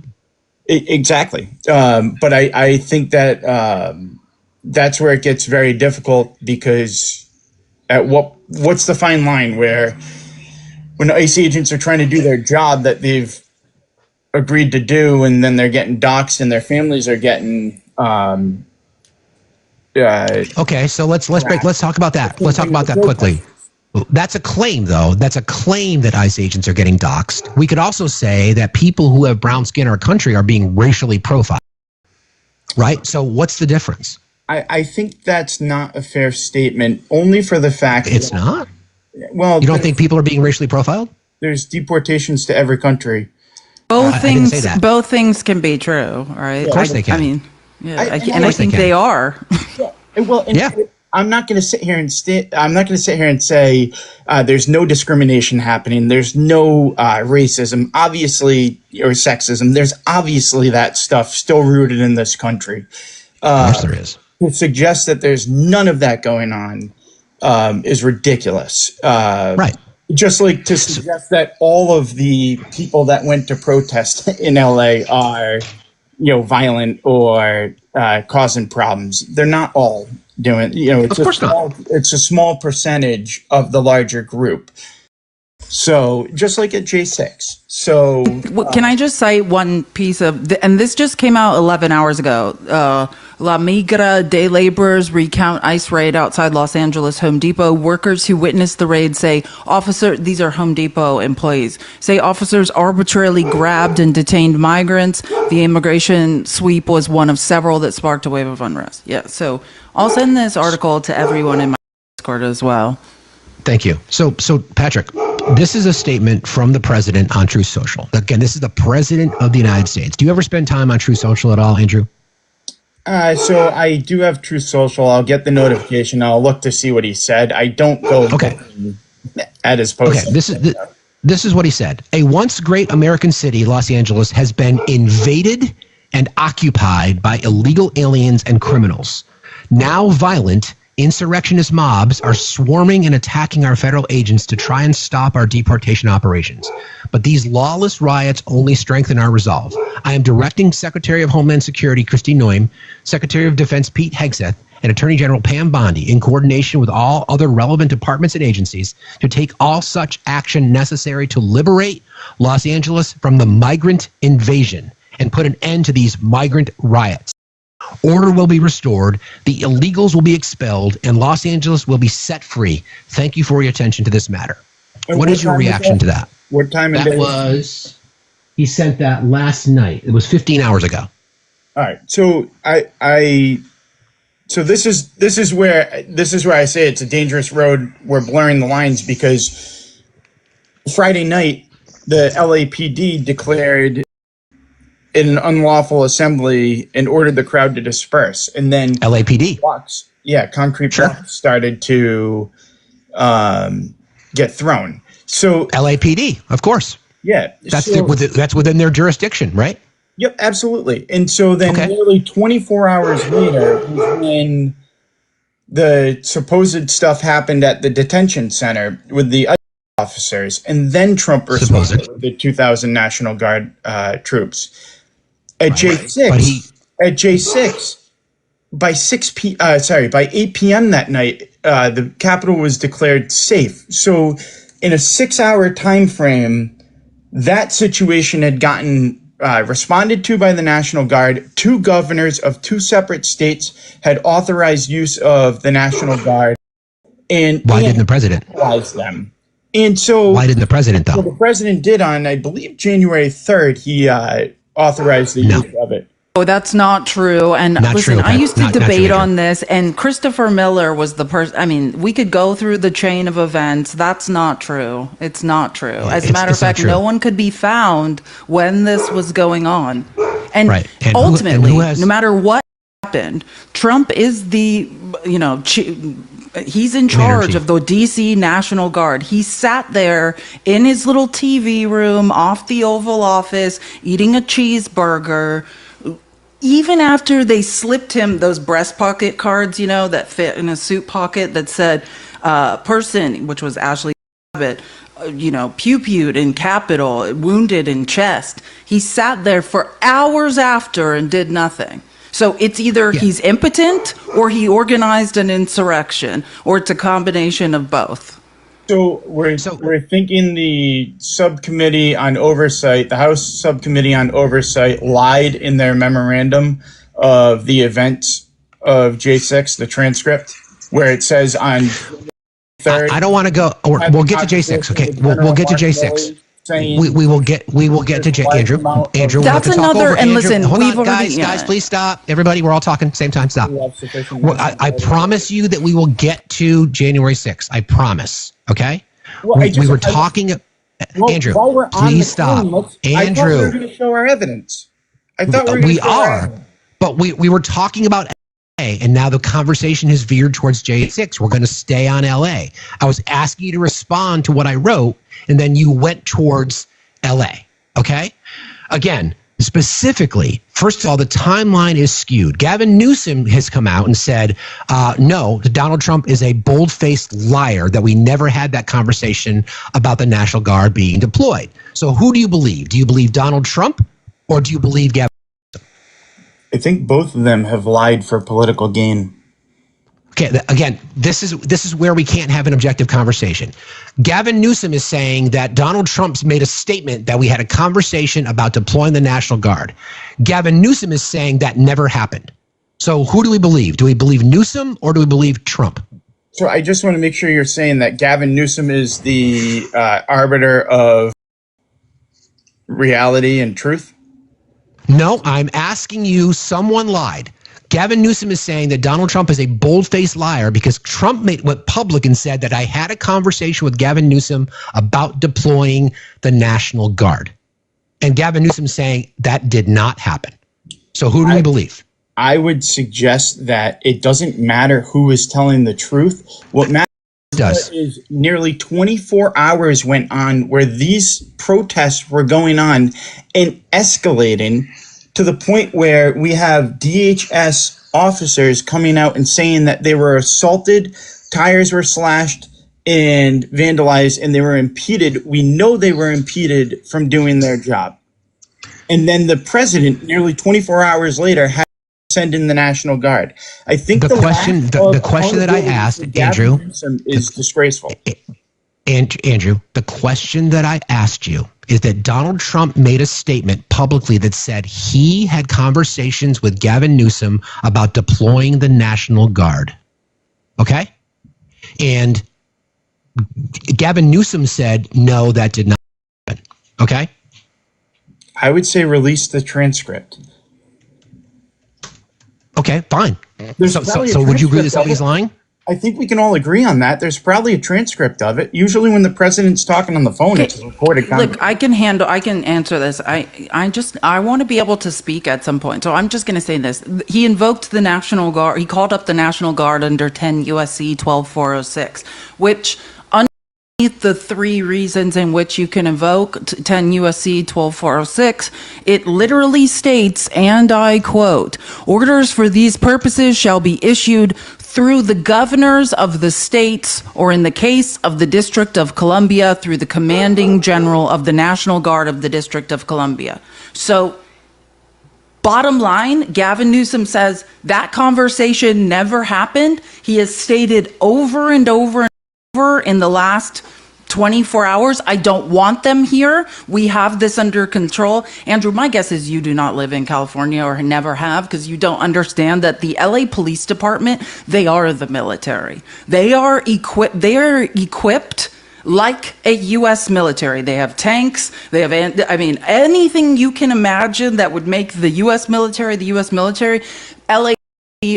Exactly. But I think that that's where it gets very difficult, because at what's the fine line where when ICE agents are trying to do their job that they've agreed to do, and then they're getting doxxed and their families are getting okay, so let's talk about that. Let's talk about that quickly. That's a claim, though. That's a claim that ICE agents are getting doxxed. We could also say that people who have brown skin in our country are being racially profiled. right? So what's the difference? I think that's not a fair statement, only for the fact It's that, not? well, You don't think people are being racially profiled? there's deportations to every country. Both I didn't say things, that. both things can be true, right? Of course they can. I mean, yeah, I think they are. Well, Yeah. I'm not going to sit here and say there's no discrimination happening. There's no racism, obviously, or sexism. There's obviously that stuff still rooted in this country. Of course there is. To suggest that there's none of that going on is ridiculous. Right. Just like to suggest that all of the people that went to protest in LA are, violent or causing problems. They're not all doing. It's Of course not. It's a small percentage of the larger group. So just like at J6. So Can I just cite one piece of, and this just came out 11 hours ago. La Migra de laborers recount ICE raid outside Los Angeles Home Depot. Workers who witnessed the raid say these are Home Depot employees, say officers arbitrarily grabbed and detained migrants. The immigration sweep was one of several that sparked a wave of unrest. Yeah, so I'll send this article to everyone in my Discord as well. Thank you. So Patrick, this is a statement from the president on Truth Social. Again, this is the president of the United States. Do you ever spend time on Truth Social at all, Andrew? So I do have Truth Social. I'll get the notification. I'll look to see what he said. I don't go at his post. Okay, this is what he said. A once great American city, Los Angeles, has been invaded and occupied by illegal aliens and criminals. Now violent insurrectionist mobs are swarming and attacking our federal agents to try and stop our deportation operations. But these lawless riots only strengthen our resolve. I am directing Secretary of Homeland Security Kristi Noem, Secretary of Defense Pete Hegseth, and Attorney General Pam Bondi, in coordination with all other relevant departments and agencies, to take all such action necessary to liberate Los Angeles from the migrant invasion and put an end to these migrant riots. Order will be restored, the illegals will be expelled, and Los Angeles will be set free. Thank you for your attention to this matter. What is your reaction to that? What time of day? He sent that last night. It was 15 hours ago. All right. So so this is where I say it's a dangerous road. We're blurring the lines because Friday night the LAPD declared an unlawful assembly and ordered the crowd to disperse, and then LAPD blocks, concrete blocks started to get thrown. So LAPD, of course. Yeah, that's within their jurisdiction, right? Yep, absolutely. And so then nearly 24 hours later was when the supposed stuff happened at the detention center with the officers, and then Trump responded with the 2,000 National Guard troops. At J6, by 8 p.m. that night, the Capitol was declared safe. So in a 6-hour time frame, that situation had gotten responded to by the National Guard. 2 governors of 2 separate states had authorized use of the National Guard. And why didn't the president authorize them? And so why didn't the president, though? Well, the president did on, I believe, January 3rd. He authorized the use of it. Oh, that's not true. And listen, I used to debate on this, and Christopher Miller was the person. I mean, we could go through the chain of events. That's not true. It's not true. As a matter of fact, no one could be found when this was going on. And ultimately, no matter what happened, Trump is the, he's in charge of the DC National Guard. He sat there in his little TV room off the Oval Office eating a cheeseburger. Even after they slipped him those breast pocket cards, that fit in a suit pocket that said person, which was Ashley Babbitt, pew-pewed in Capitol, wounded in chest. He sat there for hours after and did nothing. So it's either he's impotent or he organized an insurrection, or it's a combination of both. So we're thinking the subcommittee on oversight, the House subcommittee on oversight, lied in their memorandum of the events of J6, the transcript, where it says on 3rd. I don't want to go. We'll get to J6. Okay, we'll get to J6. saying we will get to Andrew. Andrew, we have That's to talk another. over. And Andrew, listen, hold we've on, already. guys, please stop. Everybody, we're all talking same time. Stop. Well, I promise you that we will get to January 6th. I promise. Okay. Well, we were talking. Andrew, while we're on please the stop. phone, Andrew, I thought we were going to show our evidence. I thought we were going to show our evidence. But we were talking about LA, and now the conversation has veered towards J6. We're going to stay on LA. I was asking you to respond to what I wrote, and then you went towards LA. Okay? Again, specifically, first of all, the timeline is skewed. Gavin Newsom has come out and said, no, Donald Trump is a bold-faced liar, that we never had that conversation about the National Guard being deployed. So who do you believe? Do you believe Donald Trump, or do you believe Gavin? I think both of them have lied for political gain. Okay, again, this is where we can't have an objective conversation. Gavin Newsom is saying that Donald Trump's made a statement that we had a conversation about deploying the National Guard. Gavin Newsom is saying that never happened. So who do we believe? Do we believe Newsom or do we believe Trump? So I just want to make sure you're saying that Gavin Newsom is the arbiter of reality and truth? No, I'm asking you, someone lied. Gavin Newsom is saying that Donald Trump is a bold-faced liar because Trump went public and said that I had a conversation with Gavin Newsom about deploying the National Guard. And Gavin Newsom saying that did not happen. So who do we believe? I would suggest that it doesn't matter who is telling the truth. What matters is nearly 24 hours went on where these protests were going on and escalating to the point where we have DHS officers coming out and saying that they were assaulted, tires were slashed and vandalized, and they were impeded. We know they were impeded from doing their job. And then the president, nearly 24 hours later, had to send in the National Guard. I think the question that I asked, Andrew, is disgraceful. And Andrew, the question that I asked you is that Donald Trump made a statement publicly that said he had conversations with Gavin Newsom about deploying the National Guard. Okay? And Gavin Newsom said, no, that did not happen. Okay? I would say release the transcript. Okay, fine. So would you agree that somebody's lying? I think we can all agree on that. There's probably a transcript of it. Usually when the president's talking on the phone, it's a recorded conversation. Look, I can answer this. I want to be able to speak at some point. So I'm just going to say this. He invoked the National Guard. He called up the National Guard under 10 USC 12406, which underneath the three reasons in which you can invoke 10 USC 12406, it literally states, and I quote, orders for these purposes shall be issued through the governors of the states, or in the case of the District of Columbia, through the commanding general of the National Guard of the District of Columbia. So, bottom line, Gavin Newsom says that conversation never happened. He has stated over and over and over in the last 24 hours, I don't want them here. We have this under control. Andrew, my guess is you do not live in California or never have, because you don't understand that the LA Police Department, they are the military. They are equipped like a U.S. military. They have tanks. They have, anything you can imagine that would make the U.S. military, LA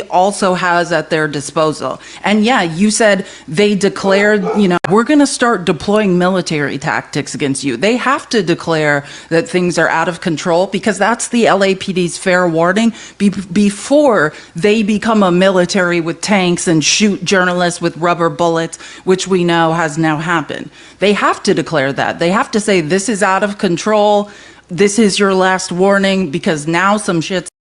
also has at their disposal. And yeah, you said they declared, we're going to start deploying military tactics against you. They have to declare that things are out of control, because that's the LAPD's fair warning before they become a military with tanks and shoot journalists with rubber bullets, which we know has now happened. They have to declare that. They have to say, this is out of control. This is your last warning, because now some shit's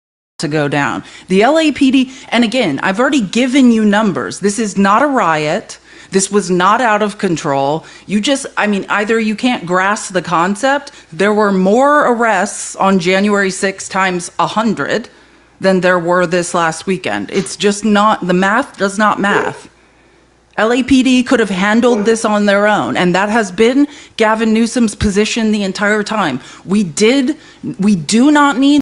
to go down. The LAPD, and again, I've already given you numbers. This is not a riot. This was not out of control. Either you can't grasp the concept. There were more arrests on January 6th times 100 than there were this last weekend. It's just not, the math does not math. LAPD could have handled this on their own, and that has been Gavin Newsom's position the entire time. We do not need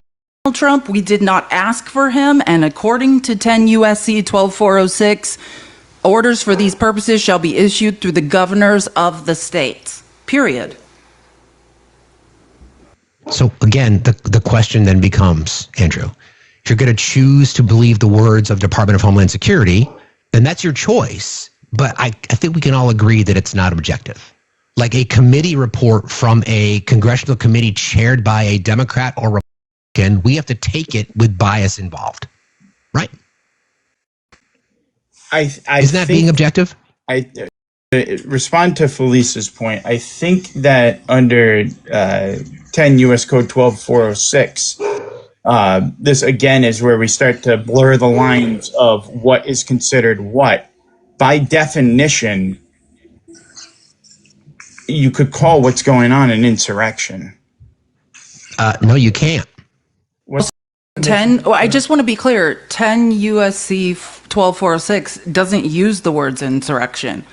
Trump. We did not ask for him, and according to 10 USC 12406, orders for these purposes shall be issued through the governors of the states. Period. So again, the question then becomes, Andrew, if you're going to choose to believe the words of Department of Homeland Security, then that's your choice. But I think we can all agree that it's not objective. Like a committee report from a congressional committee chaired by a Democrat or Republican, we have to take it with bias involved, right? Isn't that being objective? I respond to Felice's point. I think that under 10 U.S. Code 12406, this again is where we start to blur the lines of what is considered what. By definition, you could call what's going on an insurrection. No, you can't. 10, I just want to be clear, 10 USC 12406 doesn't use the words insurrection.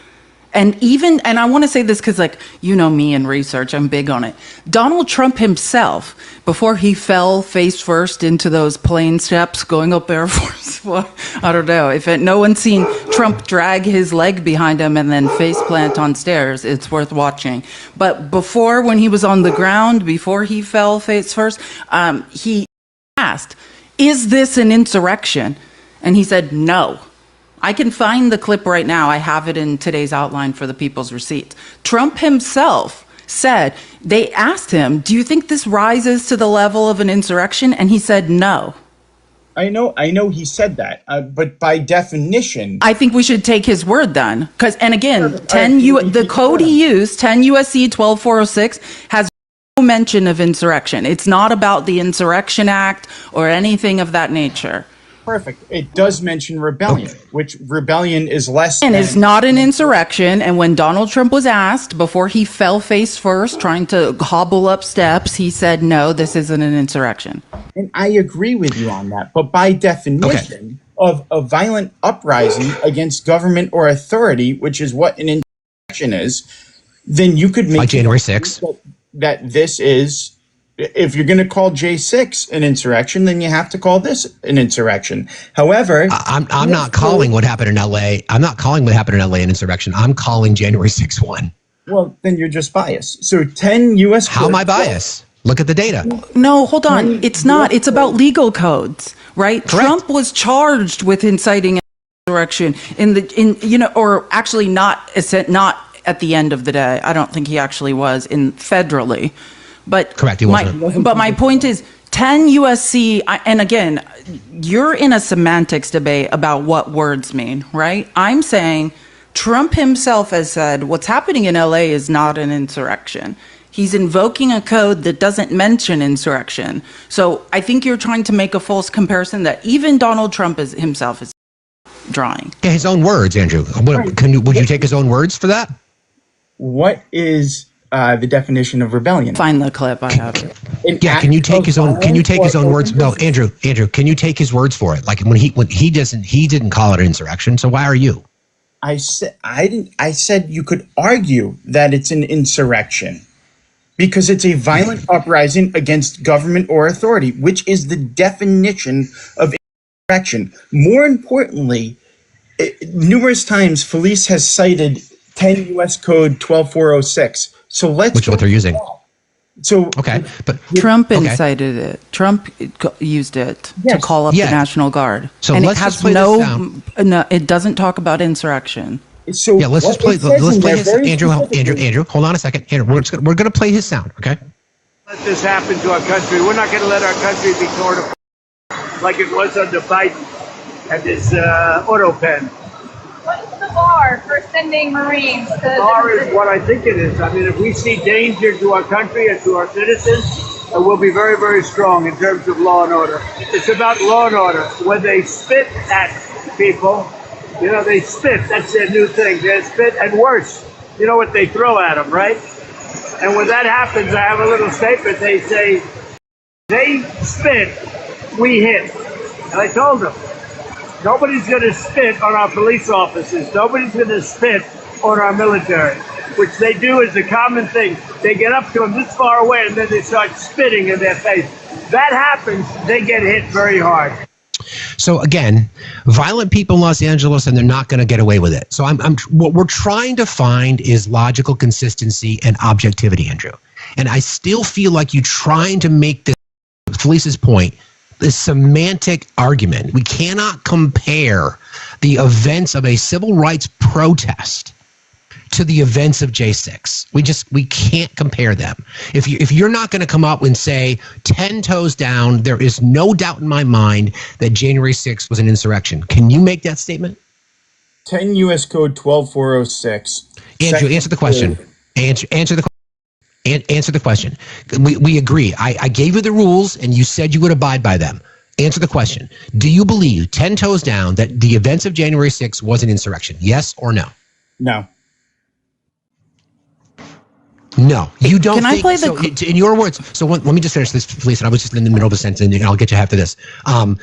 And I want to say this because, like, you know me in research, I'm big on it. Donald Trump himself, before he fell face first into those plane steps going up Air Force One, I don't know. No one's seen Trump drag his leg behind him and then face plant on stairs, it's worth watching. But before, when he was on the ground, before he fell face first, he asked, "Is this an insurrection?" And he said, "No." I can find the clip right now. I have it in today's outline for the People's Receipts. Trump himself said, they asked him, "Do you think this rises to the level of an insurrection?" And he said, "No." I know he said that, but by definition, I think we should take his word then. And again, the code he used, 10 USC 12406, has no mention of insurrection. It's not about the Insurrection Act or anything of that nature. Perfect. It does mention rebellion, which rebellion is less and is not an insurrection. And when Donald Trump was asked before he fell face first, trying to hobble up steps, he said, "No, this isn't an insurrection." And I agree with you on that. But by definition of a violent uprising against government or authority, which is what an insurrection is, then you could make like January 6th that this is. If you're going to call J6 an insurrection, then you have to call this an insurrection. However, I'm not calling what happened in LA. I'm not calling what happened in LA an insurrection. I'm calling January 6th one. Well, then you're just biased. So 10 U.S. How am I biased? Look at the data. No, hold on. It's not. It's about legal codes, right? Correct. Trump was charged with inciting insurrection or actually not at the end of the day. I don't think he actually was federally. But correct, he wasn't. But my point is 10 USC, and again, you're in a semantics debate about what words mean, right? I'm saying Trump himself has said what's happening in LA is not an insurrection. He's invoking a code that doesn't mention insurrection. So I think you're trying to make a false comparison that even Donald Trump himself is drawing. Yeah, his own words, Andrew. Would you take his own words for that? What is the definition of rebellion? Find the clip. I have it. Yeah, can you take his own? Can you take his own words? No, Andrew, can you take his words for it? Like when he didn't call it an insurrection. So why are you? I said you could argue that it's an insurrection because it's a violent uprising against government or authority, which is the definition of insurrection. More importantly, numerous times Felice has cited 10 U.S. Code 12406. So which is what they're using. So okay, but Trump incited it. Trump used it to call up the National Guard. So and let's it has just play this sound. No, it doesn't talk about insurrection. So yeah, let's play his Andrew. Hold on a second. Andrew, we're going to play his sound. Okay. Let this happen to our country. We're not going to let our country be torn apart like it was under Biden and his auto pen. What's the bar for sending Marines to the bar is what I think it is. I mean, if we see danger to our country and to our citizens, we'll be very, very strong in terms of law and order. It's about law and order. When they spit at people, they spit. That's their new thing. They spit, and worse, you know what they throw at them, right? And when that happens, I have a little statement. They say, they spit, we hit. And I told them, nobody's going to spit on our police officers. Nobody's going to spit on our military, which they do as a common thing. They get up to them this far away, and then they start spitting in their face. That happens, they get hit very hard. So again, violent people in Los Angeles, and they're not going to get away with it. So what we're trying to find is logical consistency and objectivity, Andrew. And I still feel like you're trying to make this, Felice's point, this semantic argument. We cannot compare the events of a civil rights protest to the events of J6. We can't compare them. If you're not going to come up and say 10 toes down, there is no doubt in my mind that January 6th was an insurrection. Can you make that statement? 10 U.S. Code 12406. Andrew, answer the question. Answer the question. We agree. I gave you the rules, and you said you would abide by them. Answer the question. Do you believe, 10 toes down, that the events of January 6th was an insurrection? Yes or no? No. No, you don't. Can I play so? In your words. So let me just finish this, Felice. And I was just in the middle of a sentence, and I'll get you after this. A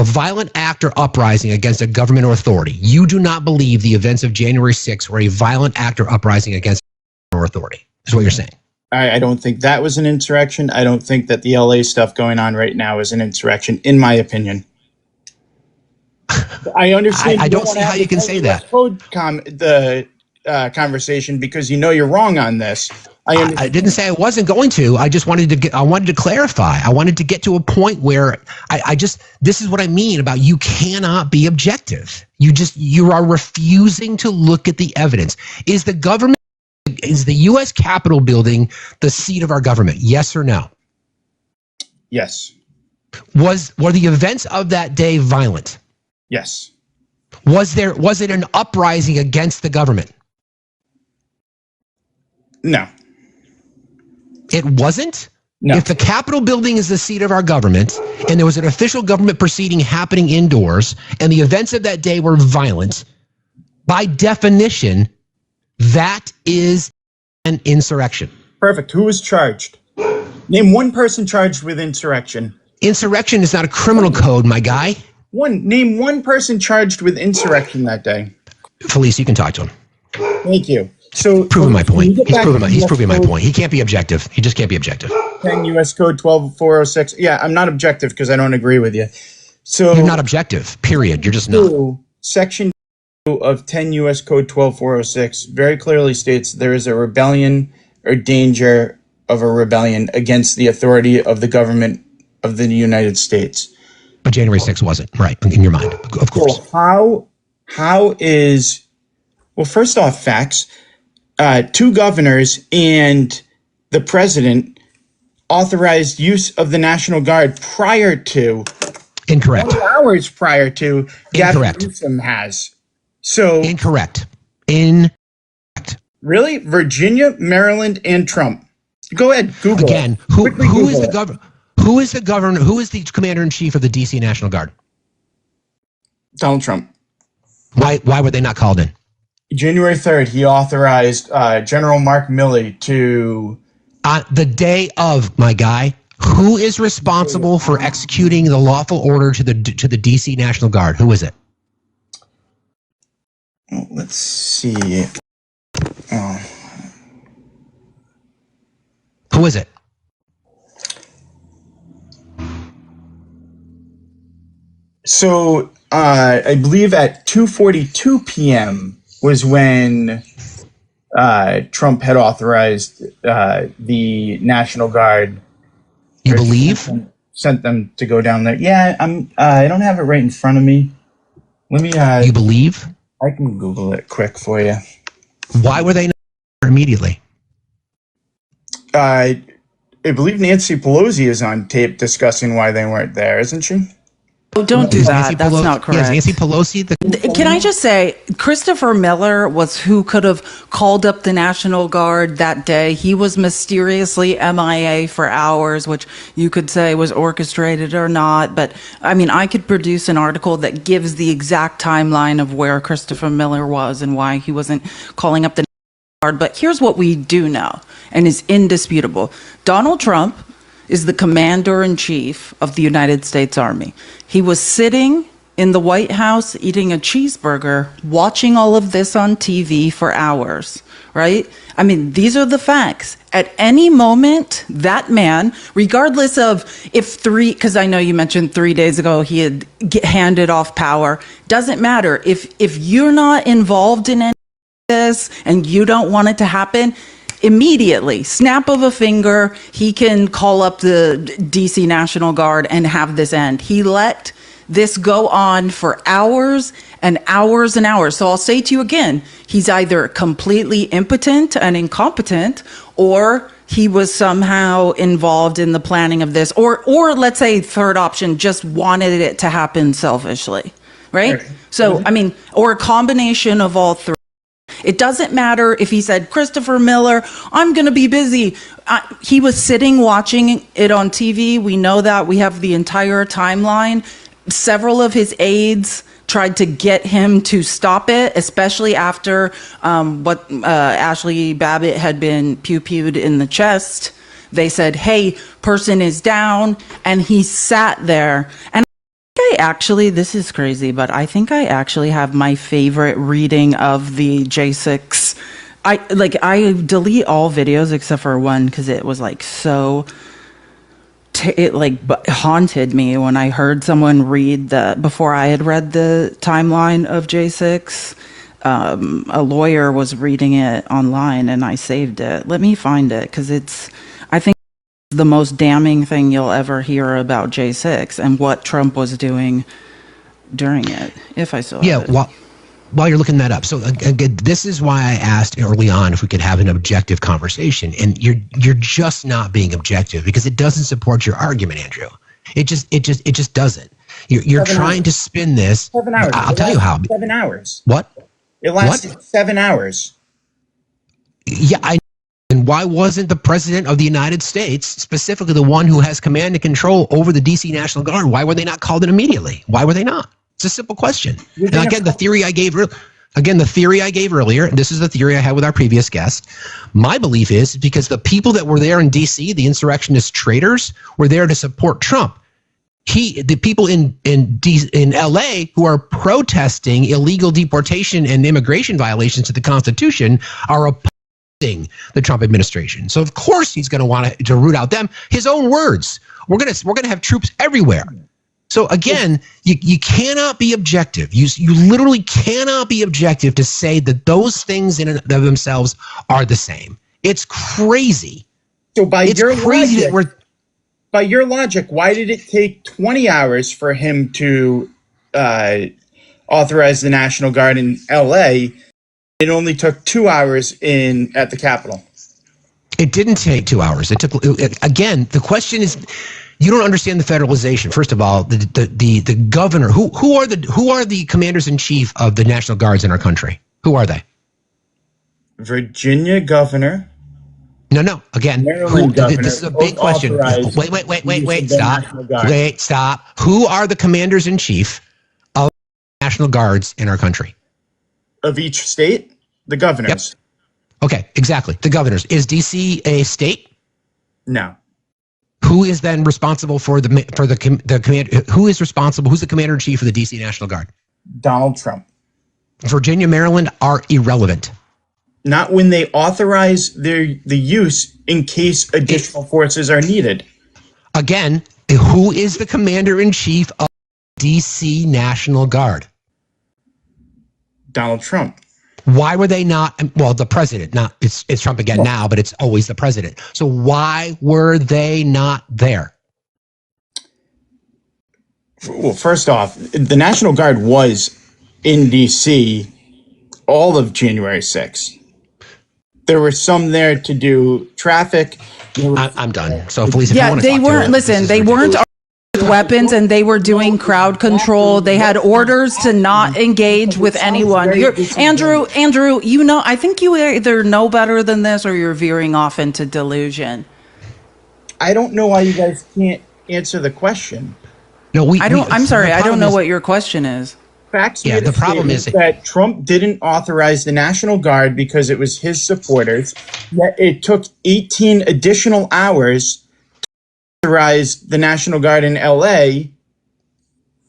violent act or uprising against a government or authority. You do not believe the events of January 6th were a violent act or uprising against or authority. Is what you're saying. I don't think that was an insurrection. I don't think that the LA stuff going on right now is an insurrection, in my opinion. I understand. I don't see how you can say that. Conversation because you know you're wrong on this. I didn't say I wasn't going to. I just wanted to I wanted to clarify. I wanted to get to a point where this is what I mean about you cannot be objective. You are refusing to look at the evidence. Is the U.S. Capitol building the seat of our government? Yes or no? Yes. Were the events of that day violent? Yes. Was it an uprising against the government? No. It wasn't? No. If the Capitol building is the seat of our government and there was an official government proceeding happening indoors and the events of that day were violent, by definition, that is an insurrection. Perfect. Who was charged? Name one person charged with insurrection. Insurrection is not a criminal code, my guy. Name one person charged with insurrection that day. Felice, you can talk to him. Thank you. So proving my point. He's proving my point. He can't be objective. He just can't be objective. 10 U.S. Code 12406. Yeah, I'm not objective because I don't agree with you. So you're not objective. Period. You're just not. Section 2 of 10 U.S. Code 12406 very clearly states there is a rebellion or danger of a rebellion against the authority of the government of the United States. But January 6th wasn't, right, in your mind, of course. So how is, well, first off, facts. 2 governors and the president authorized use of the National Guard prior to. Incorrect. 2 hours prior to. Gavin Newsom has. So. Incorrect. Really? Virginia, Maryland, and Trump. Go ahead, Google. Again, who is the governor? Who is the governor? Who is the commander-in-chief of the D.C. National Guard? Donald Trump. Why were they not called in? January 3rd, he authorized General Mark Milley to... The day of, my guy, who is responsible for executing the lawful order to the D.C. National Guard? Who is it? Well, let's see. Who is it? So I believe at 2:42 p.m. was when Trump had authorized the National Guard. You believe? Sent them to go down there. Yeah, I don't have it right in front of me. Let me. You believe? I can Google it quick for you. Why were they not there immediately? I believe Nancy Pelosi is on tape discussing why they weren't there, isn't she? Oh, don't do that. That's not correct. Yes, Nancy Pelosi. Can I just say, Christopher Miller was who could have called up the National Guard that day. He was mysteriously MIA for hours, which you could say was orchestrated or not. But I mean, I could produce an article that gives the exact timeline of where Christopher Miller was and why he wasn't calling up the National Guard. But here's what we do know, and is indisputable. Donald Trump is the commander-in-chief of the United States Army. He was sitting in the White House eating a cheeseburger, watching all of this on TV for hours, right? I mean, these are the facts. At any moment, that man, regardless of because I know you mentioned 3 days ago he had handed off power, doesn't matter. If you're not involved in any of this and you don't want it to happen, immediately, snap of a finger, he can call up the DC National Guard and have this end. He let this go on for hours and hours and hours. So I'll say to you again, he's either completely impotent and incompetent, or he was somehow involved in the planning of this, or let's say third option, just wanted it to happen selfishly, right? So, I mean, or a combination of all three. It doesn't matter if he said, Christopher Miller, I'm going to be busy. He was sitting watching it on TV. We know that. We have the entire timeline. Several of his aides tried to get him to stop it, especially after what Ashley Babbitt had been pew-pewed in the chest. They said, hey, person is down, and he sat there. And this is crazy, but I think I actually have my favorite reading of the J6. I delete all videos except for one because it was like so. It haunted me when I heard someone read before I had read the timeline of J6. A lawyer was reading it online, and I saved it. Let me find it because I think the most damning thing you'll ever hear about J6 and what Trump was doing during it, if I still have it. While you're looking that up. So again, this is why I asked early on if we could have an objective conversation, and you're just not being objective because it doesn't support your argument, Andrew. It just doesn't. You're trying to spin this. 7 hours. I'll tell you how. 7 hours. What? It lasted 7 hours. Yeah, and why wasn't the president of the United States, specifically the one who has command and control over the DC National Guard, why were they not called in immediately? Why were they not? It's a simple question. And again, the theory I gave earlier, and this is the theory I had with our previous guest, my belief is because the people that were there in DC, the insurrectionist traitors, were there to support Trump. The people in LA who are protesting illegal deportation and immigration violations to the Constitution are opposing the Trump administration. So of course he's going to want to root out them. His own words. We're gonna have troops everywhere. So again, you cannot be objective. You literally cannot be objective to say that those things in and of themselves are the same. It's crazy. So by your logic, why did it take 20 hours for him to authorize the National Guard in LA? It only took 2 hours at the Capitol. It didn't take 2 hours. Again, the question is, you don't understand the federalization. First of all, the governor. Who are the commanders in chief of the National Guards in our country? Who are they? Virginia governor. No. Again, this is a big question. Wait. Stop. Who are the commanders in chief of National Guards in our country? Of each state, the governors. Yep. Okay, exactly. The governors. Is DC a state? No. Who is then responsible for the command? Who is responsible? Who's the commander in chief of the DC National Guard? Donald Trump. Virginia, Maryland are irrelevant. Not when they authorize the use in case additional forces are needed. Again, who is the commander in chief of DC National Guard? Donald Trump. Why were they not? Well, the president. It's Trump again now, but it's always the president. So why were they not there? Well, first off, the National Guard was in D.C. all of January 6th. There were some there to do traffic. I'm done. So, Felice, if yeah, you want to they weren't. Listen, they weren't armed with weapons, and they were doing crowd control. They had orders to not engage with anyone. Andrew, you know, I think you either know better than this, or you're veering off into delusion. I don't know why you guys can't answer the question. No, I'm sorry. I don't know what your question is. The problem is that Trump didn't authorize the National Guard because it was his supporters. Yet it took 18 additional hours to authorize the National Guard in L.A.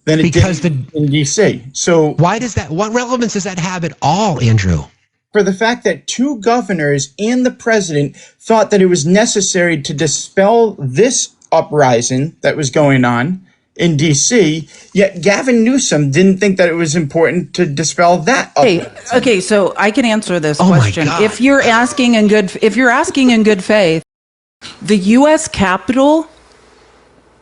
than it did in D.C. So why does that? What relevance does that have at all, Andrew? For the fact that two governors and the president thought that it was necessary to dispel this uprising that was going on in D.C., yet Gavin Newsom didn't think that it was important to dispel that. Okay, so I can answer this Oh my question. God. If you're asking in good faith, the U.S. Capitol,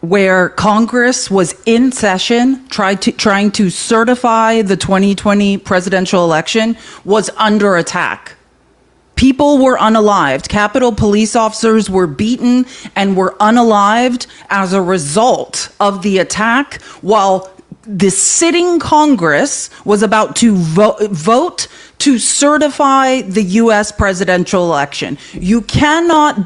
where Congress was in session trying to certify the 2020 presidential election, was under attack. People were unalived. Capitol police officers were beaten and were unalived as a result of the attack, while the sitting Congress was about to vote to certify the U.S. presidential election. You cannot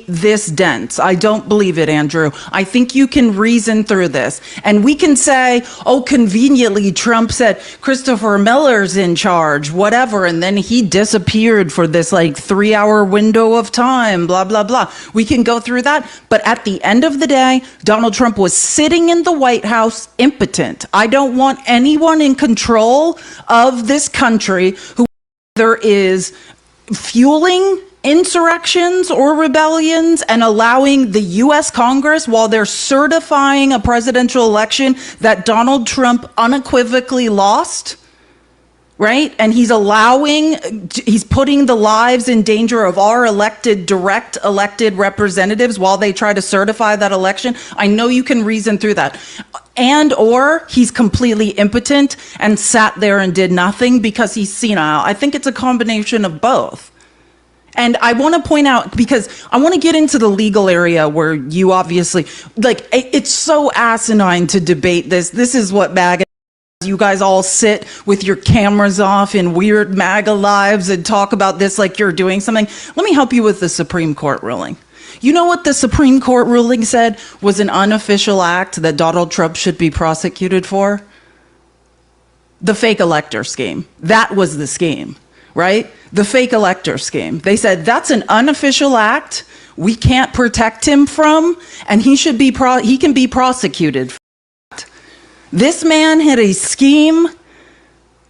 this dense. I don't believe it, Andrew. I think you can reason through this. And we can say, oh, conveniently, Trump said Christopher Miller's in charge, whatever. And then he disappeared for this 3-hour window of time, blah, blah, blah. We can go through that. But at the end of the day, Donald Trump was sitting in the White House impotent. I don't want anyone in control of this country who either is fueling insurrections or rebellions and allowing the U.S. Congress, while they're certifying a presidential election that Donald Trump unequivocally lost, right? And he's putting the lives in danger of our direct elected representatives while they try to certify that election. I know you can reason through that. And or he's completely impotent and sat there and did nothing because he's senile. I think it's a combination of both. And I want to point out, because I want to get into the legal area where you obviously, it's so asinine to debate this. This is what MAGA, you guys all sit with your cameras off in weird MAGA lives and talk about this like you're doing something. Let me help you with the Supreme Court ruling. You know what the Supreme Court ruling said was an unofficial act that Donald Trump should be prosecuted for? The fake elector scheme. That was the scheme. Right? The fake elector scheme. They said that's an unofficial act we can't protect him from, and he can be prosecuted for that. This man had a scheme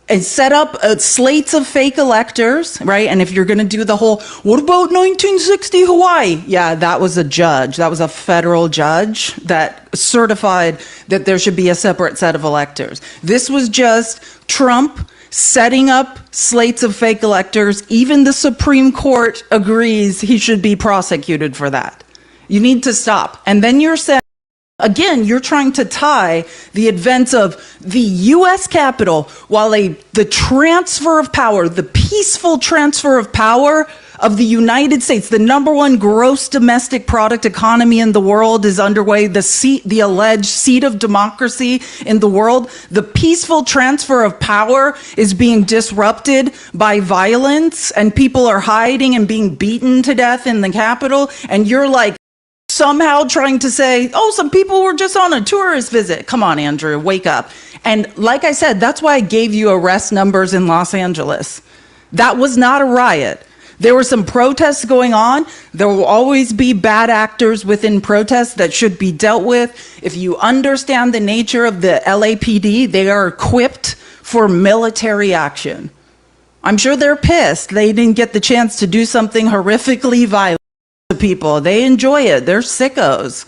and set up slates of fake electors, right? And if you're going to do the whole, what about 1960 Hawaii? Yeah, that was a judge. That was a federal judge that certified that there should be a separate set of electors. This was just Trump setting up slates of fake electors. Even the Supreme Court agrees he should be prosecuted for that. You need to stop. And then you're saying, again, you're trying to tie the events of the U.S. Capitol while the transfer of power, the peaceful transfer of power of the United States, the number one gross domestic product economy in the world, is underway. The alleged seat of democracy in the world. The peaceful transfer of power is being disrupted by violence, and people are hiding and being beaten to death in the Capitol. And you're somehow trying to say, oh, some people were just on a tourist visit. Come on, Andrew, wake up. And like I said, that's why I gave you arrest numbers in Los Angeles. That was not a riot. There were some protests going on. There will always be bad actors within protests that should be dealt with. If you understand the nature of the LAPD, they are equipped for military action. I'm sure they're pissed they didn't get the chance to do something horrifically violent to people. They enjoy it. They're sickos.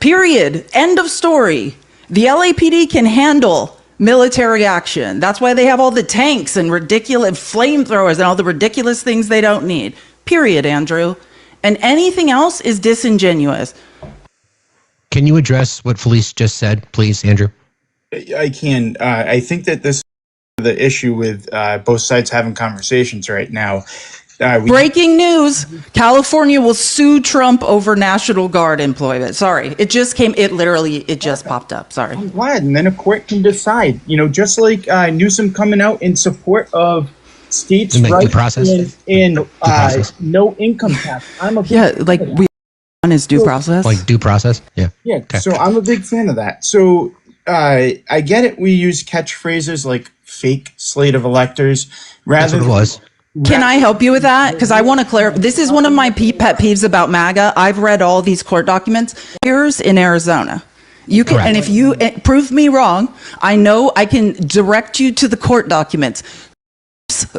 Period. End of story. The LAPD can handle military action. That's why they have all the tanks and ridiculous flamethrowers and all the ridiculous things they don't need. Period, Andrew. And anything else is disingenuous. Can you address what Felice just said, please, Andrew? I can. I think that this is the issue with both sides having conversations right now. Breaking news. California will sue Trump over National Guard employment. Sorry. It just popped up. Sorry. I'm glad. And then a court can decide, just like Newsom coming out in support of states' rights in no income tax. I'm a big on his due process. Like due process? Yeah. Yeah. Okay. So I'm a big fan of that. So I get it. We use catchphrases like fake slate of electors rather That's what it was. Can I help you with that? Because I want to clarify. This is one of my pet peeves about MAGA. I've read all these court documents. Here's in Arizona. You can, and if you prove me wrong, I know I can direct you to the court documents.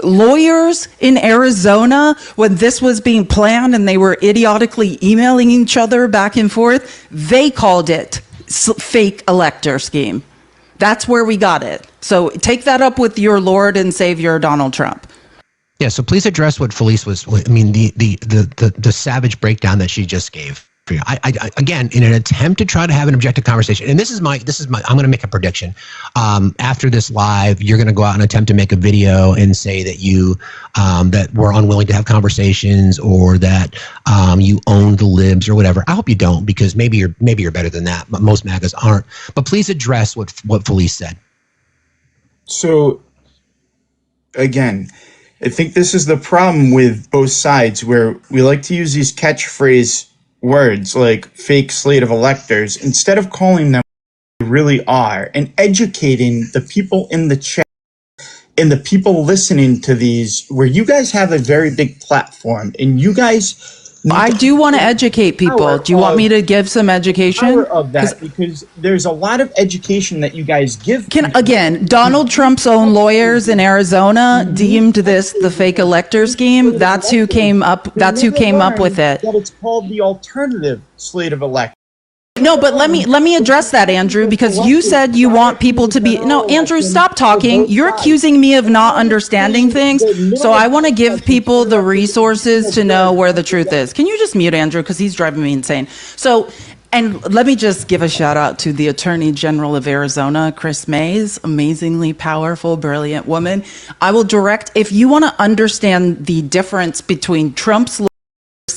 Lawyers in Arizona, when this was being planned and they were idiotically emailing each other back and forth, they called it fake elector scheme. That's where we got it. So take that up with your Lord and Savior, Donald Trump. Yeah, so please address what Felice was. I mean, the savage breakdown that she just gave. I again, in an attempt to try to have an objective conversation, and this is my. I'm going to make a prediction. After this live, you're going to go out and attempt to make a video and say that you that we're unwilling to have conversations, or that you own the libs or whatever. I hope you don't, because maybe you're better than that. But most MAGAs aren't. But please address what Felice said. So, again, I think this is the problem with both sides, where we like to use these catchphrase words like fake slate of electors instead of calling them what they really are and educating the people in the chat and the people listening to these, where you guys have a very big platform and you guys. I do want to educate people. Do you want me to give some education? Of that, because there's a lot of education that you guys give. Again, Donald Trump's own lawyers in Arizona deemed this the fake elector scheme. That's who came up. That's who came up with it. That it's called the alternative slate of electors. No, but let me address that, Andrew, because you said you want people to be. No, Andrew, stop talking. You're accusing me of not understanding things. So I want to give people the resources to know where the truth is. Can you just mute Andrew, because he's driving me insane? So, and let me just give a shout out to the Attorney General of Arizona, Chris Mays, amazingly powerful, brilliant woman. I will direct, if you want to understand the difference between Trump's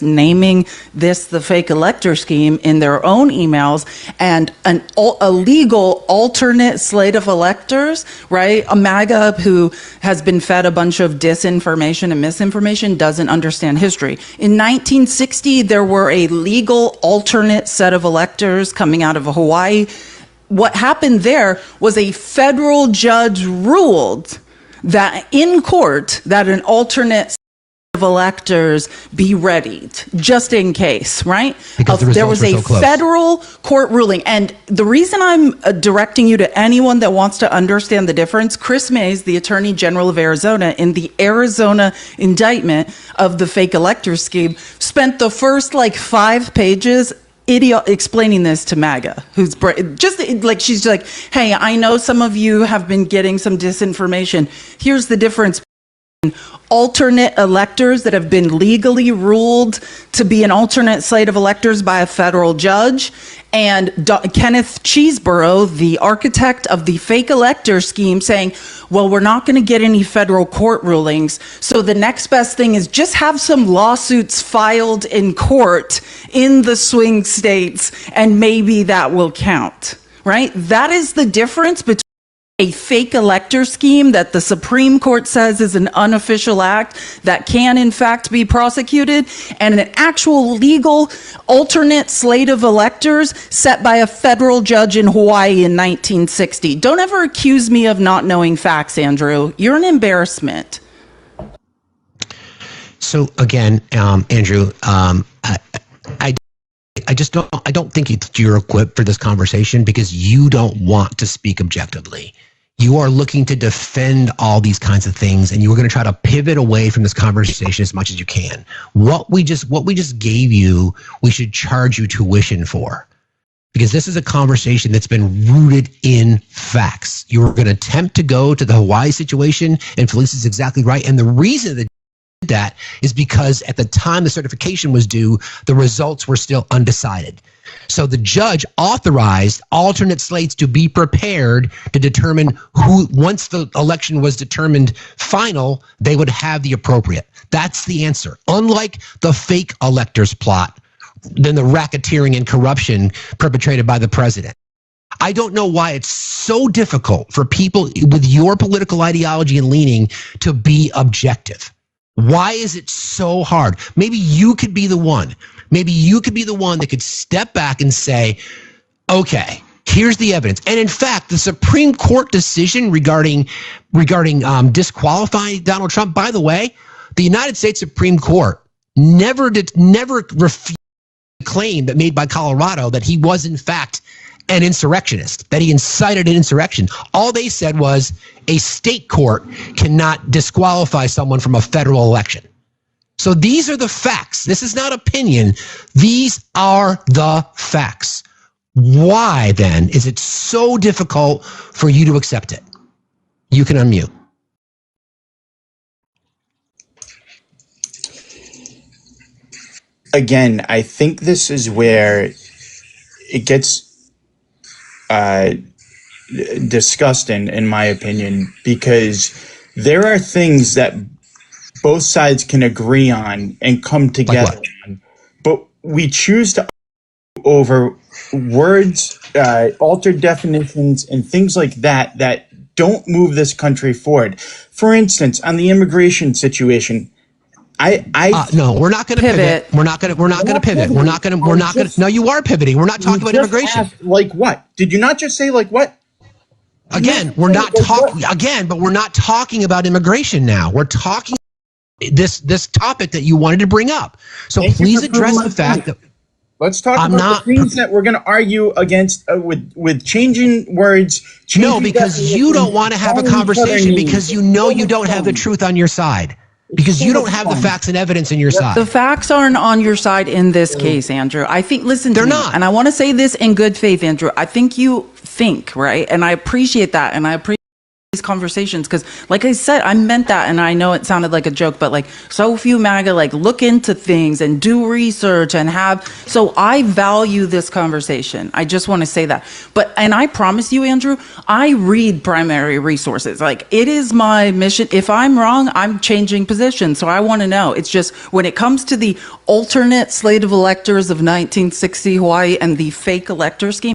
naming this the fake elector scheme in their own emails and a legal alternate slate of electors, right? A MAGA who has been fed a bunch of disinformation and misinformation doesn't understand history. In 1960, there were a legal alternate set of electors coming out of Hawaii. What happened there was a federal judge ruled that in court that an alternate of electors be readied just in case, right? Because there was a federal court ruling. And the reason I'm directing you to anyone that wants to understand the difference, Chris Mays, the Attorney General of Arizona, in the Arizona indictment of the fake elector scheme, spent the first 5 pages explaining this to MAGA, who's just like, she's like, hey, I know some of you have been getting some disinformation. Here's the difference. Alternate electors that have been legally ruled to be an alternate slate of electors by a federal judge, and Kenneth Cheeseborough, the architect of the fake elector scheme, saying, well, we're not going to get any federal court rulings, so the next best thing is just have some lawsuits filed in court in the swing states, and maybe that will count, right? That is the difference between a fake elector scheme that the Supreme Court says is an unofficial act that can in fact be prosecuted, and an actual legal alternate slate of electors set by a federal judge in Hawaii in 1960. Don't ever accuse me of not knowing facts, Andrew. You're an embarrassment. So again, Andrew, I just don't think you're equipped for this conversation, because you don't want to speak objectively. You are looking to defend all these kinds of things, and you are going to try to pivot away from this conversation as much as you can. What we just gave you, we should charge you tuition for, because this is a conversation that's been rooted in facts. You were going to attempt to go to the Hawaii situation, and Felice is exactly right. And the reason that is because at the time the certification was due, the results were still undecided. So the judge authorized alternate slates to be prepared to determine who, once the election was determined final, they would have the appropriate. That's the answer. Unlike the fake electors plot, then the racketeering and corruption perpetrated by the president. I don't know why it's so difficult for people with your political ideology and leaning to be objective. Why is it so hard? Maybe you could be the one. Maybe you could be the one that could step back and say, okay, here's the evidence. And in fact, the Supreme Court decision regarding disqualifying Donald Trump, by the way, the United States Supreme Court never refused the claim that made by Colorado that he was in fact an insurrectionist, that he incited an insurrection. All they said was a state court cannot disqualify someone from a federal election. So these are the facts. This is not opinion. These are the facts. Why then is it so difficult for you to accept it? You can unmute. Again, I think this is where it gets disgusting, in my opinion, because there are things that both sides can agree on and come together on, but we choose to over words, altered definitions, and things like that that don't move this country forward. For instance, on the immigration situation, no, we're not going to pivot. We're not going to pivot. We're not going to. No, you are pivoting. We're not talking about immigration. Like what? Did you not just say like what? Again, we're not talking again, but we're not talking about immigration now. We're talking this topic that you wanted to bring up. So please address the fact that. Let's talk about the things that we're going to argue against with changing words. No, because you don't want to have a conversation because you know you don't have the truth on your side. Because you don't have the facts and evidence on your side. The facts aren't on your side in this case, Andrew. I think, listen to me, and I want to say this in good faith, Andrew. I think you think, right? And I appreciate that. And I appreciate these conversations because, like I said, I meant that. And I know it sounded like a joke, but like so few MAGA like look into things and do research and have. So I value this conversation. I just want to say that. And I promise you, Andrew, I read primary resources. Like it is my mission. If I'm wrong, I'm changing position. So I want to know. It's just when it comes to the alternate slate of electors of 1960 Hawaii and the fake elector scheme,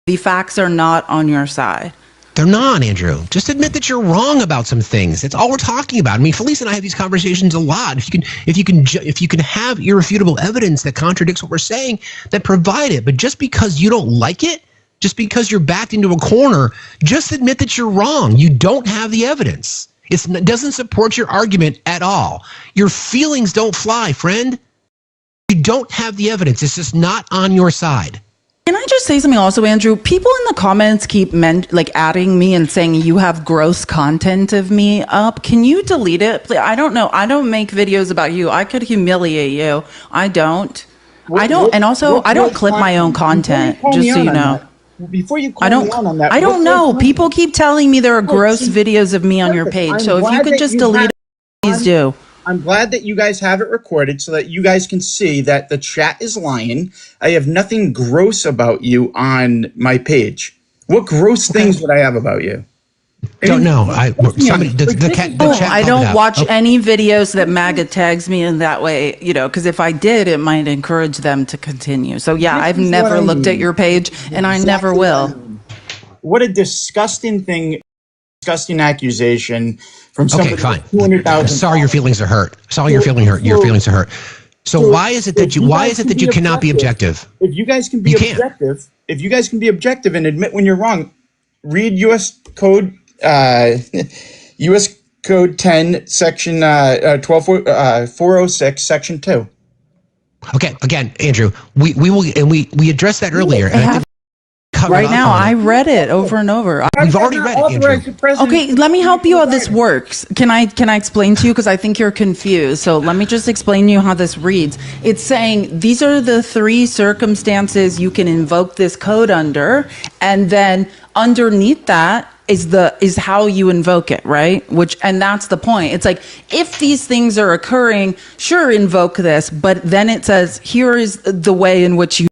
the facts are not on your side. They're not, Andrew. Just admit that you're wrong about some things. That's all we're talking about. I mean, Felice and I have these conversations a lot. If you can have irrefutable evidence that contradicts what we're saying, then provide it. But just because you don't like it, just because you're backed into a corner, just admit that you're wrong. You don't have the evidence. It doesn't support your argument at all. Your feelings don't fly, friend. You don't have the evidence. It's just not on your side. Can I just say something also, Andrew? People in the comments keep adding me and saying you have gross content of me up. Can you delete it? Please? I don't know. I don't make videos about you. I could humiliate you. I don't. And also, I don't clip my own content, just so you know. Before you call me on that. I don't know. People keep telling me there are gross videos of me on your page. So if you could just delete it, please do. I'm glad that you guys have it recorded so that you guys can see that the chat is lying. I have nothing gross about you on my page. What gross things would I have about you? Don't know. I don't watch any videos that MAGA tags me in that way, because if I did, it might encourage them to continue. So yeah, I've never looked at your page and I never will. What a disgusting thing. Disgusting accusation from somebody. Okay, fine. 200,000. Sorry, your feelings are hurt. Sorry, your feelings are hurt. So why is it that you cannot be objective? If you guys can be objective, and admit when you're wrong, read U.S. Code 10, Section 406, Section 2. Okay, again, Andrew, we addressed that earlier. Right now, I read it over and over. We've already read it, Andrew. Okay, let me help you how this works. Can I explain to you? Because I think you're confused. So let me just explain to you how this reads. It's saying these are the 3 circumstances you can invoke this code under, and then underneath that is how you invoke it, right? And that's the point. It's like, if these things are occurring, sure, invoke this, but then it says, here is the way in which you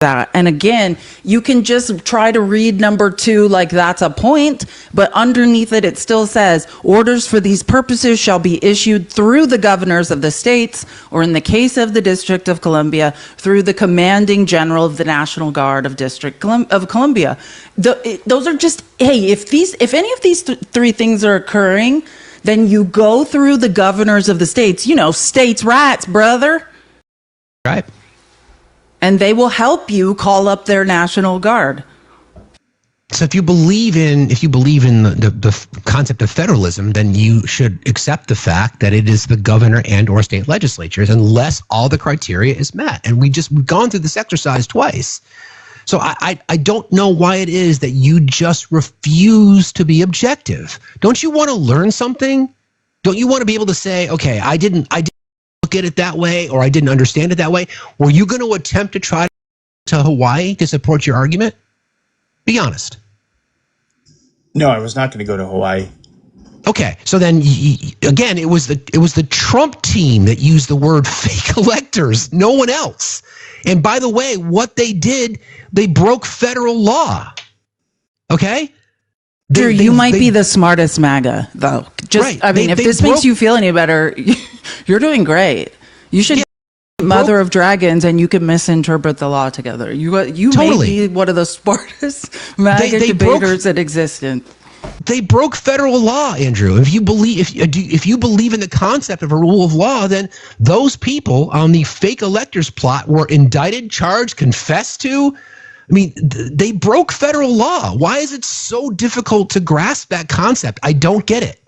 that. And again, you can just try to read number 2 like that's a point, but underneath it still says orders for these purposes shall be issued through the governors of the states, or in the case of the District of Columbia, through the commanding general of the National Guard of District of Columbia. Those are just, hey, if any of these 3 things are occurring, then you go through the governors of the states, states' rights, brother. Right. And they will help you call up their National Guard. So if you believe in the concept of federalism, then you should accept the fact that it is the governor and or state legislatures, unless all the criteria is met. And we've gone through this exercise twice. So I don't know why it is that you just refuse to be objective. Don't you want to learn something? Don't you want to be able to say, okay, I didn't look at it that way, or I didn't understand it that way? Were you going to attempt to try to to Hawaii to support your argument? Be honest. No, I was not going to go to Hawaii. Okay, so then again, it was the Trump team that used the word fake electors, no one else. And by the way, what they did, they broke federal law. Okay? Drew, you might be the smartest MAGA, though. Just, right. I mean, if this makes you feel any better, you're doing great. You should be Mother of Dragons, and you can misinterpret the law together. You totally may be one of the smartest MAGA debaters that existed. They broke federal law, Andrew. If you believe in the concept of a rule of law, then those people on the fake electors plot were indicted, charged, confessed to. I mean, they broke federal law. Why is it so difficult to grasp that concept? I don't get it.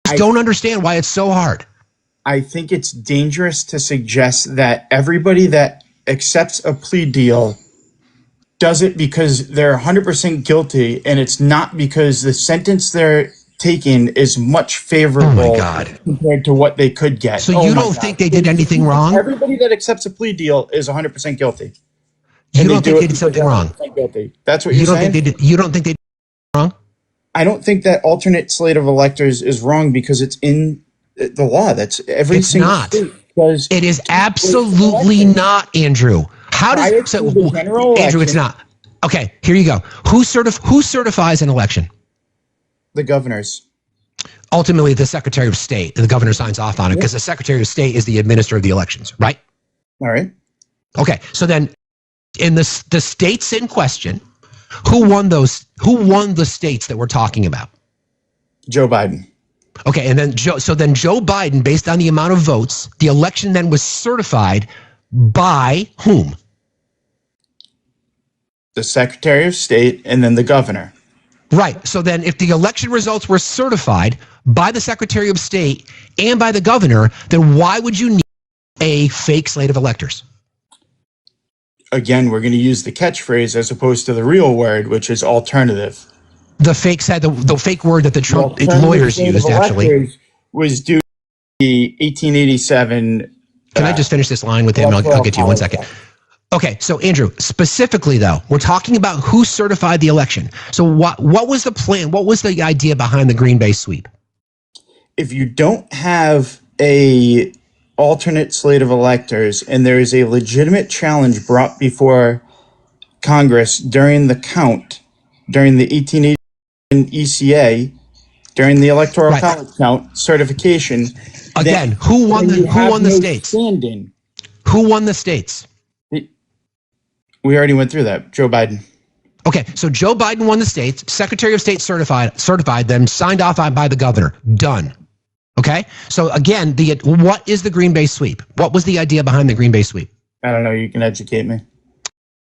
I don't understand why it's so hard. I think it's dangerous to suggest that everybody that accepts a plea deal does it because they're 100% guilty, and it's not because the sentence they're taking is much favorable compared to what they could get. So you don't think they did anything wrong? Everybody that accepts a plea deal is 100% guilty. You don't think they did something wrong? Guilty. That's what you're saying? You don't think they did wrong? I don't think that alternate slate of electors is wrong because it's in the law. That's every single state. It is absolutely not, Andrew. How does Andrew? It's not. Okay, here you go. Who certifies an election? The governors. Ultimately, the Secretary of State. The governor signs off on it because the Secretary of State is the administrator of the elections, right? All right. Okay, so then, in the states in question, who won those? Who won the states that we're talking about? Joe Biden. Okay, and then Joe Biden, based on the amount of votes, the election then was certified by whom? The Secretary of State and then the governor. Right. So then if the election results were certified by the Secretary of State and by the governor, then why would you need a fake slate of electors? Again, we're going to use the catchphrase as opposed to the real word, which is alternative. The fake side, the fake word that the Trump lawyers used, actually, was due to the 1887. Can I just finish this line with him? I'll get to you 1 second. Okay, so Andrew, specifically though, we're talking about who certified the election. So what was the plan? What was the idea behind the Green Bay sweep? If you don't have a alternate slate of electors and there is a legitimate challenge brought before Congress during the count, during the 1880 ECA, during the Electoral College count certification. Again, who won the states? Standing. Who won the states? We already went through that. Joe Biden. Okay, so Joe Biden won the states. Secretary of State certified them, signed off on by the governor. Done. Okay, so again, what is the Green Bay sweep? What was the idea behind the Green Bay sweep? I don't know. You can educate me.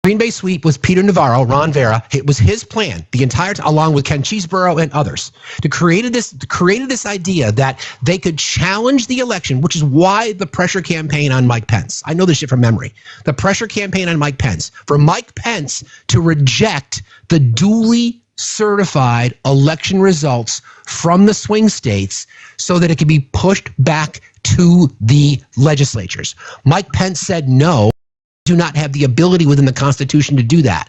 Green Bay sweep was Peter Navarro, Ron Vera. It was his plan the entire time, along with Ken Cheeseborough and others, to created this idea that they could challenge the election, which is why the pressure campaign on Mike Pence. I know this shit from memory. The pressure campaign on Mike Pence, for Mike Pence to reject the duly certified election results from the swing states so that it could be pushed back to the legislatures. Mike Pence said no. Do not have the ability within the Constitution to do that.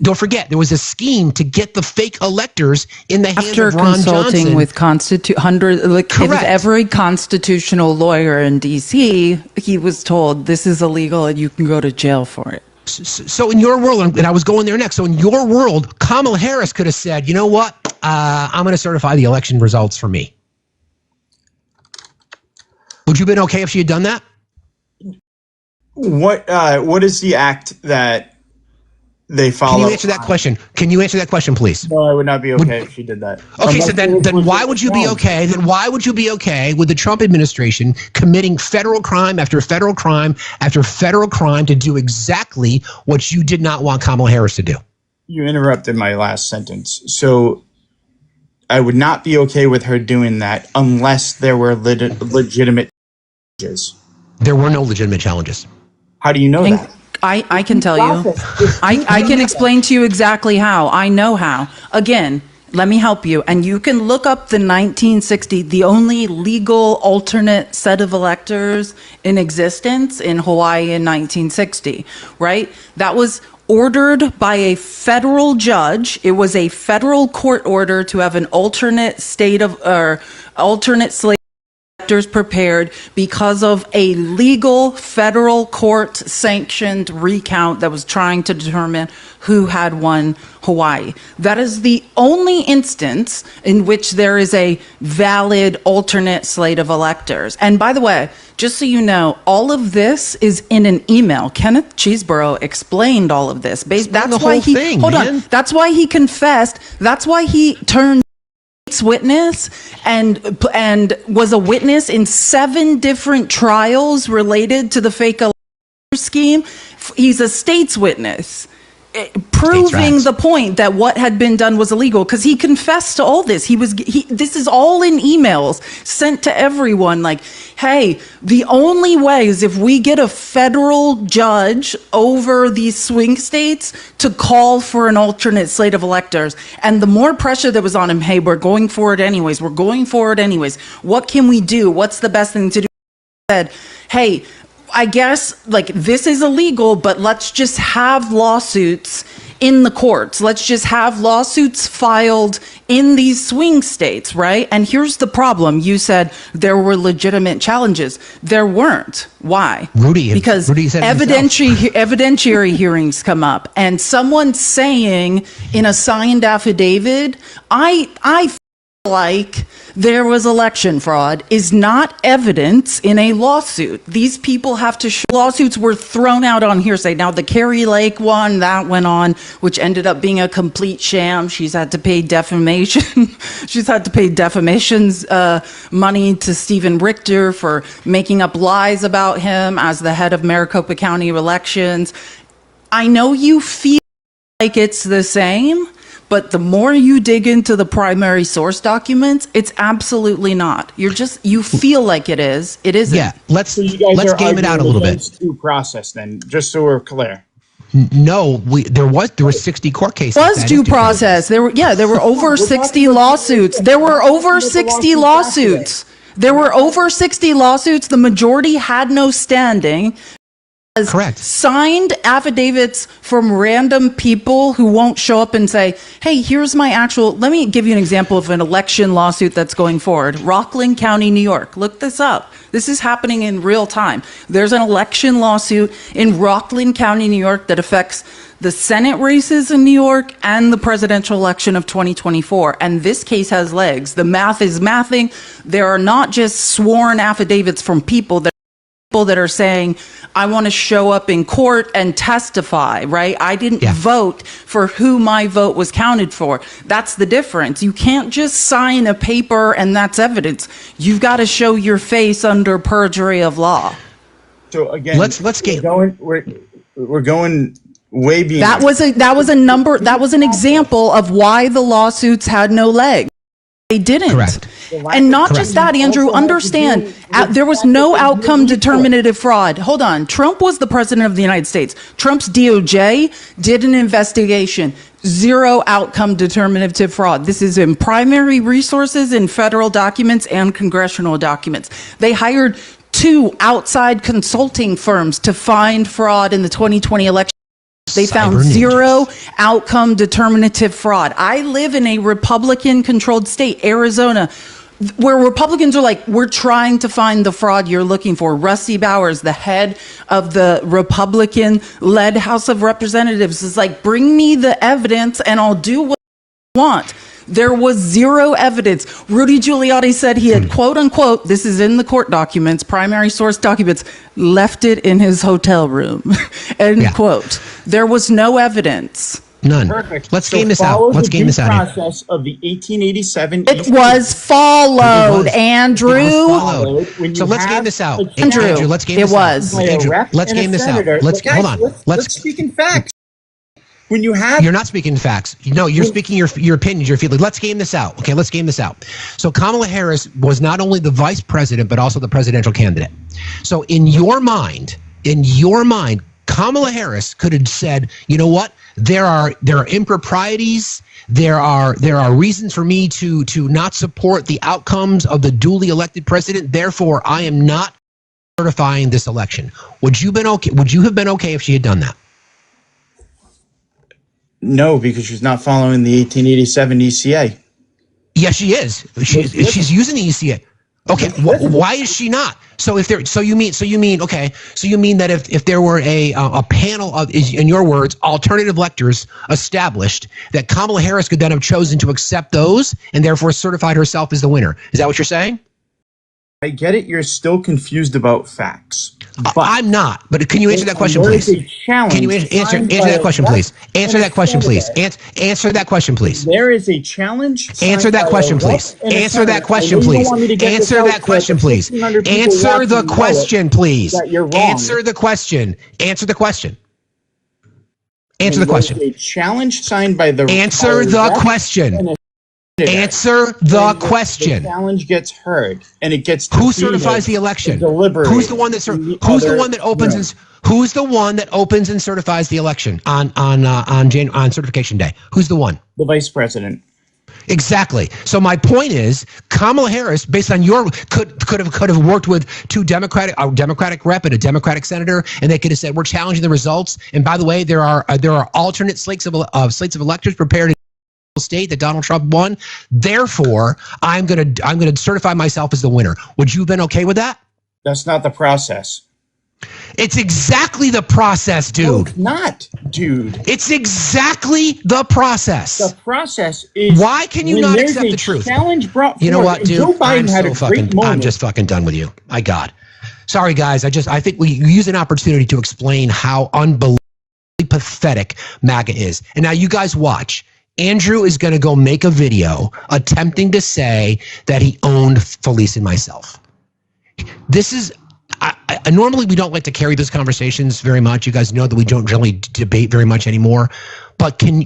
Don't forget, there was a scheme to get the fake electors in the hands of Ron Johnson. After consulting with every constitutional lawyer in D.C., he was told this is illegal and you can go to jail for it. So in your world, and I was going there next, so in your world, Kamala Harris could have said, you know what, I'm going to certify the election results for me. Would you have been okay if she had done that? What is the act that they follow? Can you answer that question? Can you answer that question, please? No, I would not be okay if she did that. Okay, so then why would you be okay? Then why would you be okay with the Trump administration committing federal crime after federal crime after federal crime to do exactly what you did not want Kamala Harris to do? You interrupted my last sentence. So I would not be okay with her doing that unless there were legitimate challenges. There were no legitimate challenges. How do you know that? I can tell you. I can explain to you exactly how. I know how. Again, Let me help you. And you can look up the 1960, the only legal alternate set of electors in existence in Hawaii in 1960, right? That was ordered by a federal judge. It was a federal court order to have an alternate slate electors prepared because of a legal federal court sanctioned recount that was trying to determine who had won Hawaii. That is the only instance in which there is a valid alternate slate of electors. And by the way, just so you know, all of this is in an email. Kenneth Cheeseborough explained all of this. That's why he hold on. That's why he confessed. That's why he turned witness and was a witness in 7 different trials related to the fake election scheme. He's a state's witness, proving the point that what had been done was illegal, because he confessed to all this. This is all in emails sent to everyone, like, hey, the only way is if we get a federal judge over these swing states to call for an alternate slate of electors. And the more pressure that was on him, hey, we're going for it anyways. What can we do? What's the best thing to do? He said, hey, I guess, like, this is illegal, but let's just have lawsuits in the courts. Let's just have lawsuits filed in these swing states, right? And here's the problem. You said there were legitimate challenges. There weren't. Why? Because evidentiary hearings come up, and someone saying in a signed affidavit, I feel like there was election fraud is not evidence in a lawsuit. These people have to show. Lawsuits were thrown out on hearsay. Now, the Carrie Lake one, that went on, which ended up being a complete sham. She's had to pay defamation. She's had to pay defamation's money to Stephen Richter for making up lies about him as the head of Maricopa County elections. I know you feel like it's the same, but the more you dig into the primary source documents, it's absolutely not. You feel like it is. It isn't. Yeah, let's game it out a little bit. Due process, then, just so we're clear. No, there were 60 court cases. It was due process. There were over 60 lawsuits. There were over 60 lawsuits. The majority had no standing. Correct. Signed affidavits from random people who won't show up and say, hey, here's my actual. Let me give you an example of an election lawsuit that's going forward. Rockland County, New York. Look this up. This is happening in real time. There's an election lawsuit in Rockland County, New York that affects the Senate races in New York and the presidential election of 2024. And this case has legs. The math is mathing. There are not just sworn affidavits from people that are saying, I want to show up in court and testify, right? I didn't vote for who my vote was counted for. That's the difference. You can't just sign a paper and that's evidence. You've got to show your face under perjury of law. So again, we're going way beyond. That was an example of why the lawsuits had no legs. They didn't. Correct. And not just that, Andrew, understand, there was no outcome determinative fraud. Hold on. Trump was the president of the United States. Trump's DOJ did an investigation. 0 outcome determinative fraud. This is in primary resources, in federal documents and congressional documents. They hired 2 outside consulting firms to find fraud in the 2020 election. They found 0 outcome determinative fraud. I live in a Republican-controlled state, Arizona, where Republicans are like, we're trying to find the fraud you're looking for. Rusty Bowers, the head of the Republican-led House of Representatives, is like, bring me the evidence and I'll do what I want. There was 0 evidence. Rudy Giuliani said he had, quote unquote, this is in the court documents, primary source documents, left it in his hotel room, end quote. There was no evidence. None. Perfect. Let's game this out. Let's game this out. Process of the 1887. It was followed, Andrew. So let's game this out. Andrew, let's game this out. Andrew, let's game this out. Hold on. Let's speak in facts. When you have, you're not speaking facts. No, you're speaking your opinions, your feelings. Let's game this out. Okay, let's game this out. So Kamala Harris was not only the vice president, but also the presidential candidate. So in your mind, Kamala Harris could have said, you know what? There are improprieties. There are reasons for me to not support the outcomes of the duly elected president. Therefore, I am not certifying this election. Would you have been okay if she had done that? No, because she's not following the 1887 ECA. Yes, she is. She's using the ECA. Okay, why is she not? So you mean that if there were a panel of, in your words, alternative electors established, that Kamala Harris could then have chosen to accept those and therefore certified herself as the winner? Is that what you're saying? I get it. You're still confused about facts. I'm not. But can you answer that question, please? Can you answer that question, please? Answer that question, please. Answer that question, please. There is a challenge. Answer that question, please. Answer that question, please. Answer that question, please. Answer the question, please. Answer the question. Answer the question. Answer the question. A challenge signed by the. Answer the question. Answer the question. The challenge gets heard, and it gets. Who certifies the election? Who's the one that opens and certifies the election on certification day? Who's the one? The vice president. Exactly. So my point is, Kamala Harris, based on your could have worked with a Democratic rep and a Democratic senator, and they could have said, we're challenging the results. And by the way, there are alternate slates of electors prepared in state that Donald Trump won. Therefore, I'm gonna certify myself as the winner. Would you have been okay with that? That's not the process. It's exactly the process, dude. No, it's not, dude. It's exactly the process. The process is. Why can you not accept the truth? Challenge brought forth. You know what, dude? Joe Biden had a great moment. I'm just fucking done with you. My God. Sorry, guys. I think we use an opportunity to explain how unbelievably pathetic MAGA is. And now you guys watch. Andrew is going to go make a video attempting to say that he owned Felice and myself. This is, normally we don't like to carry those conversations very much. You guys know that we don't really debate very much anymore. But can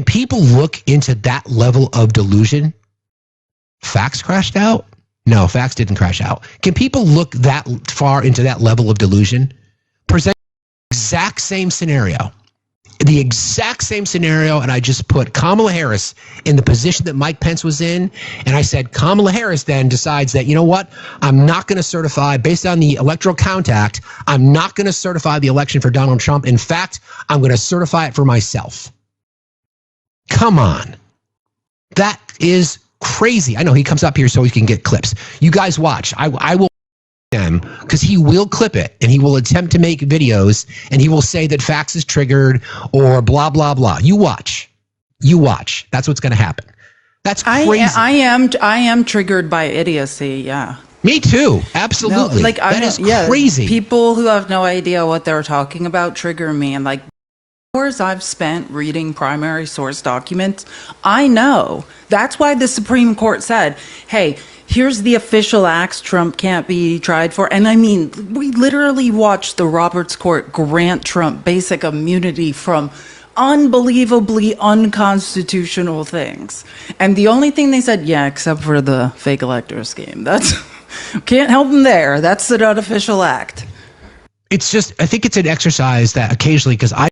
people look into that level of delusion? Facts crashed out? No, facts didn't crash out. Can people look that far into that level of delusion? Present the exact same scenario. The exact same scenario, and I just put Kamala Harris in the position that Mike Pence was in, and I said Kamala Harris then decides that, you know what, I'm not going to certify, based on the Electoral Count Act, I'm not going to certify the election for Donald Trump. In fact, I'm going to certify it for myself. Come on. That is crazy. I know he comes up here so he can get clips. You guys watch. I will him because he will clip it and he will attempt to make videos and he will say that facts is triggered or blah blah blah. You watch. That's what's going to happen. That's crazy. I am triggered by idiocy. Yeah. Me too. Absolutely. No, that is crazy. People who have no idea what they're talking about trigger me, and hours I've spent reading primary source documents, I know. That's why the Supreme Court said, hey, here's the official acts Trump can't be tried for. And I mean, we literally watched the Roberts Court grant Trump basic immunity from unbelievably unconstitutional things. And the only thing they said, yeah, except for the fake elector scheme. That's can't help him there. That's an unofficial act. It's just, I think it's an exercise that occasionally, because I want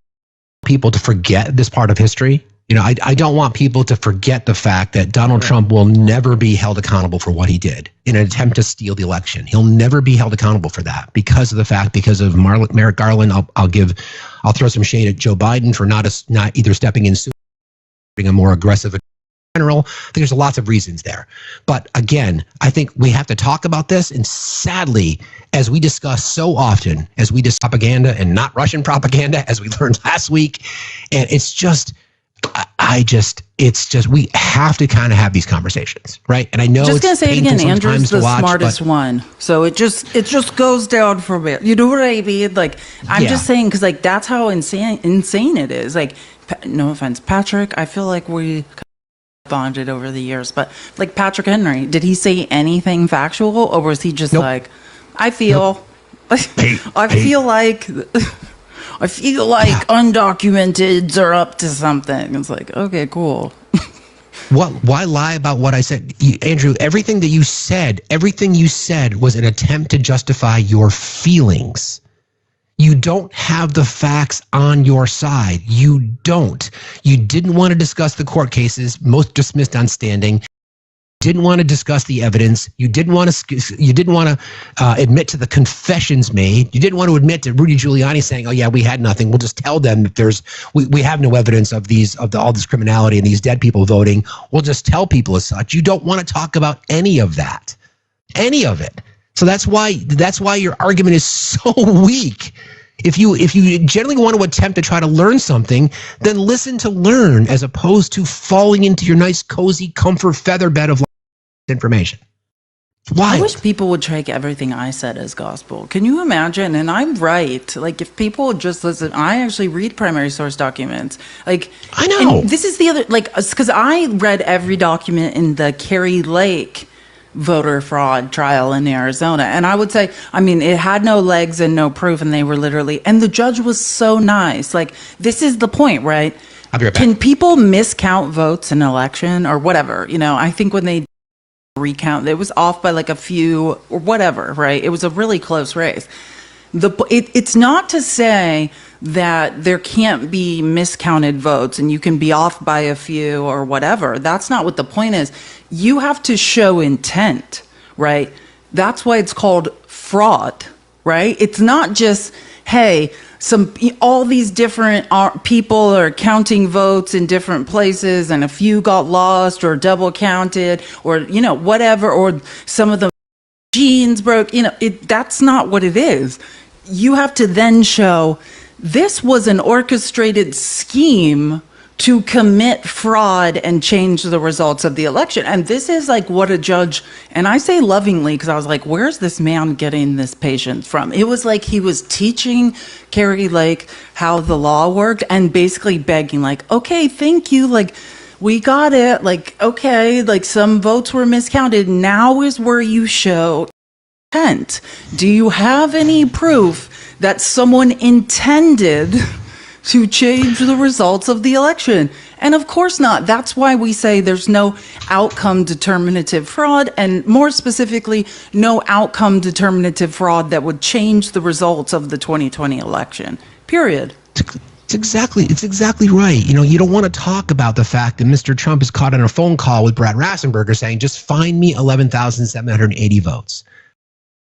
people to forget this part of history. You know, I don't want people to forget the fact that Donald Trump will never be held accountable for what he did in an attempt to steal the election. He'll never be held accountable for that because of Merrick Garland. I'll throw some shade at Joe Biden for not either stepping in sooner, being a more aggressive general. I think there's lots of reasons there. But again, I think we have to talk about this. And sadly, as we discuss so often, as we discuss propaganda and not Russian propaganda, as we learned last week, and it's just, we have to kind of have these conversations, right? And I know just gonna say it again, Andrew's the smartest but one, so it just goes down from it. You know what I mean? I'm just saying because that's how insane it is. No offense, Patrick. I feel like we bonded over the years, but Patrick Henry, did he say anything factual, or was he just I feel, I feel like undocumenteds are up to something. It's okay, cool. Why lie about what I said? Andrew, everything you said was an attempt to justify your feelings. You don't have the facts on your side. You don't. You didn't want to discuss the court cases, most dismissed on standing. Didn't want to discuss the evidence. You didn't want to admit to the confessions made. You didn't want to admit to Rudy Giuliani saying, "Oh yeah, we had nothing. We'll just tell them that we have no evidence of all this criminality and these dead people voting. We'll just tell people as such." You don't want to talk about any of that, any of it. So that's why your argument is so weak. If you generally want to attempt to try to learn something, then listen to learn as opposed to falling into your nice, cozy, comfort feather bed of information. Why? I wish people would take everything I said as gospel. Can you imagine? And I'm right. Like, if people would just listen, I actually read primary source documents. Like, I know. And this is the other, like, because I read every document in the Kerry Lake voter fraud trial in Arizona. And I would say, I mean, it had no legs and no proof, and they were literally, and the judge was so nice. Like, this is the point, right? I'll be right back. Can people miscount votes in an election or whatever? You know, I think when they recount, it was off by like a few or whatever, right? It was a really close race. It's not to say that there can't be miscounted votes and you can be off by a few or whatever. That's not what the point is. You have to show intent, right? That's why it's called fraud, right? It's not just, hey, all these different people are counting votes in different places and a few got lost or double counted or, you know, whatever, or some of the machines broke, you know, that's not what it is. You have to then show this was an orchestrated scheme to commit fraud and change the results of the election. And this is like what a judge, and I say lovingly because I was like, where's this man getting this patience from? It was like he was teaching Kerry Lake how the law worked and basically begging like, okay, thank you. Like, we got it. Like, okay, like some votes were miscounted. Now is where you show intent. Do you have any proof that someone intended to change the results of the election? And of course not. That's why we say there's no outcome determinative fraud, and more specifically, no outcome determinative fraud that would change the results of the 2020 election. Period. It's exactly right. You know, you don't want to talk about the fact that Mr. Trump is caught on a phone call with Brad Rassenberger saying, just find me 11,780 votes.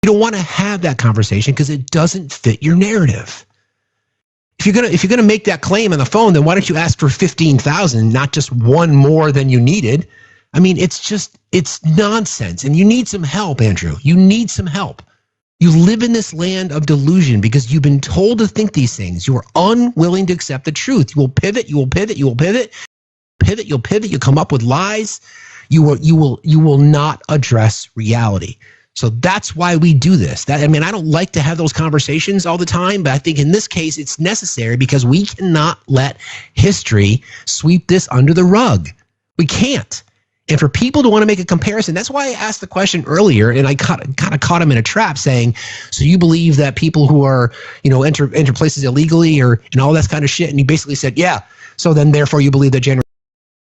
You don't want to have that conversation because it doesn't fit your narrative. If you're gonna make that claim on the phone, then why don't you ask for 15,000, not just one more than you needed? I mean, it's nonsense, and you need some help, Andrew. You need some help. You live in this land of delusion because you've been told to think these things. You are unwilling to accept the truth. You will pivot. You will pivot. You will pivot. Pivot. You'll pivot. You come up with lies. You will not address reality. So that's why we do this. I don't like to have those conversations all the time, but I think in this case it's necessary because we cannot let history sweep this under the rug. We can't. And for people to want to make a comparison, that's why I asked the question earlier, and I kind of caught him in a trap saying, so you believe that people who are, you know, enter places illegally and all that kind of shit, and he basically said, yeah, so then therefore you believe that January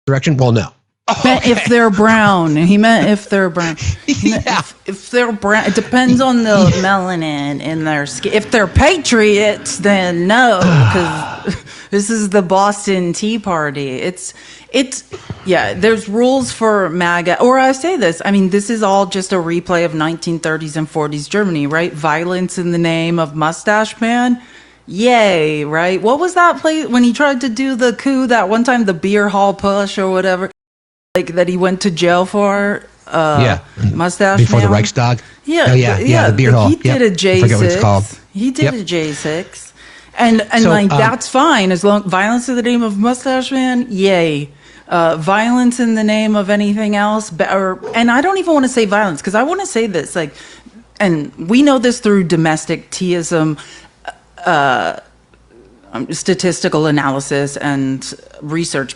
insurrection? Well, no. Okay. If they're brown, he meant if they're brown. Yeah. If they're brown, it depends on the melanin in their skin. If they're patriots, then no, because this is the Boston Tea Party. It's yeah. There's rules for MAGA, or I say this. I mean, this is all just a replay of 1930s and 40s Germany, right? Violence in the name of Mustache Man. Yay, right? What was that place when he tried to do the coup that one time, the beer hall push or whatever? Like that he went to jail for Mustache before Man. The Reichstag. Yeah, oh yeah, the beer hall. He did a J6. I forget what it's called. He did a J6, and so, like that's fine as long violence in the name of Mustache Man. Yay, violence in the name of anything else, and I don't even want to say violence because I want to say this like, and we know this through domestic teism. Statistical analysis and research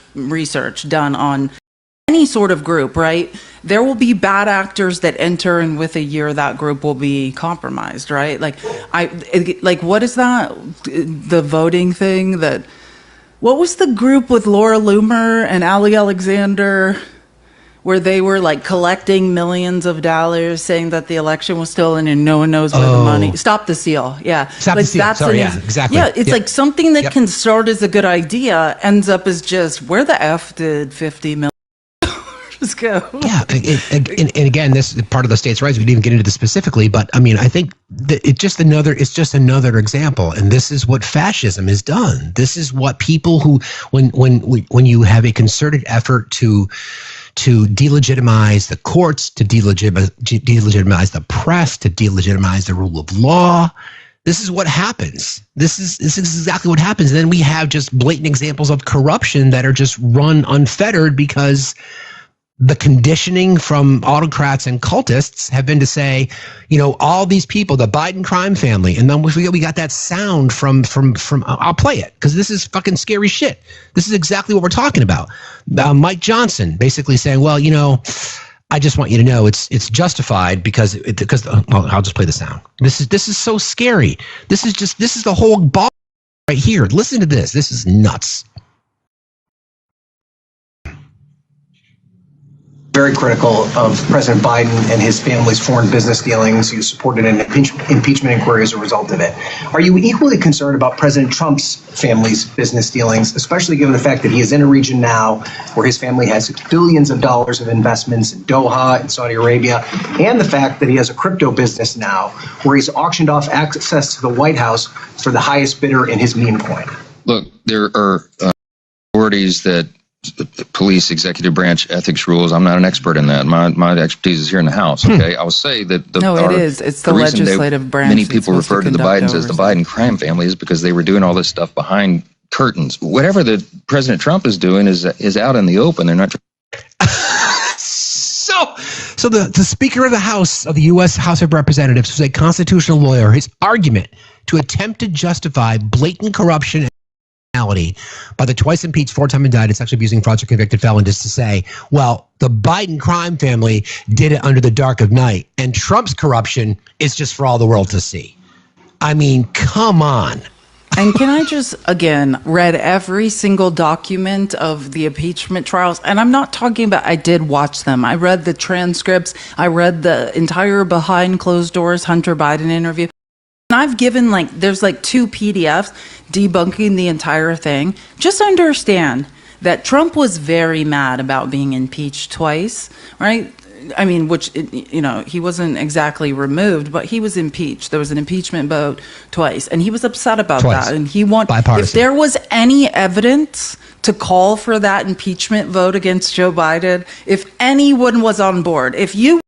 done on any sort of group, right? There will be bad actors that enter, and with a year, that group will be compromised, right? Like, what is that? The voting thing what was the group with Laura Loomer and Ali Alexander? where they were like collecting millions of dollars, saying that the election was stolen and no one knows where the money. Stop the Steal. Yeah. Stop the Steal. Sorry, exactly. Yeah, it's like something that can start as a good idea ends up as just, where the F did $50 million go? Yeah, and again, this is part of the states' rights. We didn't even get into this specifically, but I mean, I think that it's just another example, and this is what fascism has done. This is what people who, when you have a concerted effort to delegitimize the courts, to delegitimize the press, to delegitimize the rule of law. This is what happens. This is exactly what happens. And then we have just blatant examples of corruption that are just run unfettered because the conditioning from autocrats and cultists have been to say, all these people, the Biden crime family, and then we got that sound from I'll play it because this is fucking scary shit. This is exactly what we're talking about. Mike Johnson basically saying, well, I just want you to know it's justified because I'll just play the sound. This is so scary. This is the whole ball right here. Listen to this. This is nuts. Very critical of President Biden and his family's foreign business dealings. You supported an impeachment inquiry as a result of it. Are you equally concerned about President Trump's family's business dealings, especially given the fact that he is in a region now where his family has billions of dollars of investments in Doha and Saudi Arabia, and the fact that he has a crypto business now where he's auctioned off access to the White House for the highest bidder in his meme coin? Look, there are authorities that police executive branch ethics rules. I'm not an expert in that. My expertise is here in the House. Okay, I will say that it's the legislative branch. Many people refer to the Bidens as the Biden crime family is because they were doing all this stuff behind curtains. Whatever the President Trump is doing is out in the open. They're not. So the Speaker of the House of the U.S. House of Representatives was a constitutional lawyer. His argument to attempt to justify blatant corruption by the twice impeached, four-time indicted, sexually abusing, fraudster convicted felon is to say, well, the Biden crime family did it under the dark of night, and Trump's corruption is just for all the world to see. I mean, come on. And can I just, again, read every single document of the impeachment trials? And I'm not talking about, I did watch them. I read the transcripts. I read the entire behind closed doors Hunter Biden interview. And I've given there's 2 PDFs debunking the entire thing. Just understand that Trump was very mad about being impeached twice, right? I mean, he wasn't exactly removed, but he was impeached. There was an impeachment vote twice, and he was upset about that. And he if there was any evidence to call for that impeachment vote against Joe Biden, if anyone was on board, if you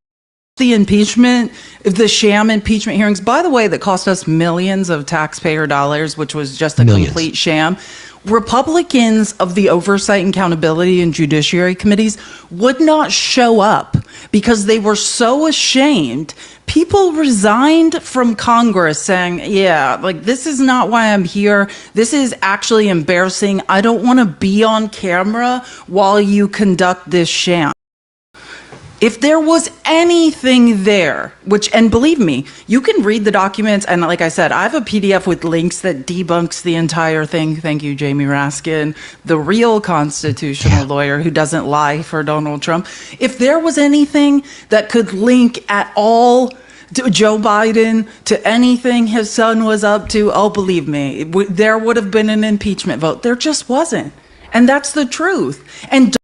the sham impeachment hearings, by the way, that cost us millions of taxpayer dollars, which was just a complete sham. Republicans of the Oversight and Accountability and Judiciary Committees would not show up because they were so ashamed. People resigned from Congress saying, this is not why I'm here. This is actually embarrassing. I don't want to be on camera while you conduct this sham. If there was anything there, and believe me, you can read the documents, and like I said, I have a PDF with links that debunks the entire thing. Thank you, Jamie Raskin, the real constitutional lawyer who doesn't lie for Donald Trump. If there was anything that could link at all to Joe Biden, to anything his son was up to, believe me, there would have been an impeachment vote. There just wasn't. And that's the truth. And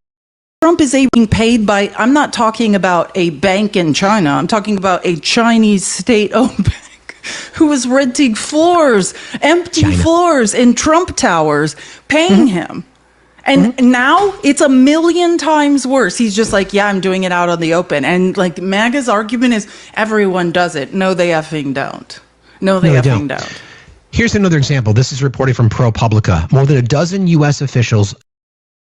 Trump is being paid by, I'm not talking about a bank in China. I'm talking about a Chinese state-owned bank who is renting floors, empty floors in Trump Towers, paying him. And now it's a million times worse. He's just I'm doing it out on the open. And MAGA's argument is everyone does it. No, they effing don't. No, they effing don't. Here's another example. This is reported from ProPublica. More than a dozen U.S. officials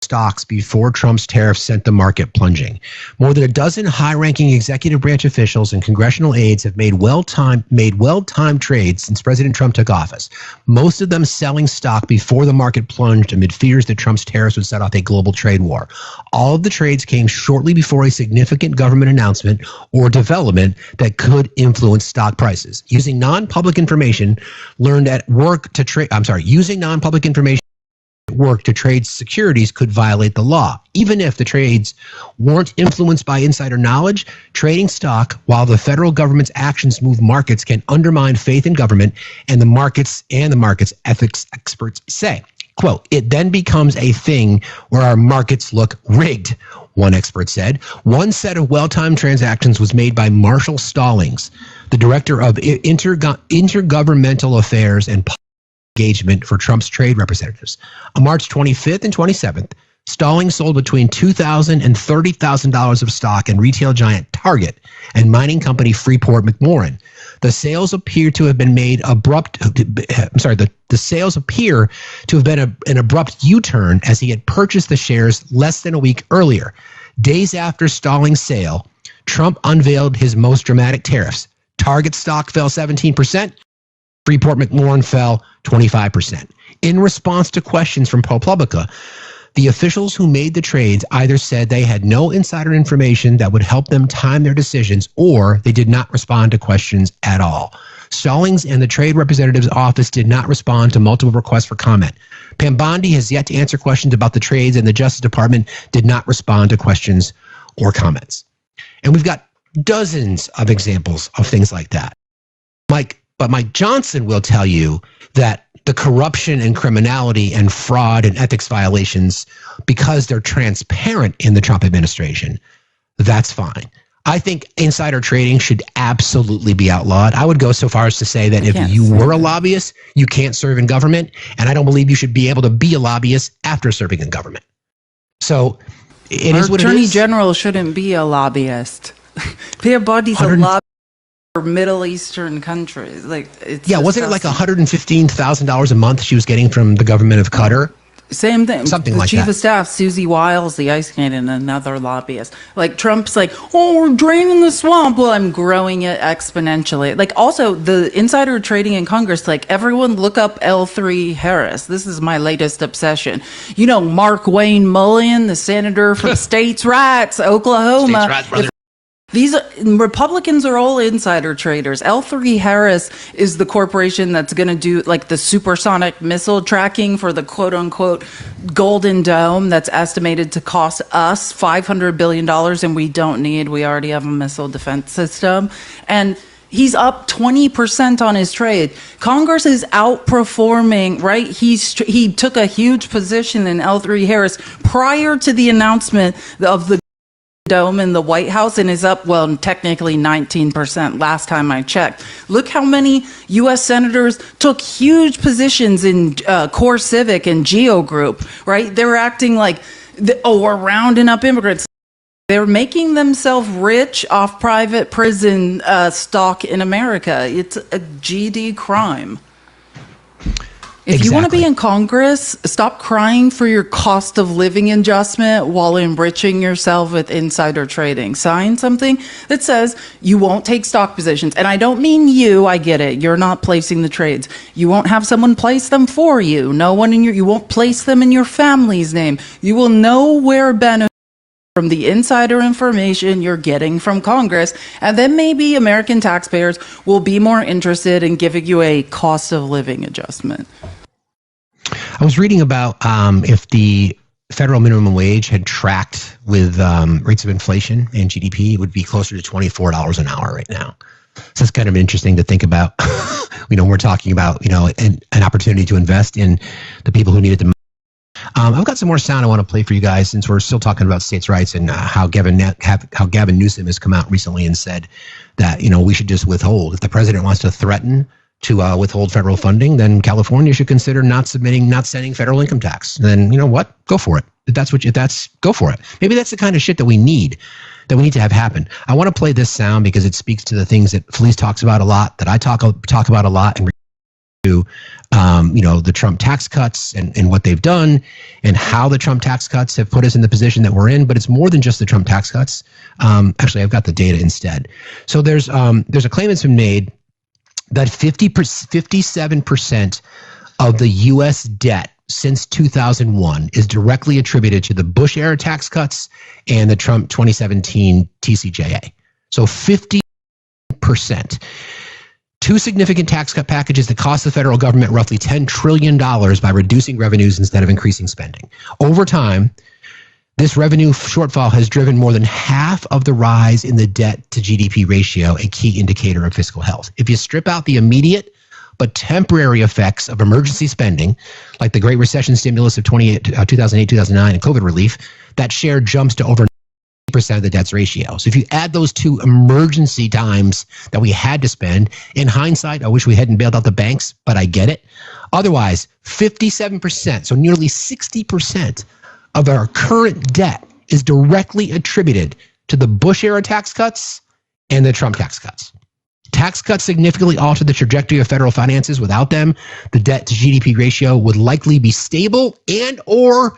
stocks before Trump's tariffs sent the market plunging. More than a dozen high-ranking executive branch officials and congressional aides have made well-timed trades since President Trump took office. Most of them selling stock before the market plunged amid fears that Trump's tariffs would set off a global trade war. All of the trades came shortly before a significant government announcement or development that could influence stock prices. Using non-public information work to trade securities could violate the law. Even if the trades weren't influenced by insider knowledge, trading stock while the federal government's actions move markets can undermine faith in government and the markets ethics experts say. Quote, it then becomes a thing where our markets look rigged, one expert said. One set of well-timed transactions was made by Marshall Stallings, the director of intergovernmental affairs and engagement for Trump's trade representatives. On March 25th and 27th, Stallings sold between $2,000 and $30,000 of stock in retail giant Target and mining company Freeport-McMoran. The sales appear to have been made the sales appear to have been an abrupt U-turn as he had purchased the shares less than a week earlier. Days after Stallings' sale, Trump unveiled his most dramatic tariffs. Target stock fell 17%. Freeport-McMoran fell 25%. In response to questions from ProPublica, the officials who made the trades either said they had no insider information that would help them time their decisions, or they did not respond to questions at all. Stallings and the Trade Representative's office did not respond to multiple requests for comment. Pam Bondi has yet to answer questions about the trades, and the Justice Department did not respond to questions or comments. And we've got dozens of examples of things like that. But Mike Johnson will tell you that the corruption and criminality and fraud and ethics violations, because they're transparent in the Trump administration, that's fine. I think insider trading should absolutely be outlawed. I would go so far as to say that if you were a lobbyist, you can't serve in government, and I don't believe you should be able to be a lobbyist after serving in government. So it is what it is. Attorney General shouldn't be a lobbyist. Pam Bondi's a lobbyist for Middle Eastern countries. Wasn't it like $115,000 a month she was getting from the government of Qatar? Same thing. Something like that. The chief of staff, Susie Wiles, the ice skater, and another lobbyist. Like Trump's like, oh, we're draining the swamp. Well, I'm growing it exponentially. Like also the insider trading in Congress, like everyone look up L3 Harris. This is my latest obsession. You know, Mark Wayne Mullen, the senator from States' Rights, Oklahoma. States' Rights, brother. These Republicans are all insider traders. L3 Harris is the corporation that's going to do like the supersonic missile tracking for the quote unquote Golden Dome that's estimated to cost us $500 billion, and we don't need. We already have a missile defense system. And he's up 20% on his trade. Congress is outperforming, right? He took a huge position in L3 Harris prior to the announcement of the Dome in the White House, and is up, well, technically 19% last time I checked. Look how many U.S. senators took huge positions in Core Civic and Geo Group, right? They were acting like, we're rounding up immigrants. They're making themselves rich off private prison stock in America. It's a GD crime. If you want to be in Congress, stop crying for your cost of living adjustment while enriching yourself with insider trading. Sign something that says you won't take stock positions. And I don't mean you, I get it. You're not placing the trades. You won't have someone place them for you. No one you won't place them in your family's name. You will nowhere benefit from the insider information you're getting from Congress, and then maybe American taxpayers will be more interested in giving you a cost of living adjustment. I was reading about if the federal minimum wage had tracked with rates of inflation and GDP, it would be closer to $24 an hour right now. So it's kind of interesting to think about. We're talking about, an opportunity to invest in the people who need it the most. I've got some more sound I want to play for you guys, since we're still talking about states' rights and how Gavin Newsom has come out recently and said that we should just withhold. If the president wants to threaten to withhold federal funding, then California should consider not sending federal income tax. And then you know what? Go for it. Go for it. Maybe that's the kind of shit that we need to have happen. I want to play this sound because it speaks to the things that Felice talks about a lot, that I talk about a lot, and to the Trump tax cuts and what they've done and how the Trump tax cuts have put us in the position that we're in. But it's more than just the Trump tax cuts. Actually, I've got the data instead. So there's a claim that's been made that 57% of the U.S. debt since 2001 is directly attributed to the Bush-era tax cuts and the Trump 2017 TCJA. So 50%. Two significant tax cut packages that cost the federal government roughly $10 trillion by reducing revenues instead of increasing spending. Over time, this revenue shortfall has driven more than half of the rise in the debt to GDP ratio, a key indicator of fiscal health. If you strip out the immediate but temporary effects of emergency spending, like the Great Recession stimulus of 2008, 2009, and COVID relief, that share jumps to over 90% of the debt's ratio. So if you add those two emergency times that we had to spend, in hindsight, I wish we hadn't bailed out the banks, but I get it. Otherwise, 57%, so nearly 60% of our current debt is directly attributed to the Bush-era tax cuts and the Trump tax cuts. Tax cuts significantly altered the trajectory of federal finances. Without them, the debt to GDP ratio would likely be stable and or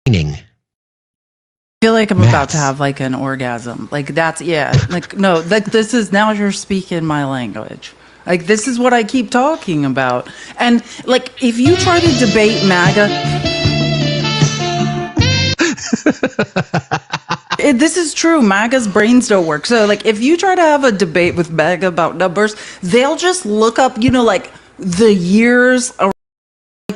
declining. I feel like I'm about to have like an orgasm. Like that's, yeah. Like, no, like this is, now you're speaking my language. Like this is what I keep talking about. And like, if you try to debate MAGA, this is true. MAGA's brains don't work. So like, if you try to have a debate with MAGA about numbers, they'll just look up, you know, like the years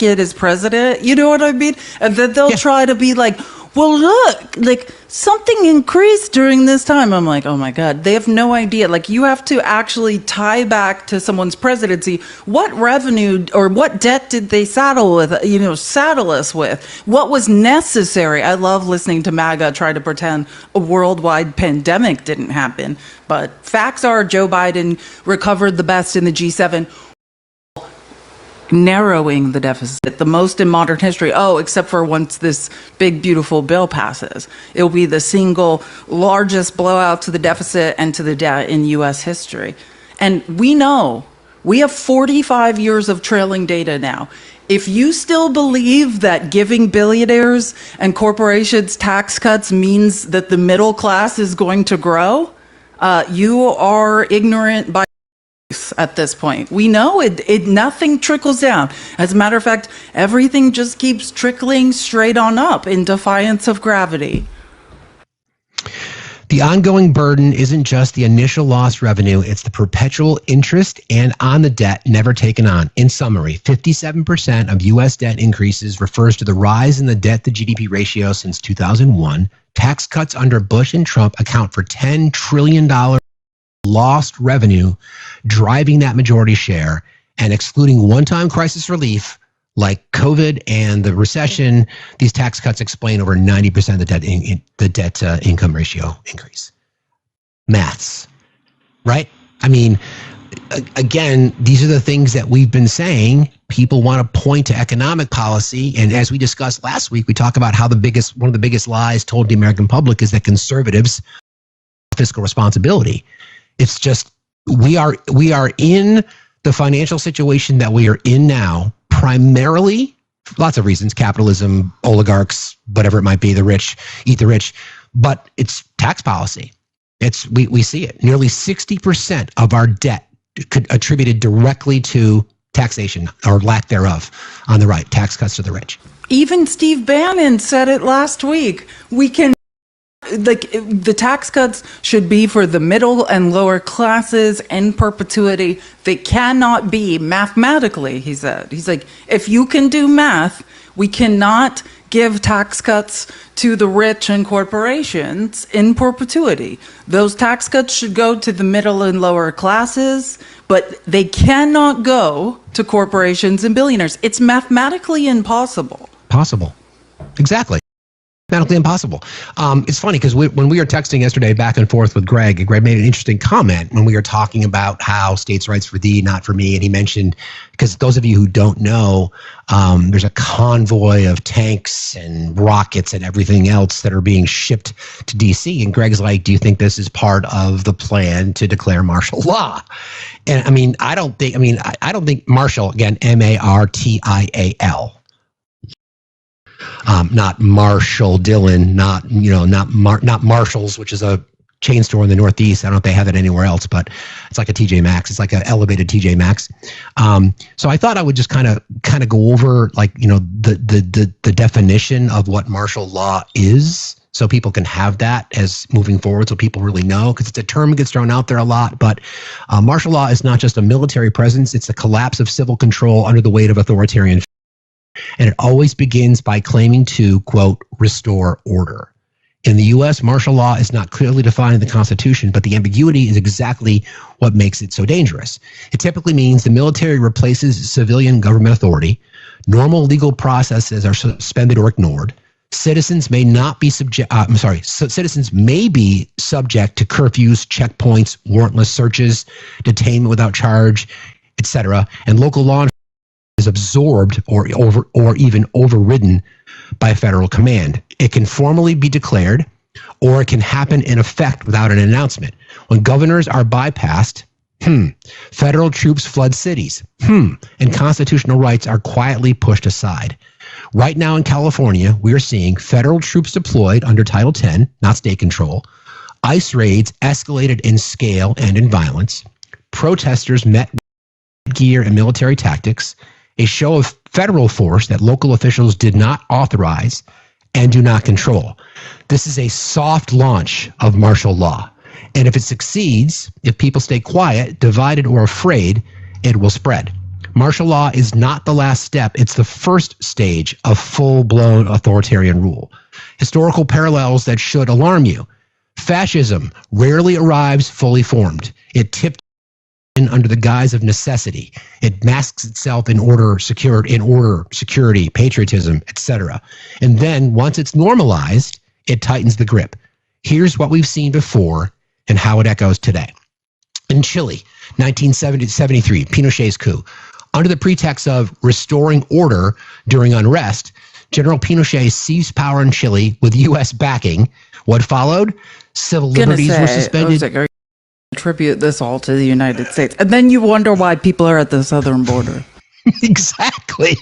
it as president, you know what I mean? And then they'll try to be like, well, look, like something increased during this time. I'm like, oh my God, they have no idea. Like you have to actually tie back to someone's presidency. What revenue or what debt did they saddle with, you know, saddle us with? What was necessary? I love listening to MAGA try to pretend a worldwide pandemic didn't happen. But facts are Joe Biden recovered the best in the G7, narrowing the deficit, the most in modern history. Oh, except for once this big, beautiful bill passes. It'll be the single largest blowout to the deficit and to the debt in U.S. history. And we know, we have 45 years of trailing data now. If you still believe that giving billionaires and corporations tax cuts means that the middle class is going to grow, you are ignorant by at this point. We know it nothing trickles down. As a matter of fact, everything just keeps trickling straight on up in defiance of gravity. The ongoing burden isn't just the initial lost revenue, it's the perpetual interest and on the debt never taken on. In summary, 57% of U.S. debt increases refers to the rise in the debt to GDP ratio since 2001. Tax cuts under Bush and Trump account for $10 trillion lost revenue, driving that majority share, and excluding one-time crisis relief like COVID and the recession, these tax cuts explain over 90% of the debt to income ratio increase. Maths, right? I mean, again, these are the things that we've been saying. People want to point to economic policy, and as we discussed last week, we talk about how one of the biggest lies told the American public is that conservatives fiscal responsibility. It's just we are in the financial situation that we are in now, primarily, lots of reasons, capitalism, oligarchs, whatever it might be, the rich eat the rich, but it's tax policy. We see it. Nearly 60% of our debt attributed directly to taxation or lack thereof on the right, tax cuts to the rich. Even Steve Bannon said it last week. We can, like, the tax cuts should be for the middle and lower classes in perpetuity. They cannot be mathematically, he said. He's like, if you can do math, we cannot give tax cuts to the rich and corporations in perpetuity. Those tax cuts should go to the middle and lower classes, but they cannot go to corporations and billionaires. It's mathematically impossible. Possible. Exactly. Mathematically impossible. It's funny because when we were texting yesterday back and forth with Greg made an interesting comment when we were talking about how states' rights for thee, not for me. And he mentioned, because those of you who don't know, there's a convoy of tanks and rockets and everything else that are being shipped to D.C. And Greg's like, do you think this is part of the plan to declare martial law? And I mean, I don't think martial, again, M-A-R-T-I-A-L. Not Marshall Dillon, not Marshalls, which is a chain store in the Northeast. I don't know if they have it anywhere else, but it's like a TJ Maxx. It's like an elevated TJ Maxx. So I thought I would just kind of go over, like, the definition of what martial law is so people can have that as moving forward, so people really know, because it's a term that gets thrown out there a lot. But martial law is not just a military presence; it's the collapse of civil control under the weight of authoritarian. And it always begins by claiming to, quote, restore order. In the U.S., martial law is not clearly defined in the Constitution, but the ambiguity is exactly what makes it so dangerous. It typically means the military replaces civilian government authority, normal legal processes are suspended or ignored, citizens may not be citizens may be subject to curfews, checkpoints, warrantless searches, detainment without charge, etc., and local law enforcement is absorbed or even overridden by federal command. It can formally be declared, or it can happen in effect without an announcement. When governors are bypassed, federal troops flood cities, and constitutional rights are quietly pushed aside. Right now in California, we are seeing federal troops deployed under Title X, not state control. ICE raids escalated in scale and in violence. Protesters met with gear and military tactics. A show of federal force that local officials did not authorize and do not control. This is a soft launch of martial law. And if it succeeds, if people stay quiet, divided, or afraid, it will spread. Martial law is not the last step. It's the first stage of full-blown authoritarian rule. Historical parallels that should alarm you. Fascism rarely arrives fully formed. It tipped under the guise of necessity. It masks itself in order, security, patriotism, etc. And then once it's normalized, it tightens the grip. Here's what we've seen before and how it echoes today. In Chile, 1973, Pinochet's coup. Under the pretext of restoring order during unrest, General Pinochet seized power in Chile with U.S. backing. What followed? Civil liberties were suspended. Attribute this all to the United States. And then you wonder why people are at the southern border. Exactly.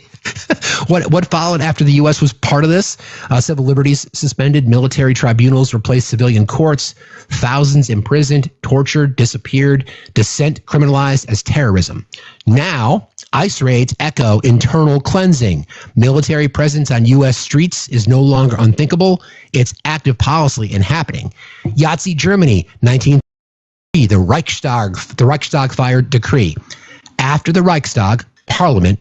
What followed after the U.S. was part of this? Civil liberties suspended, military tribunals replaced civilian courts, thousands imprisoned, tortured, disappeared, dissent criminalized as terrorism. Now, ICE raids echo internal cleansing. Military presence on U.S. streets is no longer unthinkable. It's active policy and happening. Nazi Germany, 1930, the Reichstag fire decree. After the Reichstag, Parliament,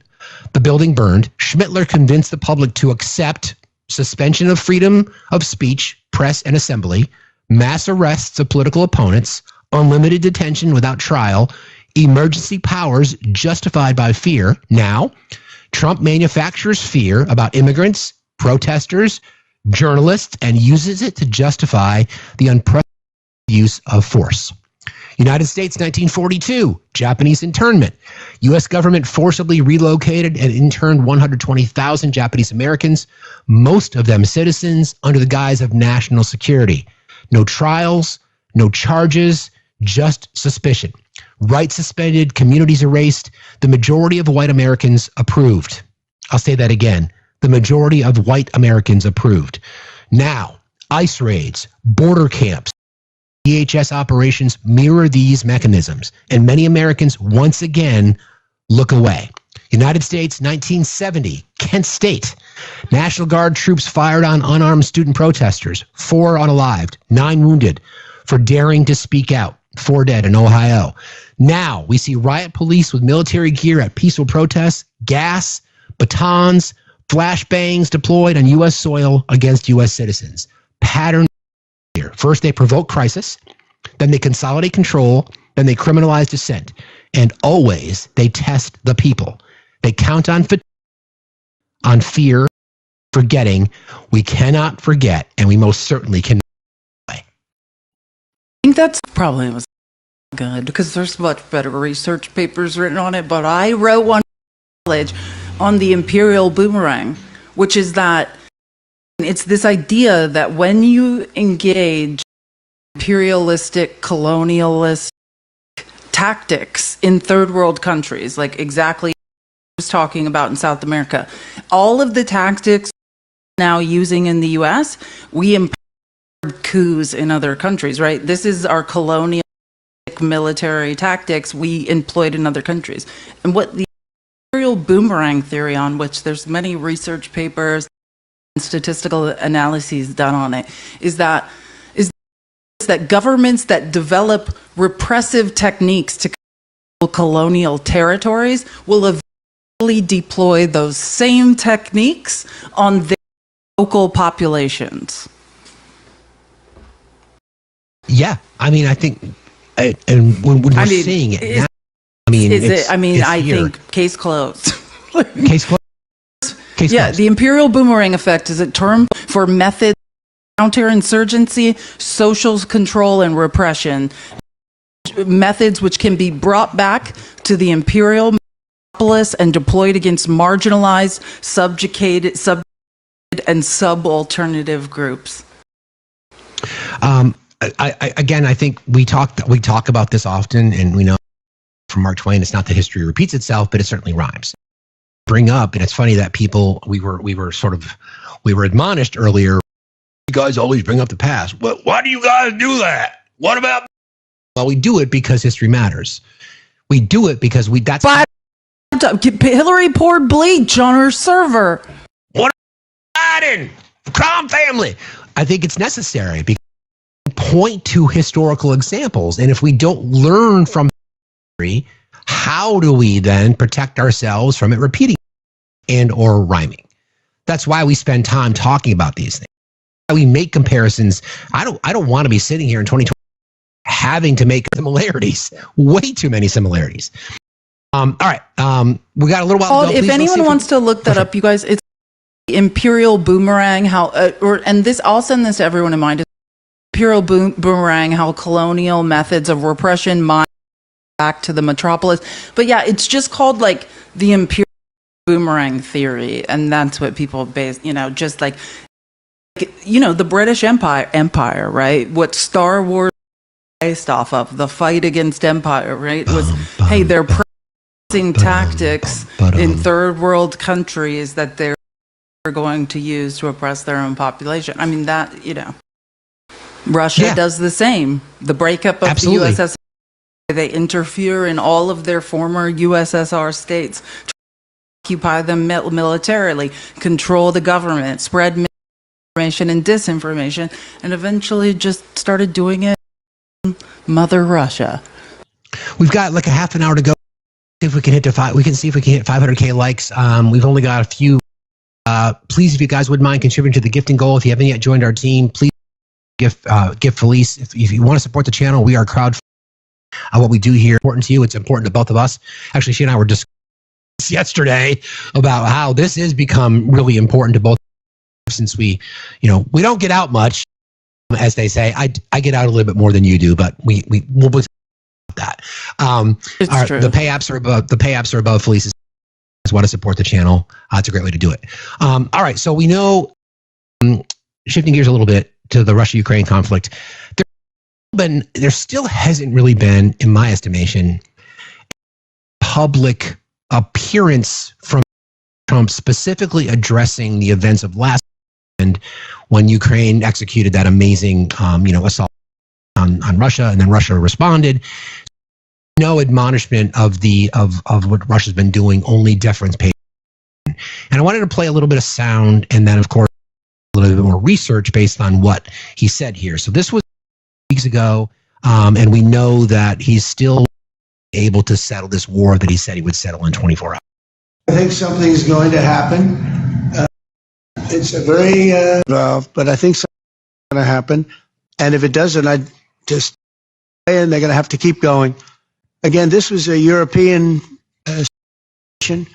the building burned, Schmittler convinced the public to accept suspension of freedom of speech, press, and assembly, mass arrests of political opponents, unlimited detention without trial, emergency powers justified by fear. Now, Trump manufactures fear about immigrants, protesters, journalists, and uses it to justify the unprecedented use of force. United States, 1942, Japanese internment. U.S. government forcibly relocated and interned 120,000 Japanese Americans, most of them citizens, under the guise of national security. No trials, no charges, just suspicion. Rights suspended, communities erased. The majority of white Americans approved. I'll say that again. The majority of white Americans approved. Now, ICE raids, border camps, DHS operations mirror these mechanisms, and many Americans once again look away. United States, 1970, Kent State. National Guard troops fired on unarmed student protesters. 4 unalived, 9 wounded for daring to speak out. 4 dead in Ohio. Now we see riot police with military gear at peaceful protests, gas, batons, flashbangs deployed on U.S. soil against U.S. citizens. Pattern here. First, they provoke crisis, then they consolidate control, then they criminalize dissent, and always they test the people. They count on fear, forgetting. We cannot forget, and we most certainly cannot. I think that's probably was good because there's much better research papers written on it, but I wrote one in college on the imperial boomerang, which is that it's this idea that when you engage imperialistic, colonialist tactics in third world countries, like exactly what I was talking about in South America, all of the tactics now using in the US, we employed coups in other countries, right? This is our colonial military tactics we employed in other countries. And what the imperial boomerang theory, on which there's many research papers, statistical analyses done on it, is that governments that develop repressive techniques to control colonial territories will eventually deploy those same techniques on their local populations. Yeah, I mean, I think, and when we're seeing it now, I mean, I think case closed. Case closed. Case yeah, closed. The imperial boomerang effect is a term for methods of counterinsurgency, social control, and repression. Methods which can be brought back to the imperial metropolis and deployed against marginalized, subjugated, and subalternative groups. I think we talk about this often, and we know from Mark Twain, it's not that history repeats itself, but it certainly rhymes. Bring up, and it's funny that people we were admonished earlier. You guys always bring up the past. Why do you guys do that? What about? Well, we do it because history matters. We do it because that's. Hillary poured bleach on her server. What? Biden, Crumb family. I think it's necessary because we point to historical examples, and if we don't learn from history, how do we then protect ourselves from it repeating and or rhyming? That's why we spend time talking about these things. Why we make comparisons. I don't want to be sitting here in 2020 having to make similarities. Way too many similarities. All right. We got a little while to go. If anyone wants to look that up, you guys, it's imperial boomerang. I'll send this to everyone in mind. Imperial boomerang. How colonial methods of repression mind back to the metropolis. But yeah, it's just called like the imperial boomerang theory, and that's what people base. Just like the British Empire, right? What Star Wars based off of, the fight against empire, right? Was hey, they're practicing tactics in third world countries that they're going to use to oppress their own population. I mean that Russia does the same. The breakup of the USSR, they interfere in all of their former USSR states, occupy them militarily, control the government, spread misinformation and disinformation, and eventually just started doing it in Mother Russia. We've got like a half an hour to go. If we can hit we can see if we can hit 500K likes. We've only got a few. Please, if you guys wouldn't mind contributing to the gifting goal, if you haven't yet joined our team, please give Felice. If you want to support the channel, we are crowdfunding. What we do here is important to you. It's important to both of us. Actually, she and I were discussing yesterday about how this has become really important to both, since we don't get out much, as they say. I get out a little bit more than you do, but we'll that. The pay apps are above Felice's. Want to support the channel? It's a great way to do it. All right, so we know. Shifting gears a little bit to the Russia-Ukraine conflict, there still hasn't really been, in my estimation, public appearance from Trump specifically addressing the events of last weekend when Ukraine executed that amazing, assault on Russia, and then Russia responded. No admonishment of what Russia's been doing, only deference paid. And I wanted to play a little bit of sound, and then, of course, a little bit more research based on what he said here. So this was weeks ago, and we know that he's still able to settle this war that he said he would settle in 24 hours. I think something's going to happen. It's a very involved, but I think something's going to happen. And if it doesn't, I just and they're going to have to keep going. Again, this was a European situation.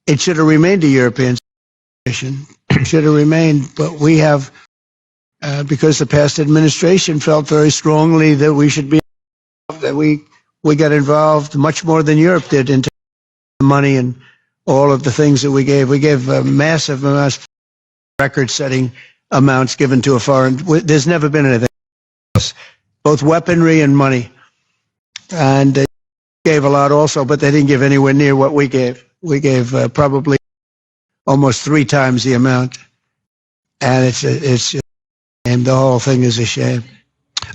It should have remained a European situation. It should have remained, but we have, because the past administration felt very strongly that we should be involved, that we got involved much more than Europe did into money and all of the things that we gave. We gave massive amounts, record-setting amounts given to a foreign. There's never been anything else, both weaponry and money. And they gave a lot also, but they didn't give anywhere near what we gave. We gave probably almost 3 times the amount. And it's a shame. The whole thing is a shame.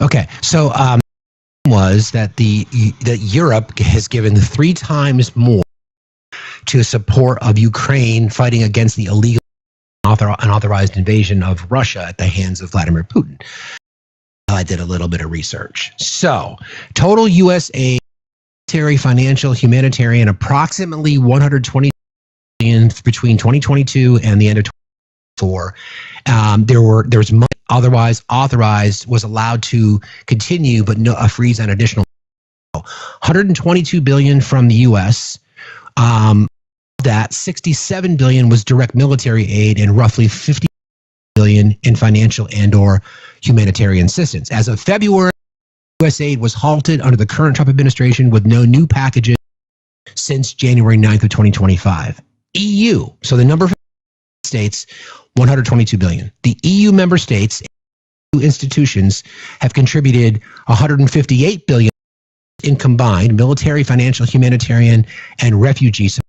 Okay, so was that that Europe has given 3 times more to support of Ukraine fighting against the illegal off unauthorized invasion of Russia at the hands of Vladimir Putin. I did a little bit of research. So, total U.S. aid, military, financial, humanitarian, approximately $120 billion between 2022 and the end of 2024. There was money otherwise authorized, was allowed to continue, but no a freeze on additional. $122 billion from the U.S. That $67 billion was direct military aid and roughly $50 billion in financial and/or humanitarian assistance. As of February, U.S. aid was halted under the current Trump administration with no new packages since January 9th of 2025. EU, so the number of states, 122 billion. The EU member states institutions have contributed 158 billion in combined military, financial, humanitarian, and refugee support.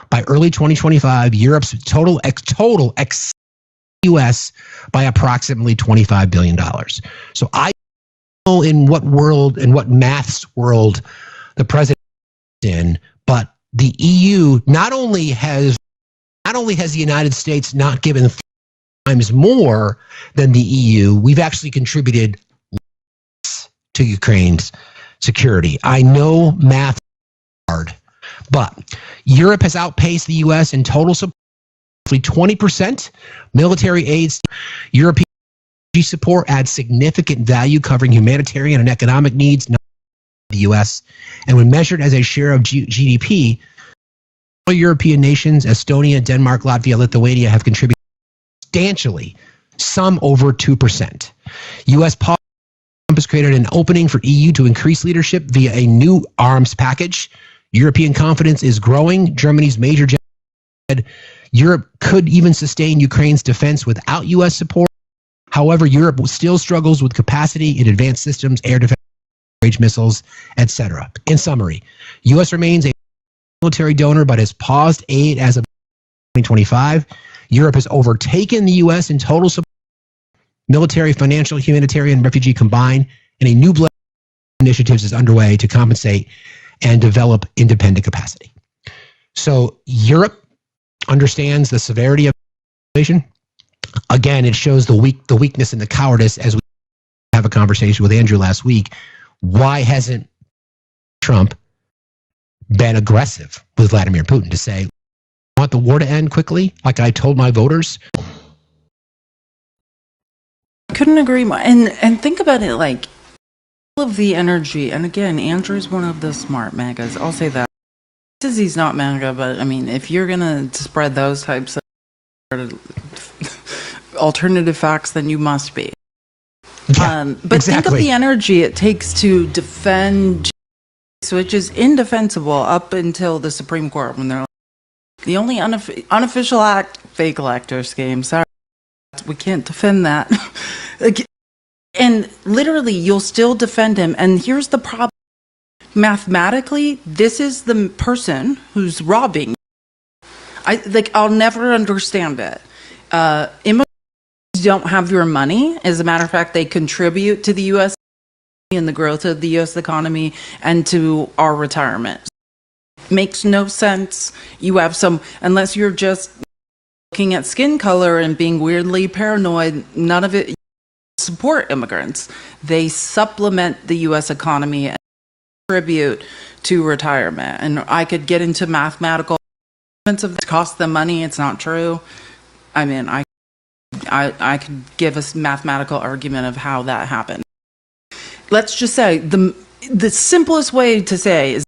By early 2025, Europe's total exceeds U.S. by approximately $25 billion. So I don't know in what world, in what maths world the president is in, but the EU not only has the United States not given 3 times more than the EU, we've actually contributed less to Ukraine's security. I know math is hard, but Europe has outpaced the U.S. in total support, roughly 20%. Military aid, European support adds significant value, covering humanitarian and economic needs, not the U.S. And when measured as a share of GDP, all European nations, Estonia, Denmark, Latvia, Lithuania, have contributed substantially, some over 2%. U.S. policy has created an opening for EU to increase leadership via a new arms package. European confidence is growing. Germany's major general said Europe could even sustain Ukraine's defense without U.S. support. However, Europe still struggles with capacity in advanced systems, air defense, range missiles, etc. In summary, U.S. remains a military donor but has paused aid as of 2025. Europe has overtaken the U.S. in total support, military, financial, humanitarian, refugee combined, and a new blend of initiatives is underway to compensate and develop independent capacity. So Europe understands the severity of the situation. Again, it shows the weakness and the cowardice, as we have a conversation with Andrew last week. Why hasn't Trump been aggressive with Vladimir Putin to say, I want the war to end quickly, like I told my voters? Couldn't agree more. And think about it, like all of the energy. And again, Andrew's one of the smart MAGAs. I'll say that. Says he's not MAGA, but I mean, if you're gonna spread those types of alternative facts, then you must be. Yeah, but exactly. Think of the energy it takes to defend, which is indefensible up until the Supreme Court, when they're like, the only unofficial act, fake elector scheme. Sorry, we can't defend that. And literally, you'll still defend him. And here's the problem. Mathematically, this is the person who's robbing. I'll never understand it. Immigrants don't have your money. As a matter of fact, they contribute to the U.S. and the growth of the U.S. economy and to our retirement. Makes no sense. You have unless you're just looking at skin color and being weirdly paranoid, none of it support immigrants. They supplement the U.S. economy and contribute to retirement. And I could get into mathematical arguments of this, cost them money. It's not true. I mean, I could give a mathematical argument of how that happened. Let's just say the simplest way to say is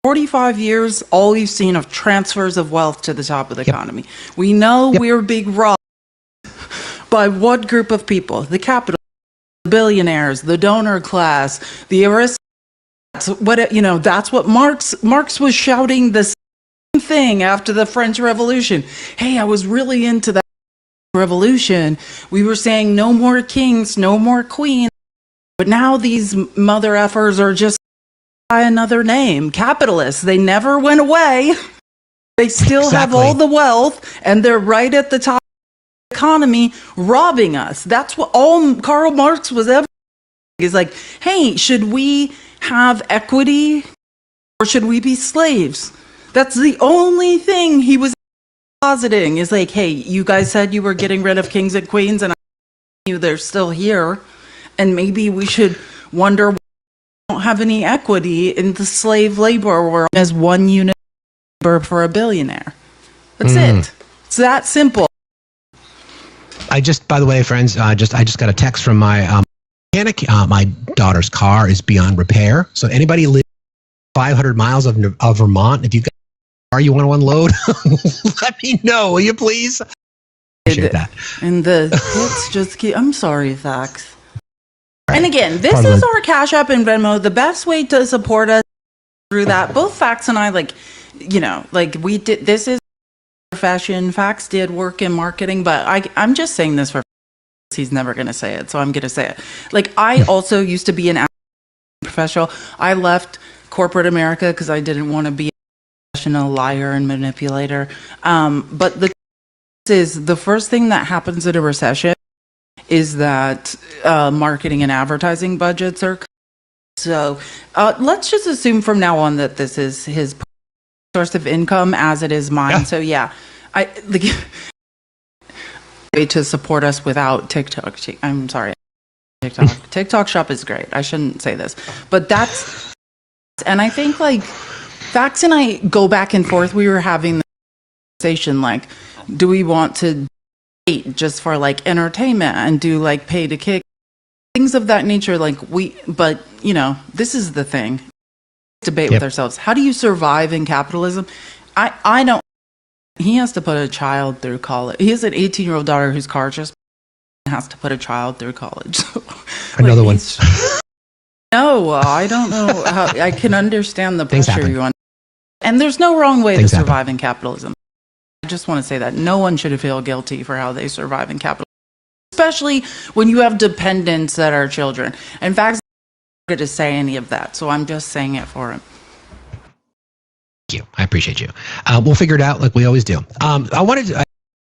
45 years, all we've seen of transfers of wealth to the top of the economy. We know we're being robbed by what group of people? The capital, the billionaires, the donor class, the aristocrats. That's what Marx was shouting the same thing after the French Revolution. Hey, I was really into that revolution. We were saying no more kings, no more queens. But now these mother effers are just by another name, capitalists. They never went away. They still have all the wealth, and they're right at the top of the economy, robbing us. That's what all Karl Marx was ever. He's like, hey, should we have equity or should we be slaves? That's the only thing he was positing is like, hey, you guys said you were getting rid of kings and queens, and they're still here, and maybe we should wonder why we don't have any equity in the slave labor world as one unit for a billionaire. That's it. It's that simple. I just, by the way, friends, I just got a text from my mechanic. My daughter's car is beyond repair. So anybody live 500 miles of Vermont, if you've got a car you want to unload, let me know, will you please? Appreciate that. And the hits just keep. I'm sorry, Facts. Right. And again, this is our Cash App and Venmo. The best way to support us through that. Both Facts and I, we did. This is profession. Facts did work in marketing, but I'm just saying this for. He's never going to say it, so I'm going to say it. Like, I also used to be an professional. I left corporate America because I didn't want to be a professional liar and manipulator. But the first thing that happens in a recession is that marketing and advertising budgets are cut. So let's just assume from now on that this is his source of income as it is mine. Yeah. So yeah, to support us without TikTok. I'm sorry, TikTok shop is great. I shouldn't say this, but that's, and I think like Fax and I go back and forth. We were having the conversation, like, do we want to date just for like entertainment and do like pay to kick, things of that nature? Like but you know, this is the thing. Debate with ourselves. How do you survive in capitalism? I don't. He has to put a child through college. He has an 18-year-old daughter whose car just has to put a child through college. So, another one. No, I don't know how. I can understand the pressure you want. And there's no wrong way to survive in capitalism. I just want to say that no one should feel guilty for how they survive in capitalism, especially when you have dependents that are children. In fact, I'm not going to say any of that, so I'm just saying it for him. Thank you. I appreciate you. We'll figure it out like we always do. I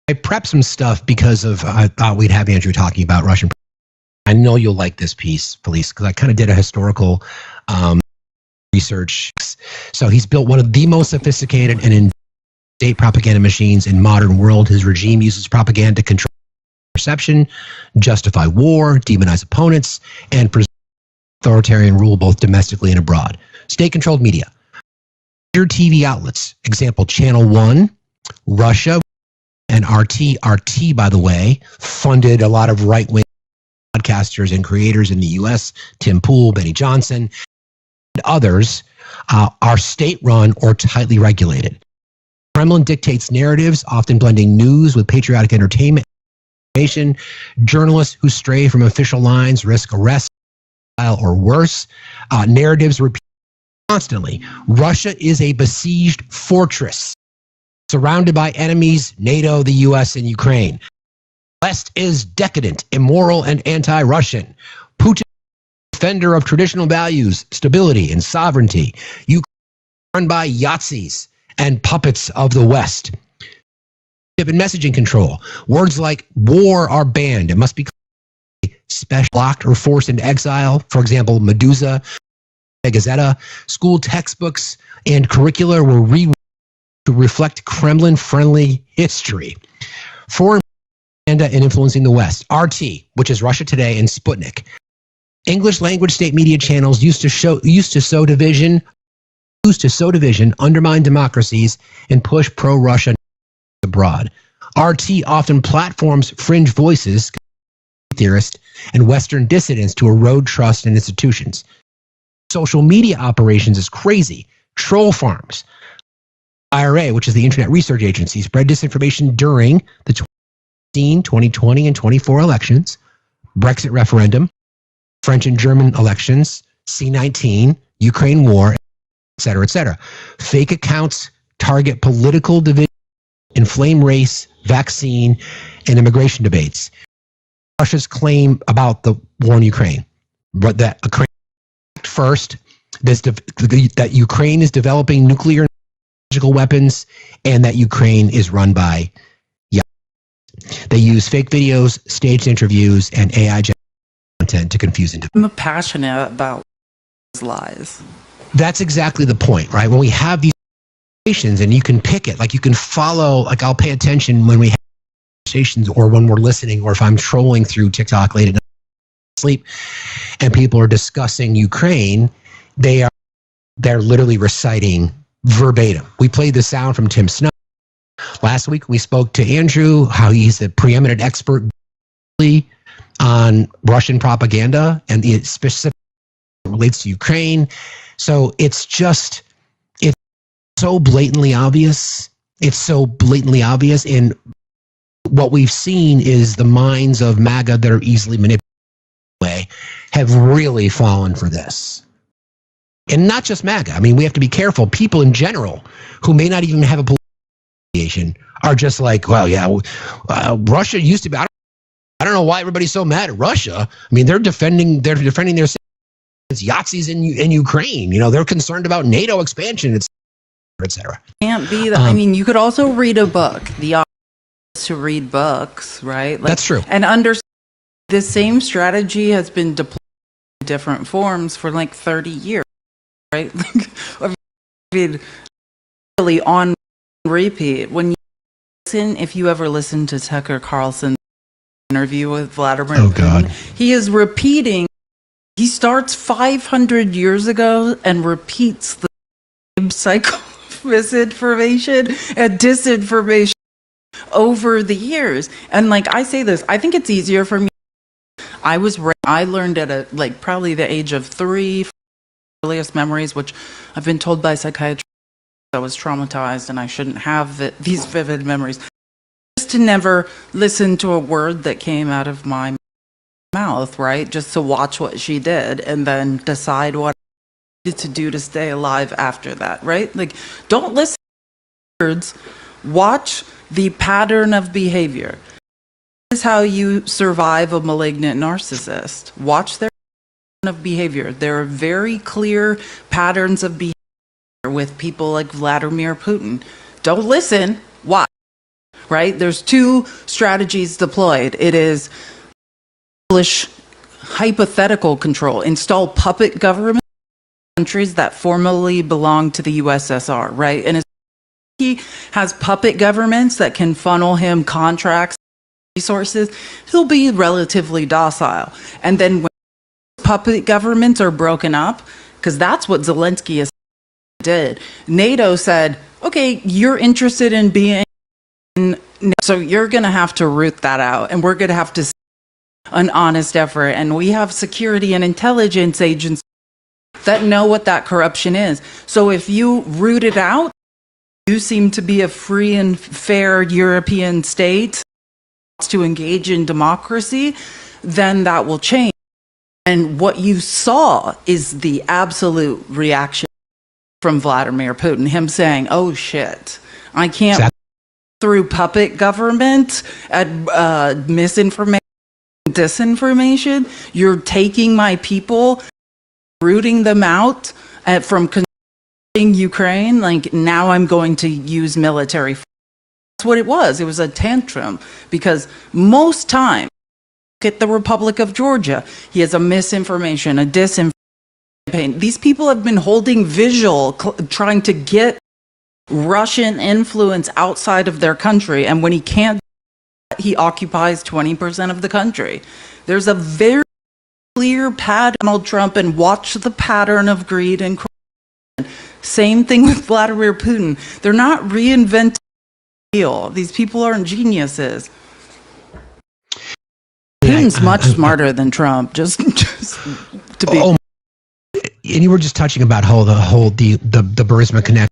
prepped some stuff because I thought we'd have Andrew talking about Russian. I know you'll like this piece, Felice, because I kind of did a historical research. So he's built one of the most sophisticated and in-state propaganda machines in modern world. His regime uses propaganda to control perception, justify war, demonize opponents, and preserve authoritarian rule both domestically and abroad. State-controlled media. TV outlets, example, Channel 1, Russia, and RT. RT, by the way, funded a lot of right-wing podcasters and creators in the U.S., Tim Pool, Benny Johnson, and others are state-run or tightly regulated. Kremlin dictates narratives, often blending news with patriotic entertainment. Journalists who stray from official lines risk arrest or worse. Narratives repeat constantly. Russia is a besieged fortress surrounded by enemies, NATO, the U.S., and Ukraine. West is decadent, immoral, and anti-Russian. Putin, defender of traditional values, stability, and sovereignty. Ukraine run by Yahtzees and puppets of the West. And messaging control. Words like war are banned. It must be special, locked, or forced into exile. For example, Medusa, Gazeta. School textbooks and curricula were rewritten to reflect Kremlin-friendly history. Foreign propaganda and influencing the West. RT, which is Russia Today, and Sputnik. English language state media channels used to sow division, undermine democracies, and push pro-Russia abroad. RT often platforms fringe voices, theorists, and Western dissidents to erode trust in institutions. Social media operations is crazy. Troll farms. IRA, which is the Internet Research Agency, spread disinformation during the 2020 and 24 elections, Brexit referendum, French and German elections, C-19, Ukraine war, etc., etc. Fake accounts target political division, inflame race, vaccine, and immigration debates. Russia's claim about the war in Ukraine, but that Ukraine first, that Ukraine is developing nuclear and biological weapons, and that Ukraine is run by Yahtzees. They use fake videos, staged interviews, and AI content to confuse individuals. I'm passionate about lies. That's exactly the point, right? When we have these and you can pick it. Like you can follow, like I'll pay attention when we have conversations or when we're listening or if I'm trolling through TikTok late at night sleep and people are discussing Ukraine, they're literally reciting verbatim. We played the sound from Tim Snow. Last week we spoke to Andrew, how he's the preeminent expert on Russian propaganda and the specific relates to Ukraine. So it's so blatantly obvious. It's so blatantly obvious. And what we've seen is the minds of MAGA that are easily manipulated have really fallen for this. And not just MAGA. I mean, we have to be careful. People in general who may not even have a political affiliation are just like, well, yeah, Russia used to be. I don't know why everybody's so mad at Russia. I mean, they're defending their Yahtzees in Ukraine. You know, they're concerned about NATO expansion, et cetera. Can't be that. I mean, you could also read a book. The option is to read books, right? Like, that's true. And understand this same strategy has been deployed in different forms for like 30 years, right? I mean, really on repeat. When you listen, if you ever listen to Tucker Carlson's interview with Vladimir Putin, he is repeating. He starts 500 years ago and repeats the same cycle of misinformation and disinformation over the years. And like I say this, I think it's easier for me. I learned at probably the age of 3, earliest memories, which I've been told by psychiatrists I was traumatized and I shouldn't have these vivid memories. Just to never listen to a word that came out of my mouth, right? Just to watch what she did and then decide what I needed to do to stay alive after that, right? Like, don't listen to words, watch the pattern of behavior. This is how you survive a malignant narcissist. Watch their pattern of behavior. There are very clear patterns of behavior with people like Vladimir Putin. Don't listen, watch, right? There's 2 strategies deployed. It is hypothetical control, install puppet government in countries that formerly belonged to the USSR, right? And he has puppet governments that can funnel him contracts, resources, he'll be relatively docile. And then when puppet governments are broken up, because that's what Zelensky did, NATO said, okay, you're interested in being, so you're going to have to root that out, and we're going to have to an honest effort. And we have security and intelligence agents that know what that corruption is. So if you root it out, you seem to be a free and fair European state to engage in democracy, then that will change. And what you saw is the absolute reaction from Vladimir Putin, him saying, oh shit, I can't through puppet government and misinformation, disinformation. You're taking my people, rooting them out from Ukraine. Like, now I'm going to use military force. That's what it was. It was a tantrum, because most time, look at the Republic of Georgia. He has a misinformation, a disinformation campaign. These people have been holding vigil, trying to get Russian influence outside of their country. And when he can't, he occupies 20% of the country. There's a very clear pattern. Donald Trump, and watch the pattern of greed and corruption. Same thing with Vladimir Putin. They're not reinventing the wheel. These people aren't geniuses. Putin's much smarter than Trump. Just to be. And you were just touching about how the Burisma connection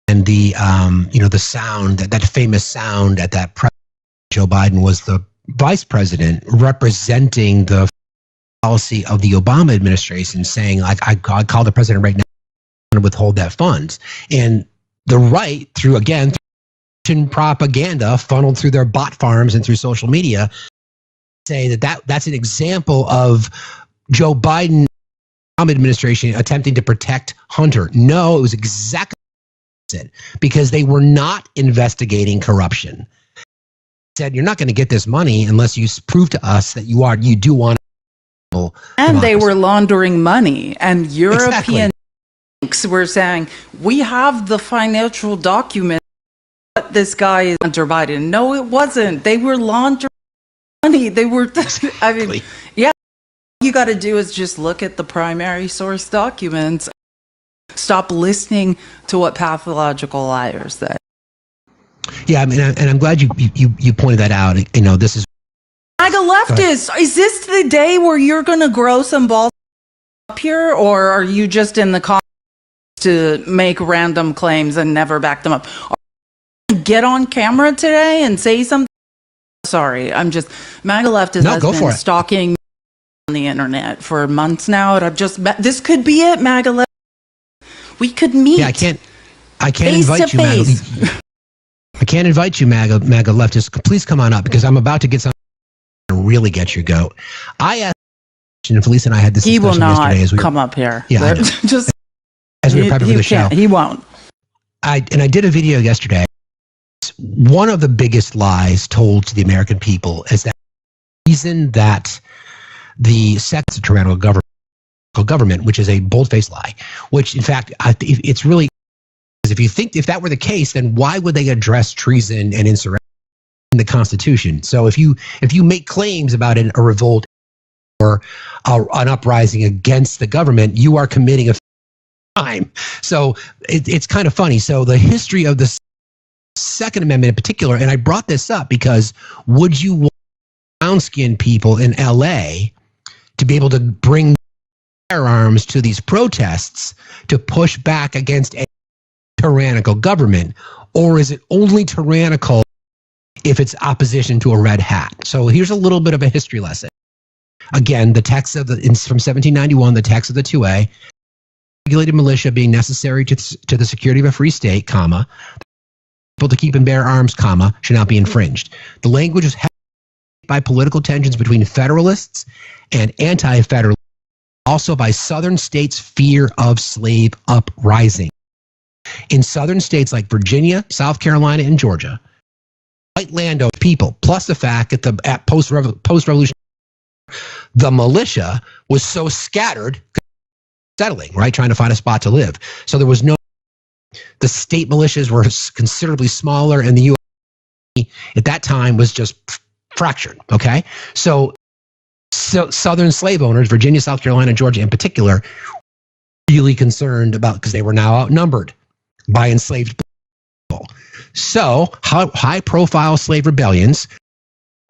and the the sound, that famous sound at that Joe Biden was the vice president representing the policy of the Obama administration, saying, like, I call the president right now to withhold that funds. And the right, through propaganda funneled through their bot farms and through social media, say that's an example of Joe Biden administration attempting to protect Hunter. No, it was exactly opposite, because they were not investigating corruption. Said, you're not going to get this money unless you prove to us that you do want. And they were laundering money, and European were saying, we have the financial document what this guy is Hunter Biden. No, it wasn't. They were laundering money. They were, I mean, yeah, all you got to do is just look at the primary source documents. Stop listening to what pathological liars say. Yeah, I mean, and I'm glad you pointed that out. You know, this is MAGA leftists. Is this the day where you're going to grow some balls up here, or are you just in the comments to make random claims and never back them up? Are you get on camera today and say something? Sorry, I'm just MAGA leftist has been stalking on the internet for months now, and I've just this could be it, MAGA left. We could meet. Yeah, I can't invite you, MAGA. I can't invite you, MAGA leftists. Please come on up because I'm about to get something to really get your goat. I asked, and Felice and I had this discussion yesterday. He will not come up here. Yeah, just as we were prepping for the show. He won't. I did a video yesterday. One of the biggest lies told to the American people is that the reason that the second tyrannical government, which is a bold-faced lie, which in fact it's really, if that were the case, then why would they address treason and insurrection in the Constitution? So if you make claims about a revolt or an uprising against the government, you are committing a crime. So it's kind of funny. So the history of the Second Amendment in particular, and I brought this up because would you want brown-skinned people in LA to be able to bring firearms to these protests to push back against a tyrannical government, or is it only tyrannical if it's opposition to a red hat? So here's a little bit of a history lesson. Again, the text of from 1791, the text of the 2A, regulated militia being necessary to the security of a free state, comma, people to keep and bear arms, comma, should not be infringed. The language was held by political tensions between Federalists and anti-Federalists, also by Southern states' fear of slave uprising. In Southern states like Virginia, South Carolina, and Georgia, white landowner people, plus the fact that at post-revolution, the militia was so scattered, settling, right, trying to find a spot to live. So there was the state militias were considerably smaller, and the U.S. at that time was just fractured, okay? So Southern slave owners, Virginia, South Carolina, Georgia in particular, really concerned about, because they were now outnumbered by enslaved people. So high-profile slave rebellions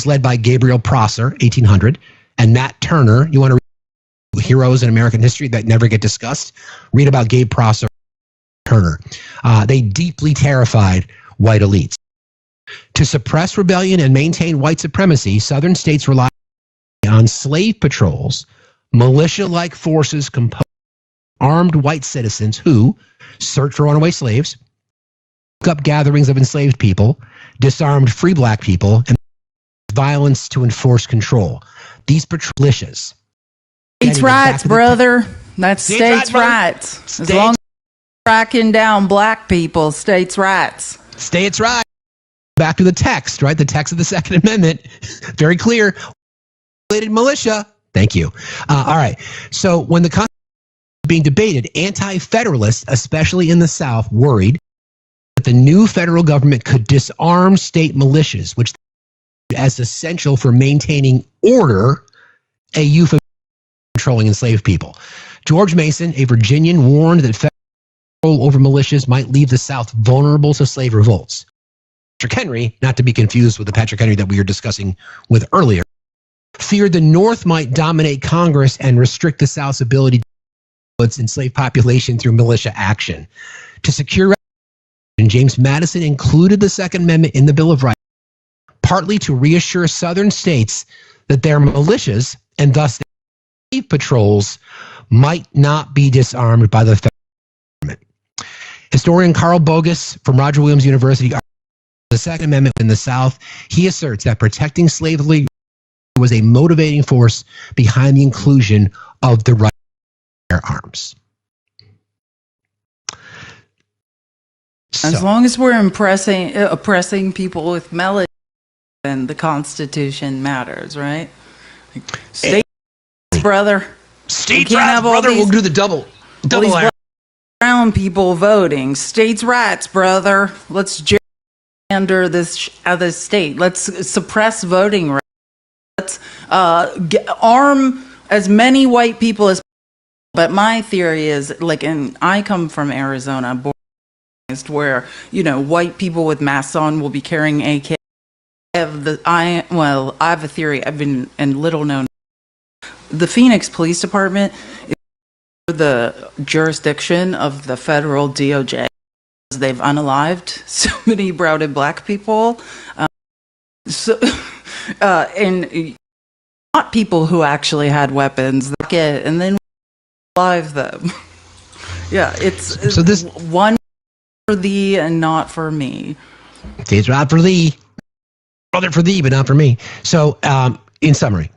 led by Gabriel Prosser, 1800, and Nat Turner. You want to read heroes in American history that never get discussed? Read about Gabe Prosser, Turner. They deeply terrified white elites. To suppress rebellion and maintain white supremacy, Southern states relied on slave patrols, militia-like forces composed of armed white citizens who searched for runaway slaves, broke up gatherings of enslaved people, disarmed free black people, and violence to enforce control. These militias. States' rights, brother. That's states' rights. As long as you're tracking down black people, states' rights. States' rights. Back to the text, right? The text of the Second Amendment. Very clear. Related militia. Thank you. All right. So when the Constitution was being debated, anti-federalists, especially in the South, worried that the new federal government could disarm state militias, which as essential for maintaining order, a euphemism for controlling enslaved people. George Mason, a Virginian, warned that federal control over militias might leave the South vulnerable to slave revolts. Patrick Henry, not to be confused with the Patrick Henry that we were discussing with earlier, feared the North might dominate Congress and restrict the South's ability to its enslaved population through militia action. To secure James Madison included the Second Amendment in the Bill of Rights, partly to reassure Southern states that their militias and thus their slave patrols might not be disarmed by the federal government. Historian Carl Bogus from Roger Williams University argues the Second Amendment in the South. He asserts that protecting slavery was a motivating force behind the inclusion of the right to bear arms. As long as we're oppressing people with melody, then the Constitution matters, right? States, brother. States' rights, brother. We'll do the double iron. brown people voting. States' rights, brother. Let's gerrymander this state. Let's suppress voting rights. Let's arm as many white people as possible. But my theory is, like, and I come from Arizona, where, you know, white people with masks on will be carrying AK. I have a theory. I've been in little known. The Phoenix Police Department is the jurisdiction of the federal DOJ. They've unalived so many brown and black people. And not people who actually had weapons, and then alive them. Yeah, it's so this one for thee and not for me. States right for thee, brother, for thee, but not for me. So, in summary,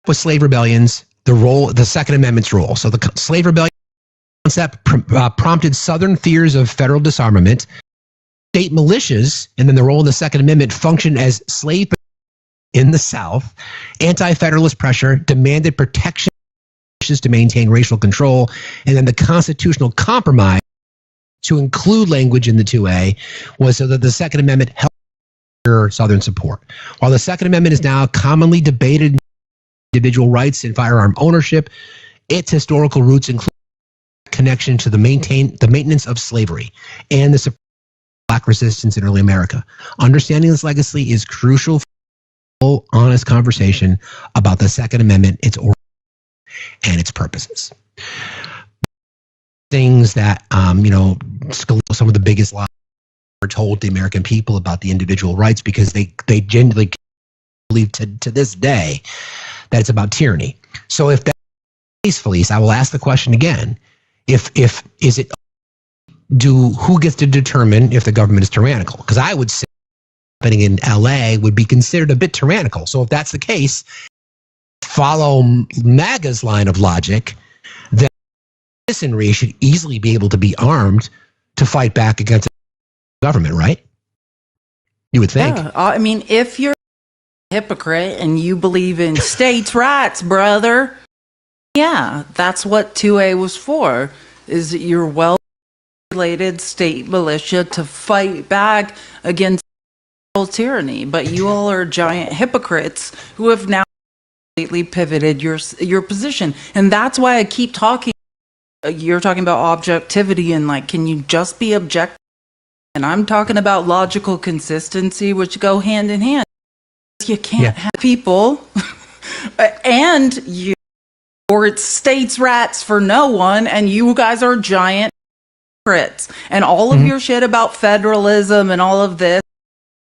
with slave rebellions, the Second Amendment's role. So the slave rebellion concept prompted Southern fears of federal disarmament. State militias, and then the role of the Second Amendment, functioned as slave in the South. Anti-federalist pressure demanded protection to maintain racial control, and then the constitutional compromise to include language in the 2A was so that the Second Amendment helped Southern support. While the Second Amendment is now commonly debated individual rights in firearm ownership, its historical roots include connection to the maintenance of slavery and the black resistance in early America. Understanding this legacy is crucial for a full, honest conversation about the Second Amendment, its origin, and its purposes. Things that, some of the biggest lies are told the American people about the individual rights, because they genuinely believe to this day that it's about tyranny. So if that's the case, Felice, I will ask the question again. Who gets to determine if the government is tyrannical? Because I would say happening in LA would be considered a bit tyrannical. So if that's the case, follow MAGA's line of logic, then citizenry should easily be able to be armed to fight back against the government, right? You would think. Yeah, I mean, if you're a hypocrite and you believe in states' rights, brother, yeah, that's what 2A was for, is your well-regulated state militia to fight back against tyranny. But you all are giant hypocrites who have now completely pivoted your position. And that's why I keep talking. You're talking about objectivity and, like, can you just be objective? And I'm talking about logical consistency, which go hand in hand. You can't have people and you, or it's states' rights for no one, and you guys are giant hypocrites. And all of your shit about federalism and all of this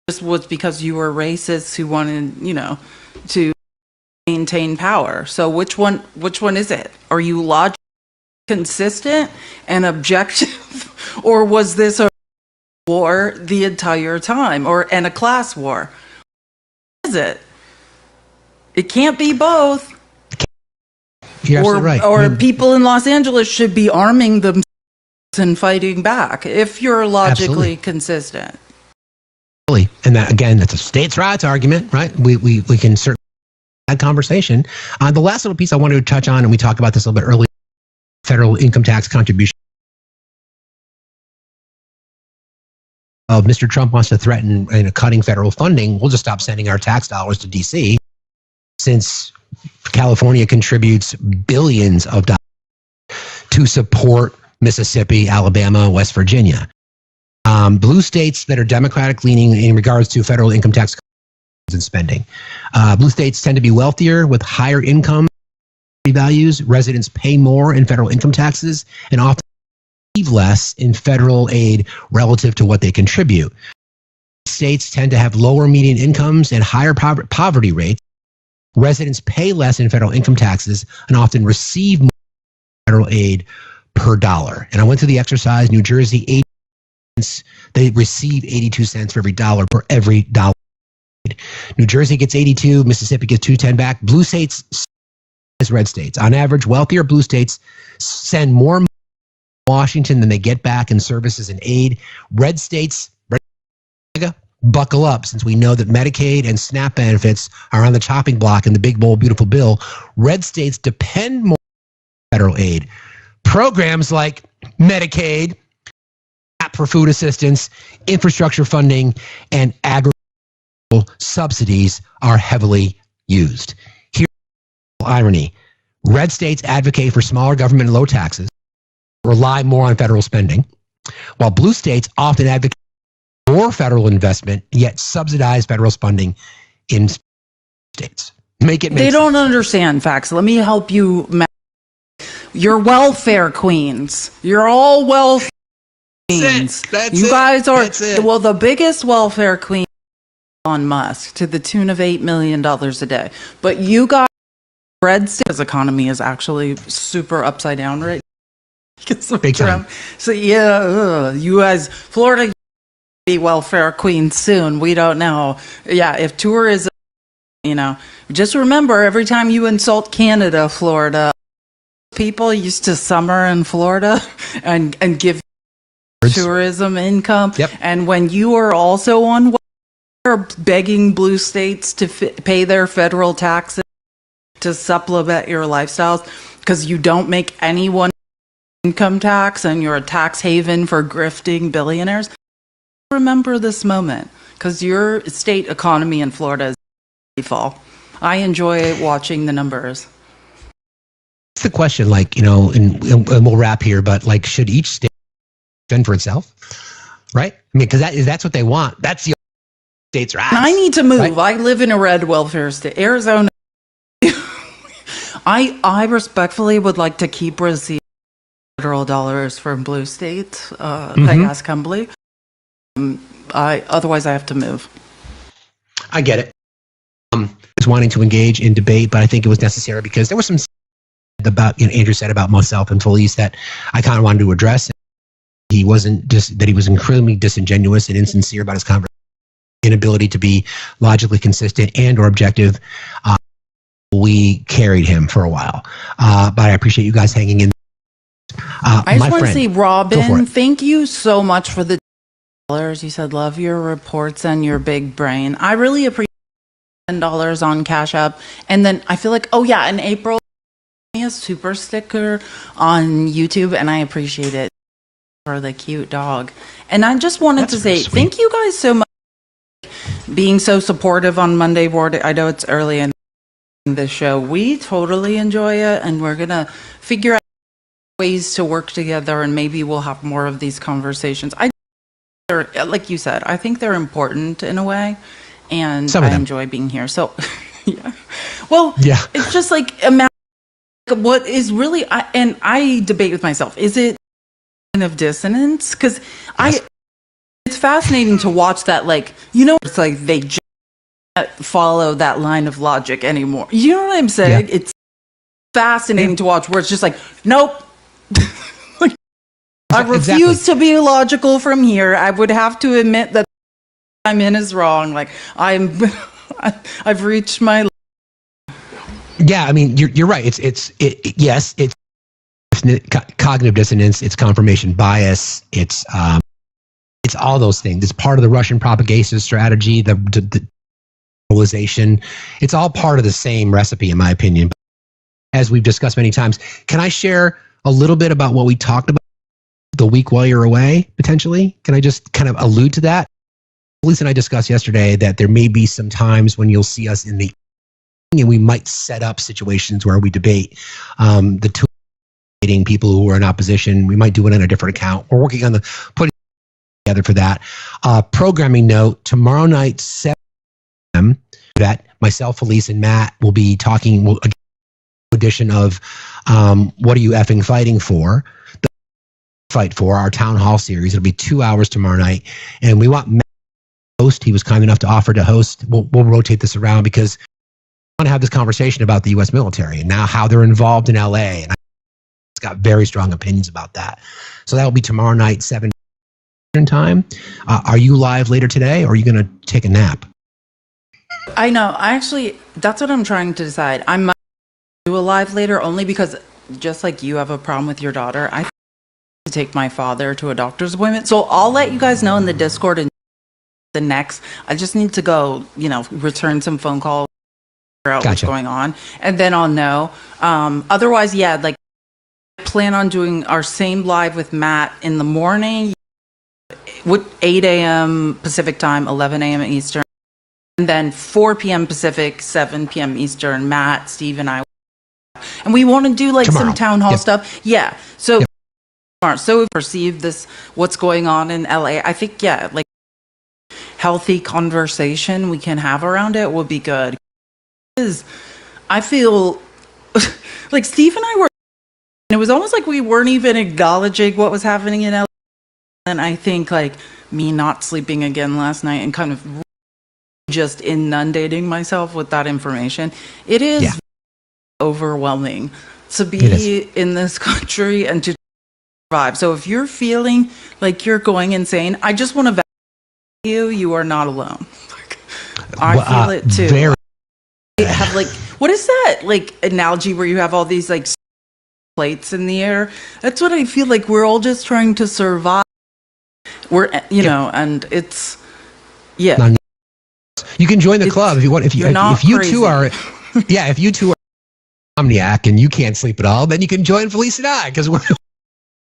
just was because you were racists who wanted, to maintain power. So which one is it? Are you logically consistent and objective, or was this a war the entire time, and a class war? What is it? It can't be both. You're absolutely right. Or people in Los Angeles should be arming themselves and fighting back if you're logically consistent. Really, and that, again, that's a states' rights argument, right? We can certainly have that conversation. The last little piece I wanted to touch on, and we talked about this a little bit earlier, federal income tax contribution. Mr. Trump wants to threaten cutting federal funding. We'll just stop sending our tax dollars to D.C. since California contributes billions of dollars to support Mississippi, Alabama, West Virginia. Blue states that are Democratic leaning in regards to federal income tax and spending. Blue states tend to be wealthier with higher income values. Residents pay more in federal income taxes and often receive less in federal aid relative to what they contribute. States tend to have lower median incomes and higher poverty rates. Residents pay less in federal income taxes and often receive more federal aid per dollar. And I went through the exercise. New Jersey, 80 cents. They receive 82 cents for every dollar per every dollar. New Jersey gets 82. Mississippi gets 210 back. Blue states as red states. On average, wealthier blue states send more money to Washington than they get back in services and aid. Red states, buckle up, since we know that Medicaid and SNAP benefits are on the chopping block in the big, bold, beautiful bill. Red states depend more on federal aid programs like Medicaid, app for food assistance, infrastructure funding, and agricultural subsidies are heavily used. Here's the irony. Red states advocate for smaller government and low taxes, rely more on federal spending, while blue states often advocate for more federal investment, yet subsidize federal spending in states. Make it make They sense. don't understand facts. Let me help you. You're welfare queens. You're all welfare queens. You guys are, well, the biggest welfare queen on Musk to the tune of $8 million a day. But you guys, red state's economy is actually super upside down right now because of Big Trump. So yeah, you guys, Florida be welfare queens soon. We don't know. Yeah, if tourism, just remember every time you insult Canada, Florida, people used to summer in Florida and give tourism income. Yep. And when you are also on welfare, begging blue states to pay their federal taxes to supplement your lifestyles because you don't make anyone income tax and you're a tax haven for grifting billionaires, remember this moment because your state economy in Florida is fall. I enjoy watching the numbers. It's the question, and we'll wrap here, but should each state fend for itself? Right? I mean, because that's what they want. That's the states are at. I need to move. Right? I live in a red welfare state, Arizona. I respectfully would like to keep receiving federal dollars from blue states. I ask humbly. Otherwise, I have to move. I get it. Was wanting to engage in debate, but I think it was necessary because there was some about Andrew said about myself and Felice that I kind of wanted to address. He wasn't just that he was incredibly disingenuous and insincere about his conversation, inability to be logically consistent and or objective. We carried him for a while, but I appreciate you guys hanging in. I just want to say, Robin, thank you so much for the $10. You said love your reports and your big brain. I really appreciate $10 on Cash App, and then I feel like, in April, a super sticker on YouTube, and I appreciate it for the cute dog. And I just wanted to say thank you guys so much for being so supportive on Monday board. I know it's early in the show. We totally enjoy it, and we're gonna figure out ways to work together, and maybe we'll have more of these conversations. Like you said, I think they're important in a way, and I enjoy being here. So yeah, well, it's just imagine what is really, I debate with myself, is it kind of dissonance? Because it's fascinating to watch that, it's like they just can't follow that line of logic anymore. You know what I'm saying? Yeah. It's fascinating to watch where it's just nope. I refuse to be logical from here. I would have to admit that I'm in is wrong. I've reached my. Yeah, I mean, you're right. It's cognitive dissonance. It's confirmation bias. It's all those things. It's part of the Russian propaganda strategy. The polarization. It's all part of the same recipe, in my opinion. As we've discussed many times, can I share a little bit about what we talked about the week while you're away, potentially? Can I just kind of allude to that? Felice and I discussed yesterday that there may be some times when you'll see us in the and we might set up situations where we debate the two debating people who are in opposition. We might do it on a different account. We're working on putting together for that. Programming note, tomorrow night, 7 p.m., that myself, Felice, and Matt will be talking edition of What Are You Effing Fighting For? The Fight For, our town hall series. It'll be 2 hours tomorrow night. And we want Matt to host. He was kind enough to offer to host. We'll rotate this around because I want to have this conversation about the U.S. military and now how they're involved in L.A. And I've got very strong opinions about that. So that will be tomorrow night, 7 time. Are you live later today, or are you going to take a nap? I know. That's what I'm trying to decide. I might do a live later only because, just like you have a problem with your daughter, I to take my father to a doctor's appointment. So I'll let you guys know in the Discord and the next. I just need to go, return some phone calls, figure out what's going on, and then I'll know. Otherwise, plan on doing our same live with Matt in the morning, 8 a.m. Pacific time, 11 a.m. Eastern, and then 4 p.m. Pacific, 7 p.m. Eastern. Matt, Steve, and I, and we want to do like Tomorrow. some town hall Yep. stuff. Yeah. So, Yep. so we perceive this, what's going on in LA. I think, yeah, like healthy conversation we can have around it will be good. Because I feel like Steve and I were, and it was almost like we weren't even acknowledging what was happening in LA. And I think like me not sleeping again last night and kind of just inundating myself with that information, it is overwhelming to be in this country and to survive. So if you're feeling like you're going insane, I just want to validate you. You are not alone. I feel it too. Very. I have like, what is that like analogy where you have all these like plates in the air? That's what I feel like. We're all just trying to survive. We're, you know, and it's, yeah. You can join the club if you want. If you two are, if you two are insomniac and you can't sleep at all, then you can join Felice and I, because we're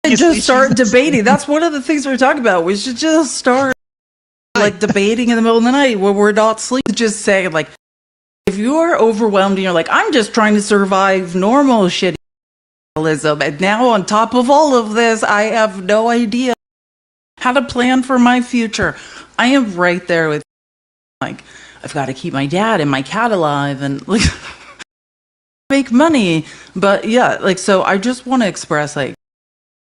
just start debating. That's one of the things we're talking about. We should just start like debating in the middle of the night where we're not sleeping. Just say like, if you are overwhelmed and you're like, I'm just trying to survive normal shit, and now on top of all of this, I have no idea how to plan for my future. I am right there with, like, I've got to keep my dad and my cat alive and like make money. But yeah, like, so I just want to express like,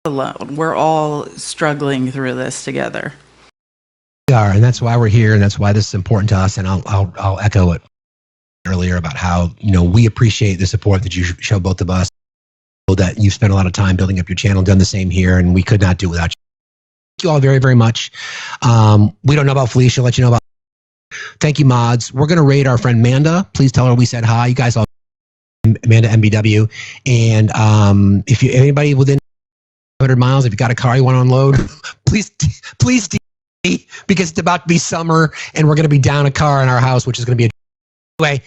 alone. We're all struggling through this together. We are, and that's why we're here, and that's why this is important to us. And I'll echo it earlier about how, you know, we appreciate the support that you show both of us. That you've spent a lot of time building up your channel, done the same here, and we could not do without you. Thank you all very, very much. We don't know about Felicia. Let you know about. Thank you, mods. We're going to raid our friend Manda. Please tell her we said hi. You guys all, Amanda MBW. And if you anybody within 100 miles, if you got a car you want to unload, please DM, because it's about to be summer and we're going to be down a car in our house, which is going to be a anyway.